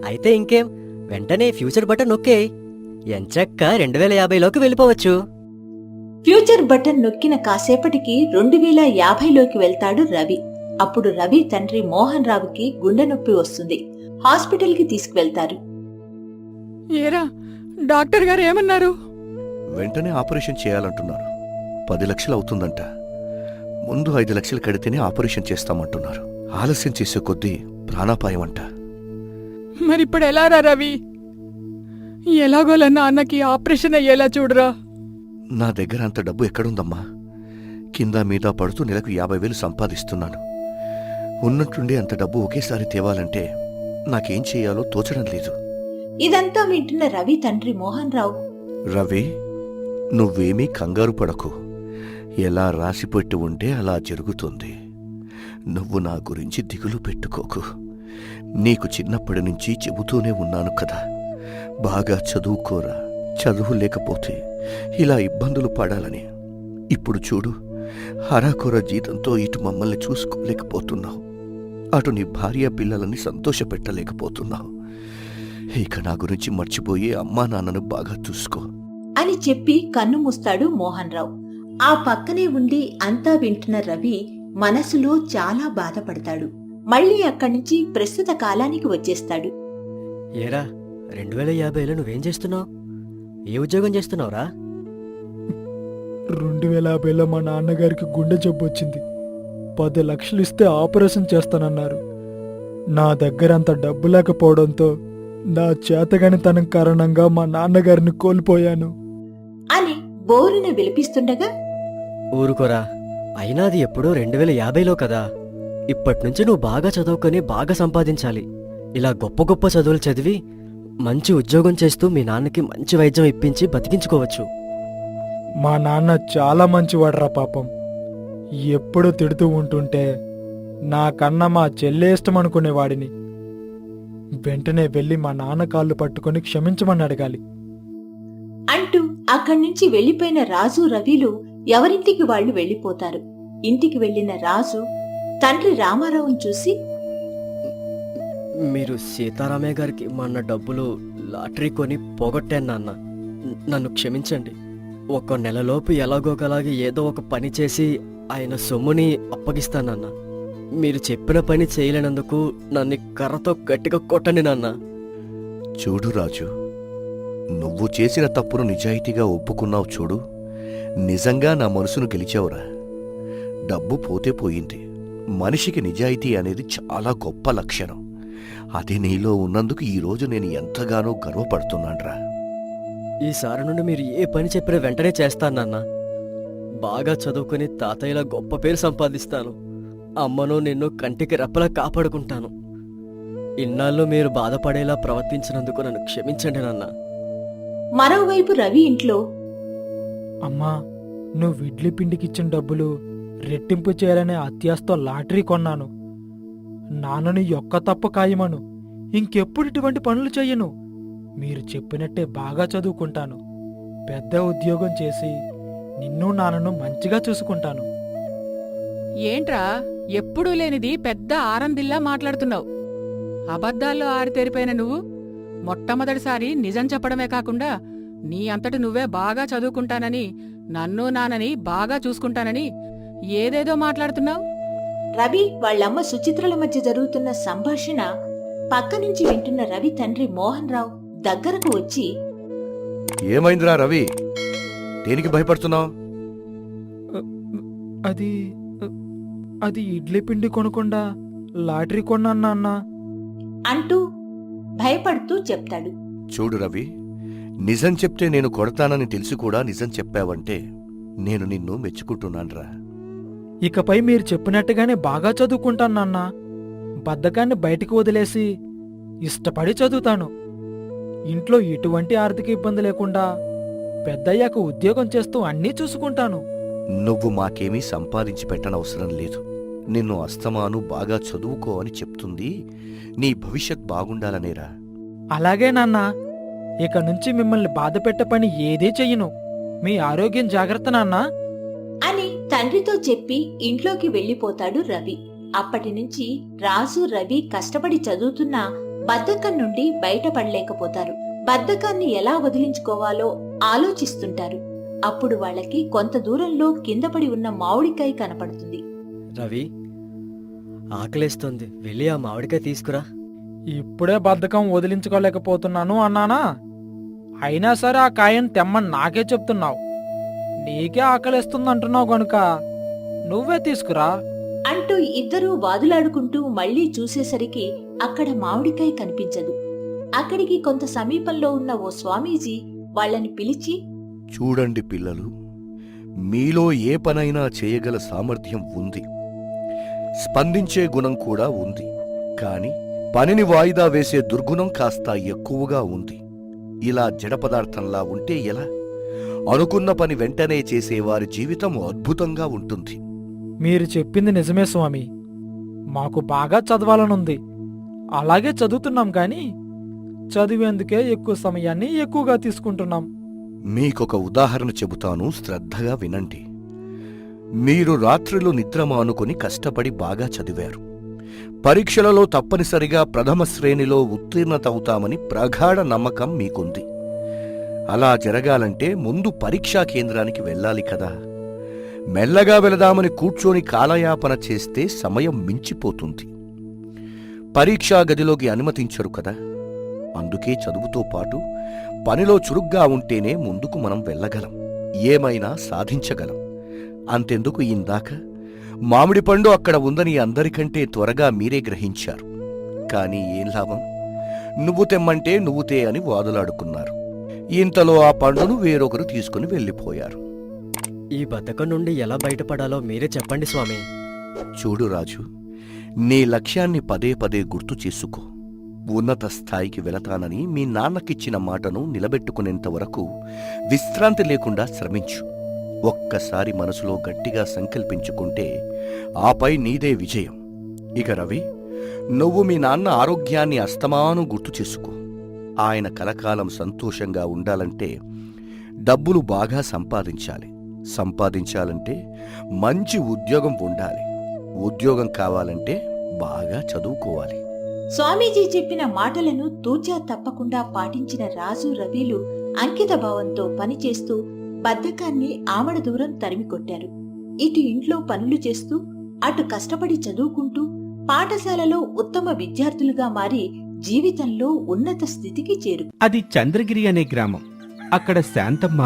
అయితే ఇంకేం, వెంటనే ఫ్యూచర్ బటన్ నొక్కే ఎంచక్క 2050లోకి వెళ్ళిపోవచ్చు. ఫ్యూచర్ బటన్ నొక్కిన కాసేపటికి 2050లోకి వెళ్తాడు రవి. అప్పుడు రవి తండ్రి మోహన్ రావుకి గుండె నొప్పి వస్తుంది. హాస్పిటల్కి తీసుకువెళ్తారు. ఏరా, డాక్టర్ గారు ఏమన్నారు? వెంటనే ఆపరేషన్ చేయాలంటున్నారు. 10 లక్షలు అవుతుందంట. ముందు 5 లక్షలు కడితేనే ఆపరేషన్ చేస్తామంటున్నారు. ఆలస్యం చేసే కొద్దీ ప్రాణాపాయం అంట. మరిప్పుడు ఎలారా రవి? ఎలాగోలా నాన్నకి ఆపరేషన్ అయ్యేలా చూడరా. నా దగ్గర అంత డబ్బు ఎక్కడుందమ్మా? కింద మీద పడుతూ నెలకు 50,000 సంపాదిస్తున్నాను. ఉన్నట్టుండి అంత డబ్బు ఒకేసారి తేవాలంటే నాకేం చేయాలో తోచడం లేదు. ఇదంతా వింటున్న రవి తండ్రి మోహన్ రావు, రవి, నువ్వేమీ కంగారు పడకు. ఎలా రాసిపెట్టి ఉంటే అలా జరుగుతుంది. నువ్వు నా గురించి దిగులు పెట్టుకోకు. నీకు చిన్నప్పటి నుంచి చెబుతూనే ఉన్నాను కదా, బాగా చదువుకోరా, చదువు లేకపోతే ఇలా ఇబ్బందులు పడాలని. ఇప్పుడు చూడు, హరాకొర జీతంతో ఇటు మమ్మల్ని చూసుకోలేకపోతున్నావు, అటు నీ భార్య పిల్లలని సంతోషపెట్టలేకపోతున్నావు. ఇక నా గురించి మర్చిపోయి అమ్మా నాన్నను బాగా చూసుకో అని చెప్పి కన్ను మూస్తాడు మోహన్ రావు. ఆ పక్కనే ఉండి అంతా వింటున్న రవి మనసులో చాలా బాధపడతాడు. మళ్ళీ అక్కడి నుంచి ప్రస్తుత కాలానికి వచ్చేస్తాడు. ఏరా 2050లో నువ్వేం చేస్తున్నావు? ఏ ఉద్యోగం చేస్తున్నావురా? 2050లో మా నాన్నగారికి గుండె జబ్బు వచ్చింది. 10 లక్షలు ఇస్తే ఆపరేషన్ చేస్తానన్నారు. నా దగ్గర అంత డబ్బు లేకపోవడంతో నా చేతగానితనం కారణంగా మా నాన్నగారిని కోల్పోయాను అని బోరున విలిపిస్తుండగా ఊరుకోరా, అయినా అది ఎప్పుడో 2050లో కదా. ఇప్పటినుంచి నువ్వు బాగా చదువుకొని బాగా సంపాదించాలి. ఇలా గొప్ప గొప్ప చదువులు చదివి మంచి ఉద్యోగం చేస్తూ మీ నాన్నకి మంచి వైద్యం ఇప్పించి బతికించుకోవచ్చు. మా నాన్న చాలా మంచివాడ్రా పాపం. ఎప్పుడు తిడుతూ ఉంటుంటే నాకన్నా మా చెల్లె ఇష్టం అనుకునేవాడిని. వెంటనే వెళ్ళి మా నాన్న కాళ్ళు పట్టుకొని క్షమించమని అడగాలి. అంటూ అక్కడి నుంచి వెళ్లిపోయిన రాజు రవిలు ఎవరింటికి వాళ్ళు వెళ్లిపోతారు. ఇంటికి వెళ్లిన రాజు తండ్రి రామారావును చూసి, మీరు సీతారామయ్య గారికి మొన్న డబ్బులు లాటరీ కొని పోగొట్టాను నాన్న, నన్ను క్షమించండి. 1 నెలలోపు ఎలాగోకలాగి ఏదో ఒక పని చేసి ఆయన సొమ్ముని అప్పగిస్తానన్న. మీరు చెప్పిన పని చేయలేనందుకు నన్ను కర్రతో గట్టిగా కొట్టండి నాన్న. చూడు రాజు, నువ్వు చేసిన తప్పును నిజాయితీగా ఒప్పుకున్నావు చూడు. నిజంగా నా మనసును గెలిచావురా. డబ్బు పోతే పోయింది. మనిషికి నిజాయితీ అనేది చాలా గొప్ప లక్షణం. అది నీలో ఉన్నందుకు ఈరోజు నేను ఎంతగానో గర్వపడుతున్నాన్రా. ఈసారి నుండి మీరు ఏ పని చెప్పినా వెంటనే చేస్తాను నాన్న. బాగా చదువుకుని తాతయ్యలా గొప్ప పేరు సంపాదిస్తాను. అమ్మను నిన్ను కంటికి రెప్పలా కాపాడుకుంటాను. ఇన్నాళ్ళు మీరు బాధపడేలా ప్రవర్తించినందుకు నన్ను క్షమించండి నాన్న. మరోవైపు రవి ఇంట్లో, అమ్మా, నువ్వు ఇడ్లీ పిండికిచ్చిన డబ్బులు రెట్టింపు చేయాలనే అత్యాశతో లాటరీ కొన్నాను. నాన్నని ఒక్క తప్పు ఖాయమను. ఇంకెప్పుడు ఇటువంటి పనులు చెయ్యను. మీరు చెప్పినట్టే బాగా చదువుకుంటాను. పెద్ద ఉద్యోగం చేసి నిన్ను నాన్నను మంచిగా చూసుకుంటాను. ఏంట్రా ఎప్పుడూ లేనిది పెద్ద ఆరందిల్లా మాట్లాడుతున్నావు? అబద్ధాల్లో ఆరితేరిపోయిన నువ్వు మొట్టమొదటిసారి నిజం చెప్పడమే కాకుండా నీ అంతటి నువ్వే బాగా చదువుకుంటానని, నన్ను నాన్నని బాగా చూసుకుంటానని ఏదేదో మాట్లాడుతున్నావు. రవి వాళ్ళమ్మ సుచిత్రల మధ్య జరుగుతున్న సంభాషణ పక్క నుంచి వింటున్న రవి తండ్రి మోహన్ రావు దగ్గరకు వచ్చి, ఏమైందిరా రవి? దేనికి భయపడుతున్నావు? అది ఇడ్లీ పిండి కొనకుండా లాటరీ కొన్నాను నాన్న అంటూ భయపడుతూ చెప్తాడు. చూడు రవి, నిజం చెప్తే నేను కొడతానని తెలిసి కూడా నిజం చెప్పావంటే నేను నిన్ను మెచ్చుకుంటున్నాన్రా. ఇకపై మీరు చెప్పినట్టుగానే బాగా చదువుకుంటాను నాన్న. బద్ధకాన్ని బయటికి వదిలేసి ఇష్టపడి చదువుతాను. ఇంట్లో ఎటువంటి ఆర్థిక ఇబ్బంది లేకుండా పెద్దయ్యాక ఉద్యోగం చేస్తూ అన్నీ చూసుకుంటాను. నువ్వు మాకేమీ సంపాదించి పెట్టనవసరం లేదు. నిన్ను అస్తమాను బాగా చదువుకో అని చెప్తుంది నీ భవిష్యత్ బాగుండాలనేరా. అలాగే నాన్న, ఇక నుంచి మిమ్మల్ని బాధ పెట్టే పని ఏదీ చెయ్యను. మీ ఆరోగ్యం జాగ్రత్త నాన్నా అని తండ్రితో చెప్పి ఇంట్లోకి వెళ్లిపోతాడు రవి. అప్పటినుంచి రాజు రవి కష్టపడి చదువుతున్నా బద్ధకం నుండి బయటపడలేకపోతారు. బద్ధకాన్ని ఎలా వదిలించుకోవాలో ఆలోచిస్తుంటారు. అప్పుడు వాళ్ళకి కొంత దూరంలో కిందపడి ఉన్న మామిడికాయ కనపడుతుంది. రవి, ఆకలేస్తోంది, వెళ్ళి ఆ మామిడికాయ తీసుకురా. ఇప్పుడే బద్ధకం వదిలించుకోలేకపోతున్నాను అన్నానా? అయినా సరే ఆ కాయను తెమ్మని నాకే చెప్తున్నావు. నీకే ఆకలిస్తుందంటున్నావు గనుక నువ్వే తీసుకురా అంటూ ఇద్దరూ వాదులాడుకుంటూ మళ్లీ చూసేసరికి అక్కడ మామిడికాయ కనిపించదు. అక్కడికి కొంత సమీపంలో ఉన్న ఓ స్వామీజీ వాళ్ళని పిలిచి, చూడండి పిల్లలు, మీలో ఏ పనైనా చేయగల సామర్థ్యం ఉంది, స్పందించే గుణం కూడా ఉంది. కాని పనిని వాయిదా వేసే దుర్గుణం కాస్త ఎక్కువగా ఉంది. ఇలా జడ పదార్థంలా ఉంటే ఎలా? అనుకున్న పని వెంటనే చేసేవారి జీవితం అద్భుతంగా ఉంటుంది. మీరు చెప్పింది నిజమే స్వామి. మాకు బాగా చదవాలనుంది. అలాగే చదువుతున్నాం, కానీ చదివేందుకే ఎక్కువ సమయాన్ని ఎక్కువగా తీసుకుంటున్నాం. మీకొక ఉదాహరణ చెబుతాను, శ్రద్ధగా వినండి. మీరు రాత్రిలో నిద్ర మానుకొని కష్టపడి బాగా చదివారు. పరీక్షలలో తప్పనిసరిగా ప్రథమ శ్రేణిలో ఉత్తీర్ణత అవుతామని ప్రగాఢ నమ్మకం మీకుంది. అలా జరగాలంటే ముందు పరీక్షా కేంద్రానికి వెళ్ళాలి కదా. మెల్లగా వెళదామని కూర్చొని కాలయాపన చేస్తే సమయం మించిపోతుంది. పరీక్షా గదిలోకి అనుమతించరు కదా. అందుకే చదువుతో పాటు పనిలో చురుగ్గా ఉంటేనే ముందుకు మనం వెళ్ళగలం, ఏమైనా సాధించగలం. అంతెందుకు, ఇందాక మామిడి పండు అక్కడ ఉందని అందరికంటే త్వరగా మీరే గ్రహించారు. కానీ ఏం లాభం, నువ్వు తెమ్మంటే నువ్వుతే అని వాదులాడుకున్నారు. ఇంతలో ఆ పండును వేరొకరు తీసుకుని వెళ్ళిపోయారు. ఈ బద్ధకం నుండి ఎలా బయటపడాలో మీరే చెప్పండి స్వామి. చూడు రాజు, నీ లక్ష్యాన్ని పదే పదే గుర్తు చేసుకో. ఉన్నత స్థాయికి వెళతానని మీ నాన్నకిచ్చిన మాటను నిలబెట్టుకునేంత వరకు విశ్రాంతి లేకుండా శ్రమించు. ఒక్కసారి మనసులో గట్టిగా సంకల్పించుకుంటే ఆపై నీదే విజయం. ఇక రవి, నువ్వు మీ నాన్న ఆరోగ్యాన్ని అస్తమానం గుర్తు చేసుకో. ఆయన కలకాలం సంతోషంగా ఉండాలంటే డబ్బులు బాగా సంపాదించాలి. సంపాదించాలంటే మంచి ఉద్యోగం ఉండాలి. ఉద్యోగం కావాలంటే బాగా చదువుకోవాలి. స్వామీజీ చెప్పిన మాటలను తూచా తప్పకుండా పాటించిన రాజు రవిలు అంకిత భావంతో పనిచేస్తూ బద్ధకాన్ని ఆమడ దూరం తరిమికొట్టారు. ఇటు ఇంట్లో పనులు చేస్తూ, అటు కష్టపడి చదువుకుంటూ పాఠశాలలో ఉత్తమ విద్యార్థులుగా మారి జీవితంలో ఉన్నత స్థితికి చేరు. అది చంద్రగిరి అనే గ్రామం. అక్కడ శాంతమ్మ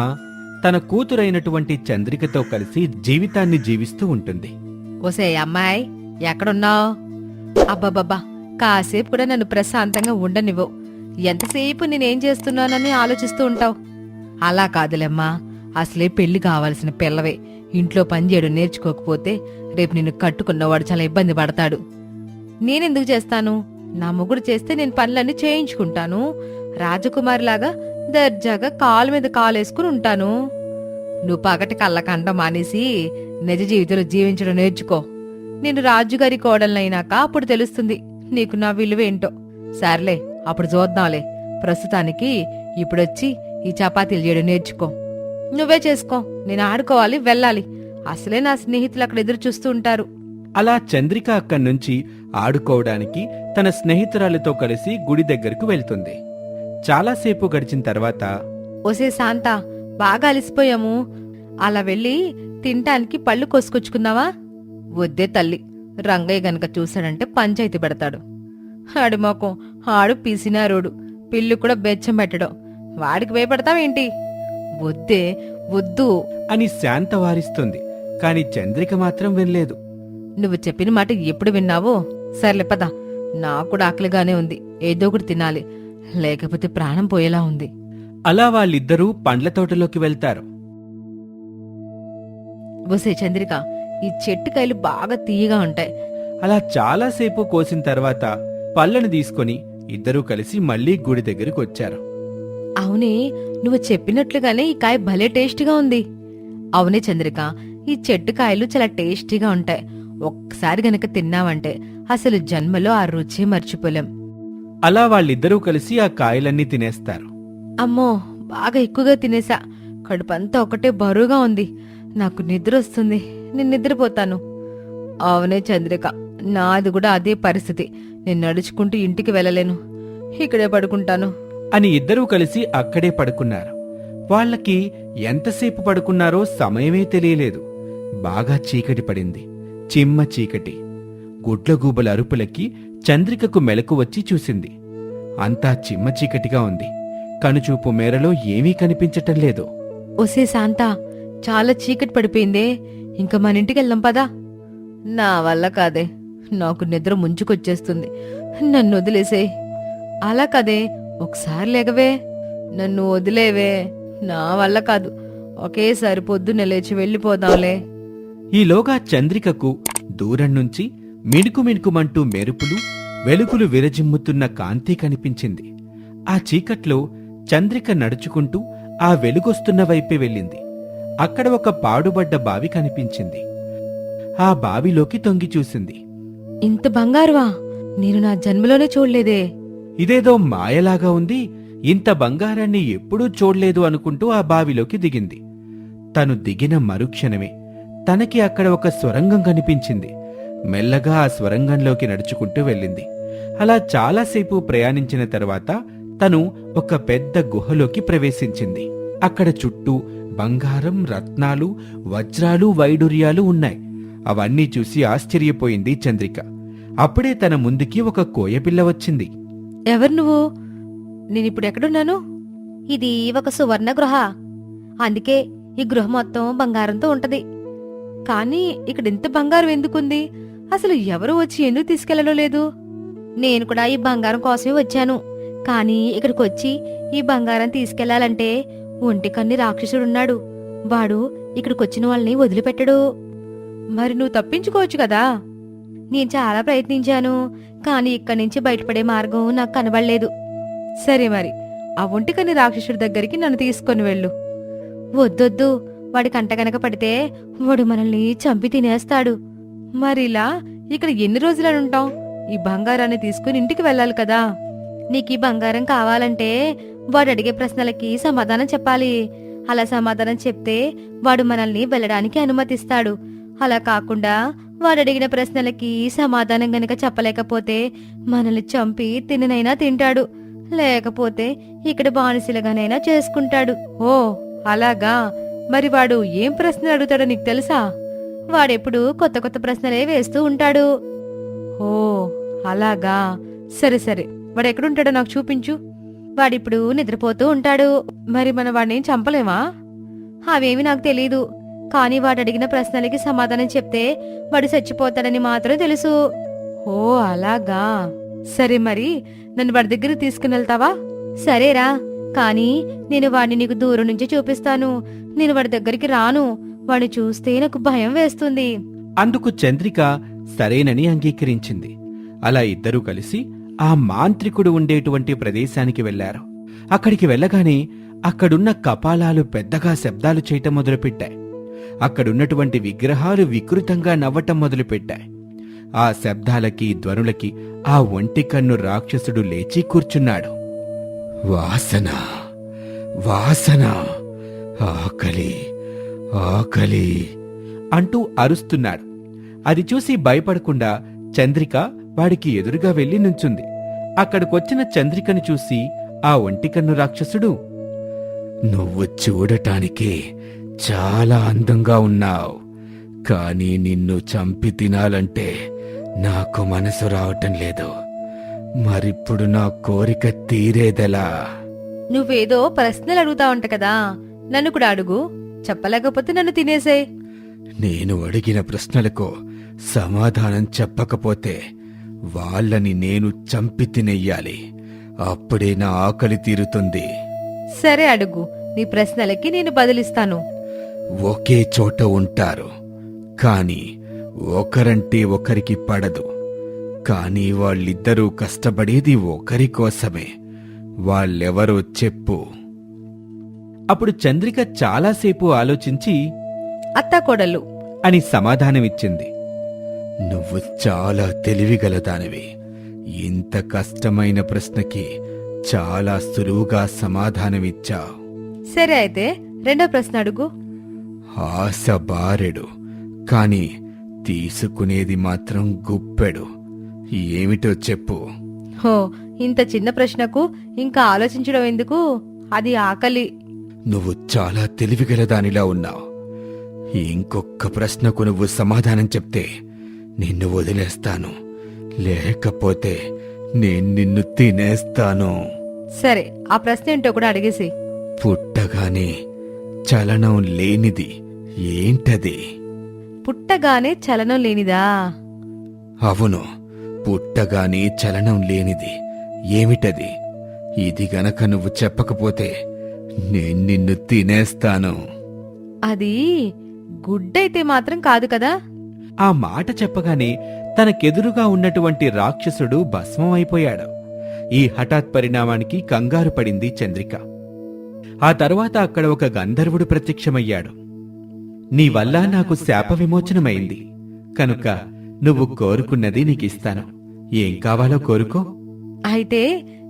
తన కూతురైనటువంటి చంద్రికతో కలిసి జీవితాన్ని జీవిస్తూ ఉంటుంది. ఒసే అమ్మాయి, ఎక్కడున్నావు? అబ్బబ్బబ్బా, కాసేపు కూడా నన్ను ప్రశాంతంగా ఉండనివ్వు. ఎంతసేపు నేనేం చేస్తున్నానని ఆలోచిస్తూ ఉంటావు. అలా కాదులేమ్మా, అసలే పెళ్లి కావాల్సిన పిల్లవే. ఇంట్లో పనిచేయడం నేర్చుకోకపోతే రేపు నిన్ను కట్టుకున్నవాడు చాలా ఇబ్బంది పడతాడు. నేనెందుకు చేస్తాను? నా మొగుడు చేస్తే నేను పనులన్నీ చేయించుకుంటాను. రాజకుమారిలాగా దర్జాగా కాలు మీద కాలేసుకుని ఉంటాను. నువ్వు పగటి కళ్ళకంట మానేసి నిజ జీవితంలో జీవించడం నేర్చుకో. నేను రాజుగారి కోడలనైనాక అప్పుడు తెలుస్తుంది నీకు నా విలువేంటో. సర్లే, అప్పుడు చూద్దాంలే. ప్రస్తుతానికి ఇప్పుడొచ్చి ఈ చపాతీలు చేయడం నేర్చుకో. నువ్వే చేసుకో, నేను ఆడుకోవాలి, వెళ్ళాలి. అసలే నా స్నేహితులు అక్కడ ఎదురు చూస్తూ ఉంటారు. అలా చంద్రిక అక్కడి నుంచి ఆడుకోవడానికి తన స్నేహితురాలితో కలిసి గుడి దగ్గరకు వెళ్తుంది. చాలాసేపు గడిచిన తర్వాత, ఒసే శాంత, బాగా అలిసిపోయాము. అలా వెళ్ళి తినటానికి పళ్ళు కోసుకొచ్చుకుందావా? వద్దే తల్లి, రంగయ్య గనక చూశాడంటే పంచాయతీ పెడతాడు. ఆడి మొఖం, ఆడు పిసినారోడు, పిల్లు కూడా బెచ్చం పెట్టడం. వాడికి భయపడతావేంటి? వద్దే, వద్దు అని శాంత వారిస్తుంది. కాని చంద్రిక మాత్రం వినలేదు. నువ్వు చెప్పిన మాట ఎప్పుడు విన్నావో? సర్లే పద, నాకు కూడా ఆకలిగానే ఉంది. ఏదో ఒకటి తినాలి, లేకపోతే ప్రాణం పోయేలా ఉంది. అలా వాళ్ళిద్దరూ పండ్ల తోటలోకి వెళ్తారు. ఒసే చంద్రిక, ఈ చెట్టుకాయలు బాగా తీయగా ఉంటాయి. అలా చాలాసేపు కోసిన తర్వాత పళ్ళను తీసుకొని ఇద్దరూ కలిసి మళ్లీ గుడి దగ్గరికి వచ్చారు. అవునే, నువ్వు చెప్పినట్లుగానే ఈ కాయ భలే టేస్టీగా ఉంది. అవునే చంద్రిక, ఈ చెట్టు కాయలు చాలా టేస్టీగా ఉంటాయి. ఒక్కసారి గనక తిన్నావంటే అసలు జన్మలో ఆ రుచి మర్చిపోలేం. అలా వాళ్ళిద్దరూ కలిసి ఆ కాయలన్నీ తినేస్తారు. అమ్మో, బాగా ఎక్కువగా తినేసా. కడుపంతా ఒకటే బరువుగా ఉంది. నాకు నిద్ర వస్తుంది, నేను నిద్రపోతాను. అవునే చంద్రిక, నాది కూడా అదే పరిస్థితి. నేను నడుచుకుంటూ ఇంటికి వెళ్ళలేను, ఇక్కడే పడుకుంటాను అని ఇద్దరూ కలిసి అక్కడే పడుకున్నారు. వాళ్ళకి ఎంతసేపు పడుకున్నారో సమయమే తెలియలేదు. బాగా చీకటి పడింది, చిమ్మ చీకటి. గుడ్లగూబల అరుపులకి చంద్రికకు మెలకు వచ్చి చూసింది. అంతా చిమ్మ చీకటిగా ఉంది. కనుచూపు మేరలో ఏమీ కనిపించటం లేదు. ఒసే శాంత, చాలా చీకటి పడిపోయిందే, ఇంక మన ఇంటికి వెళ్దాం పదా. నా వల్ల కాదే, నాకు నిద్ర ముంచుకొచ్చేస్తుంది. నన్ను వదిలేసే. అలా కదే, ఒకసారి లేగవే, నన్ను వదిలేవే. నా వల్ల కాదు, ఒకేసారి పొద్దున్నే లేచి వెళ్ళిపోదాంలే. ఈలోగా చంద్రికకు దూరం నుంచి మిణుకు మిణుకుమంటూ మెరుపులు, వెలుగులు విరజిమ్ముతున్న కాంతి కనిపించింది. ఆ చీకట్లో చంద్రిక నడుచుకుంటూ ఆ వెలుగొస్తున్న వైపే వెళ్ళింది. అక్కడ ఒక పాడుబడ్డ బావి కనిపించింది. ఆ బావిలోకి తొంగి చూసింది. ఇంత బంగారువా? నేను నా జన్మలోనే చూడలేదే. ఇదేదో మాయలాగా ఉంది. ఇంత బంగారాన్ని ఎప్పుడూ చూడలేదు అనుకుంటూ ఆ బావిలోకి దిగింది. తను దిగిన మరుక్షణమే తనకి అక్కడ ఒక స్వరంగం కనిపించింది. మెల్లగా ఆ స్వరంగంలోకి నడుచుకుంటూ వెళ్ళింది. అలా చాలాసేపు ప్రయాణించిన తర్వాత తను ఒక పెద్ద గుహలోకి ప్రవేశించింది. అక్కడ చుట్టూ బంగారం, రత్నాలు, వజ్రాలు, వైడూర్యాలు ఉన్నాయి. అవన్నీ చూసి ఆశ్చర్యపోయింది చంద్రిక. అప్పుడే తన ముందుకి ఒక కోయపిల్ల వచ్చింది. ఎవరు నువ్వు? నేనిప్పుడు ఎక్కడున్నాను? ఇది ఒక సువర్ణ గృహ. అందుకే ఈ గృహ మొత్తం బంగారంతో ఉంటది. కానీ ఇక్కడ ఇంత బంగారం ఎందుకుంది? అసలు ఎవరు వచ్చి ఎందుకు తీసుకెళ్లడం లేదు? నేను కూడా ఈ బంగారం కోసమే వచ్చాను. కానీ ఇక్కడికి వచ్చి ఈ బంగారం తీసుకెళ్లాలంటే ఒంటికన్ని రాక్షసుడున్నాడు. వాడు ఇక్కడికొచ్చిన వాళ్ళని వదిలిపెట్టడు. మరి నువ్వు తప్పించుకోవచ్చు కదా. నేను చాలా ప్రయత్నించాను, కానీ ఇక్కడి నుంచి బయటపడే మార్గం నాకు కనబడలేదు. సరే మరి ఆ ఒంటికన్ని రాక్షసుడి దగ్గరికి నన్ను తీసుకొని వెళ్ళు. వద్దొద్దు, వాడి కంట గనక పడితే వాడు మనల్ని చంపి తినేస్తాడు. మరిలా ఇక్కడ ఎన్ని రోజులని ఉంటాం? ఈ బంగారాన్ని తీసుకుని ఇంటికి వెళ్ళాలి కదా. నీకు ఈ బంగారం కావాలంటే వాడు అడిగే ప్రశ్నలకి సమాధానం చెప్పాలి. అలా సమాధానం చెప్తే వాడు మనల్ని వెళ్ళడానికి అనుమతిస్తాడు. అలా కాకుండా వాడు అడిగిన ప్రశ్నలకి సమాధానం గనక చెప్పలేకపోతే మనల్ని చంపి తిననైనా తింటాడు, లేకపోతే ఇక్కడ బానిసలుగానైనా చేసుకుంటాడు. ఓ అలాగా? మరి వాడు ఏం ప్రశ్నలు అడుగుతాడో నీకు తెలుసా? వాడెప్పుడు కొత్త కొత్త ప్రశ్నలే వేస్తూ ఉంటాడు. ఓ అలాగా, సరే సరే, వాడు ఎక్కడుంటాడో నాకు చూపించు. వాడిప్పుడు నిద్రపోతూ ఉంటాడు. మరి మన వాడిని చంపలేమా? అవేమి నాకు తెలీదు, కానీ వాడు అడిగిన ప్రశ్నలకి సమాధానం చెప్తే వాడు చచ్చిపోతాడని మాత్రం తెలుసు. ఓ అలాగా, సరే మరి నన్ను వాడి దగ్గరికి తీసుకుని వెళ్తావా? సరేరా, కానీ నేను వాడిని నీకు దూరం నుంచి చూపిస్తాను. నేను వాడి దగ్గరికి రాను. వాడిని చూస్తే నాకు భయం వేస్తుంది. అందుకు చంద్రిక సరేనని అంగీకరించింది. అలా ఇద్దరూ కలిసి ఆ మాంత్రికుడు ఉండేటువంటి ప్రదేశానికి వెళ్లారు. అక్కడికి వెళ్ళగానే అక్కడున్న కపాలాలు పెద్దగా శబ్దాలు చేయటం మొదలుపెట్టాయి. అక్కడున్నటువంటి విగ్రహాలు వికృతంగా నవ్వటం మొదలుపెట్టాయి. ఆ శబ్దాలకి, ధ్వనులకి ఆ ఒంటికన్ను రాక్షసుడు లేచి కూర్చున్నాడు. వాసన, వాసన, ఆకలి, ఆకలి అంటూ అరుస్తున్నాడు. అది చూసి భయపడకుండా చంద్రిక వాడికి ఎదురుగా వెళ్లి నుంచుంది. అక్కడికొచ్చిన చంద్రికను చూసి ఆ ఒంటికన్ను రాక్షసుడు, నువ్వు చూడటానికి చాలా అందంగా ఉన్నావు, కానీ నిన్ను చంపి తినాలంటే నాకు మనసు రావటం లేదు. మరిప్పుడు నా కోరిక తీరేదెలా? నువ్వేదో ప్రశ్నలు అడుగుతా ఉంట కదా, నన్ను కూడా అడుగు. చెప్పలేకపోతే నన్ను తినేసే. నేను అడిగిన ప్రశ్నలకు సమాధానం చెప్పకపోతే వాళ్ళని నేను చంపి తినెయ్యాలి. అప్పుడే నా ఆకలి తీరుతుంది. సరే అడుగు, నీ ప్రశ్నలకి నేను బదులిస్తాను. ఒకే చోట ఉంటారు, కాని ఒకరంటే ఒకరికి పడదు. కాని వాళ్ళిద్దరూ కష్టపడేది ఒకరి కోసమే. వాళ్ళెవరో చెప్పు. అప్పుడు చంద్రిక చాలాసేపు ఆలోచించి అత్తాకోడళ్ళు అని సమాధానమిచ్చింది. నువ్వు చాలా తెలివిగలదానివి. ఇంత కష్టమైన ప్రశ్నకి చాలా సులువుగా సమాధానమిచ్చావు. సరే అయితే రెండో ప్రశ్న అడుగు. ఆశ బారెడు, కాని తీసుకునేది మాత్రం గుప్పెడు. ఏమిటో చెప్పు. హో, ఇంత చిన్న ప్రశ్నకు ఇంకా ఆలోచించడం ఎందుకు? అది ఆకలి. నువ్వు చాలా తెలివిగలదానిలా ఉన్నావు. ఇంకొక ప్రశ్నకు నువ్వు సమాధానం చెప్తే నిన్ను వదిలేస్తాను, లేకపోతే నేను నిన్ను తినేస్తాను. సరే, ఆ ప్రశ్న ఏంటో కూడా అడిగేసి. పుట్టగానే చలనం లేనిది ఏంటది? పుట్టగానే చలనం లేనిదా? అవును, పుట్టగానే చలనం లేనిది ఏమిటది? ఇది గనక నువ్వు చెప్పకపోతే నేను నిన్ను తినేస్తాను. అది గుడ్డైతే మాత్రం కాదు కదా. ఆ మాట చెప్పగానే తనకెదురుగా ఉన్నటువంటి రాక్షసుడు భస్మమైపోయాడు. ఈ హఠాత్ పరిణామానికి కంగారు పడింది చంద్రిక. ఆ తరువాత అక్కడ ఒక గంధర్వుడు ప్రత్యక్షమయ్యాడు. నీ వల్ల నాకు శాప విమోచనమైంది కనుక నువ్వు కోరుకున్నది నీకిస్తాను. ఏం కావాలో కోరుకో. అయితే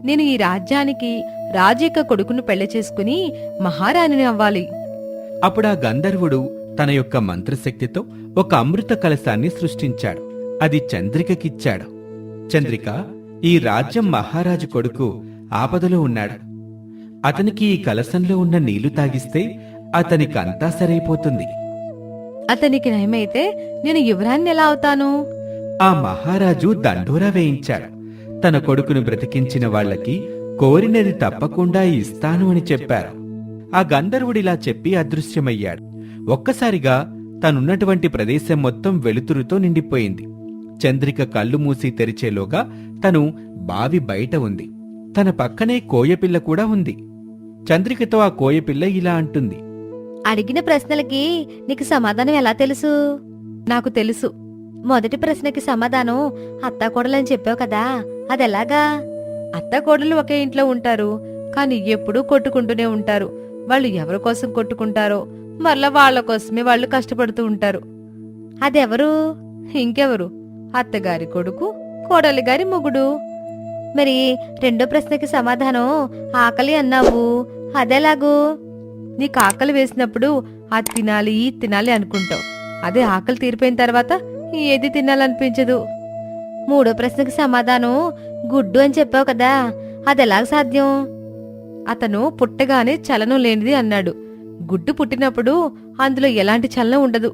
నేను ఈ రాజ్యానికి రాజు యొక్క కొడుకును పెళ్లి చేసుకుని మహారాణిని అవ్వాలి. అప్పుడా గంధర్వుడు తన యొక్క మంత్రశక్తితో ఒక అమృత కలశాన్ని సృష్టించాడు. అది చంద్రికకిచ్చాడు. చంద్రిక, ఈ రాజ్యం మహారాజు కొడుకు ఆపదలో ఉన్నాడు. అతనికి ఈ కలశంలో ఉన్న నీళ్లు తాగిస్తే అతనికంతా సరైపోతుంది. అతనికి నయమైతే నేను యువరాన్ని ఎలా అవుతాను? ఆ మహారాజు దండోరా వేయించాడు. తన కొడుకును బ్రతికించిన వాళ్ళకి కోరినది తప్పకుండా ఇస్తాను అని చెప్పారు. ఆ గంధర్వుడిలా చెప్పి అదృశ్యమయ్యాడు. ఒక్కసారిగా తనున్నటువంటి ప్రదేశం మొత్తం వెలుతురుతో నిండిపోయింది. చంద్రిక కళ్ళు మూసి తెరిచేలోగా తను బావి బయట ఉంది. తన పక్కనే కోయపిల్ల కూడా ఉంది. చంద్రికతో ఆ కోయపిల్ల ఇలా అంటుంది. అడిగిన ప్రశ్నలకి నీకు సమాధానం ఎలా తెలుసు? నాకు తెలుసు. మొదటి ప్రశ్నకి సమాధానం అత్తాకోడలని చెప్పావు కదా, అదెలాగా? అత్తాకోడలు ఒకే ఇంట్లో ఉంటారు, కానీ ఎప్పుడూ కొట్టుకుంటూనే ఉంటారు. వాళ్ళు ఎవరి కోసం కొట్టుకుంటారో మరలా వాళ్ల కోసమే వాళ్ళు కష్టపడుతూ ఉంటారు. అదెవరు? ఇంకెవరు? అత్తగారి కొడుకు, కోడలి గారి మొగుడు. మరి రెండో ప్రశ్నకి సమాధానం ఆకలి అన్నావు, అదెలాగూ? నీకు ఆకలి వేసినప్పుడు అది తినాలి ఇది తినాలి అనుకుంటావు. అదే ఆకలి తీరిపోయిన తర్వాత ఏది తినాలనిపించదు. మూడో ప్రశ్నకి సమాధానం గుడ్డు అని చెప్పావు కదా, అదెలాగ సాధ్యం? అతను పుట్టగానే చలనం లేనిది అన్నాడు. గుడ్డు పుట్టినప్పుడు అందులో ఎలాంటి చలనం ఉండదు,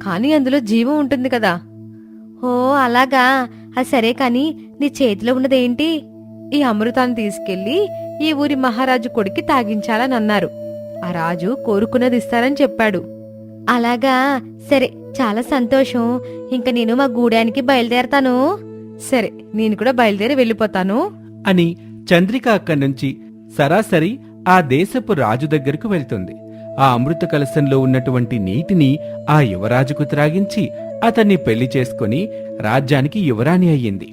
కానీ అందులో జీవం ఉంటుంది కదా. ఓ అలాగా, అది సరే కాని నీ చేతిలో ఉన్నదేంటి? ఈ అమృతాన్ని తీసుకెళ్లి ఈ ఊరి మహారాజు కొడుక్కి తాగించాలని అన్నారు. ఆ రాజు కోరుకున్నది ఇస్తారని చెప్పాడు. అలాగా, సరే, చాలా సంతోషం. ఇంక నేను మా గూడానికి బయలుదేరతాను. సరే, నేను కూడా బయలుదేరి వెళ్ళిపోతాను అని చంద్రిక అక్కడి నుంచి సరాసరి ఆ దేశపు రాజు దగ్గరకు వెళ్తుంది. ఆ అమృత కలశంలో ఉన్నటువంటి నీటిని ఆ యువరాజుకు త్రాగించి అతన్ని పెళ్లి చేసుకుని రాజ్యానికి యువరాణి అయ్యింది.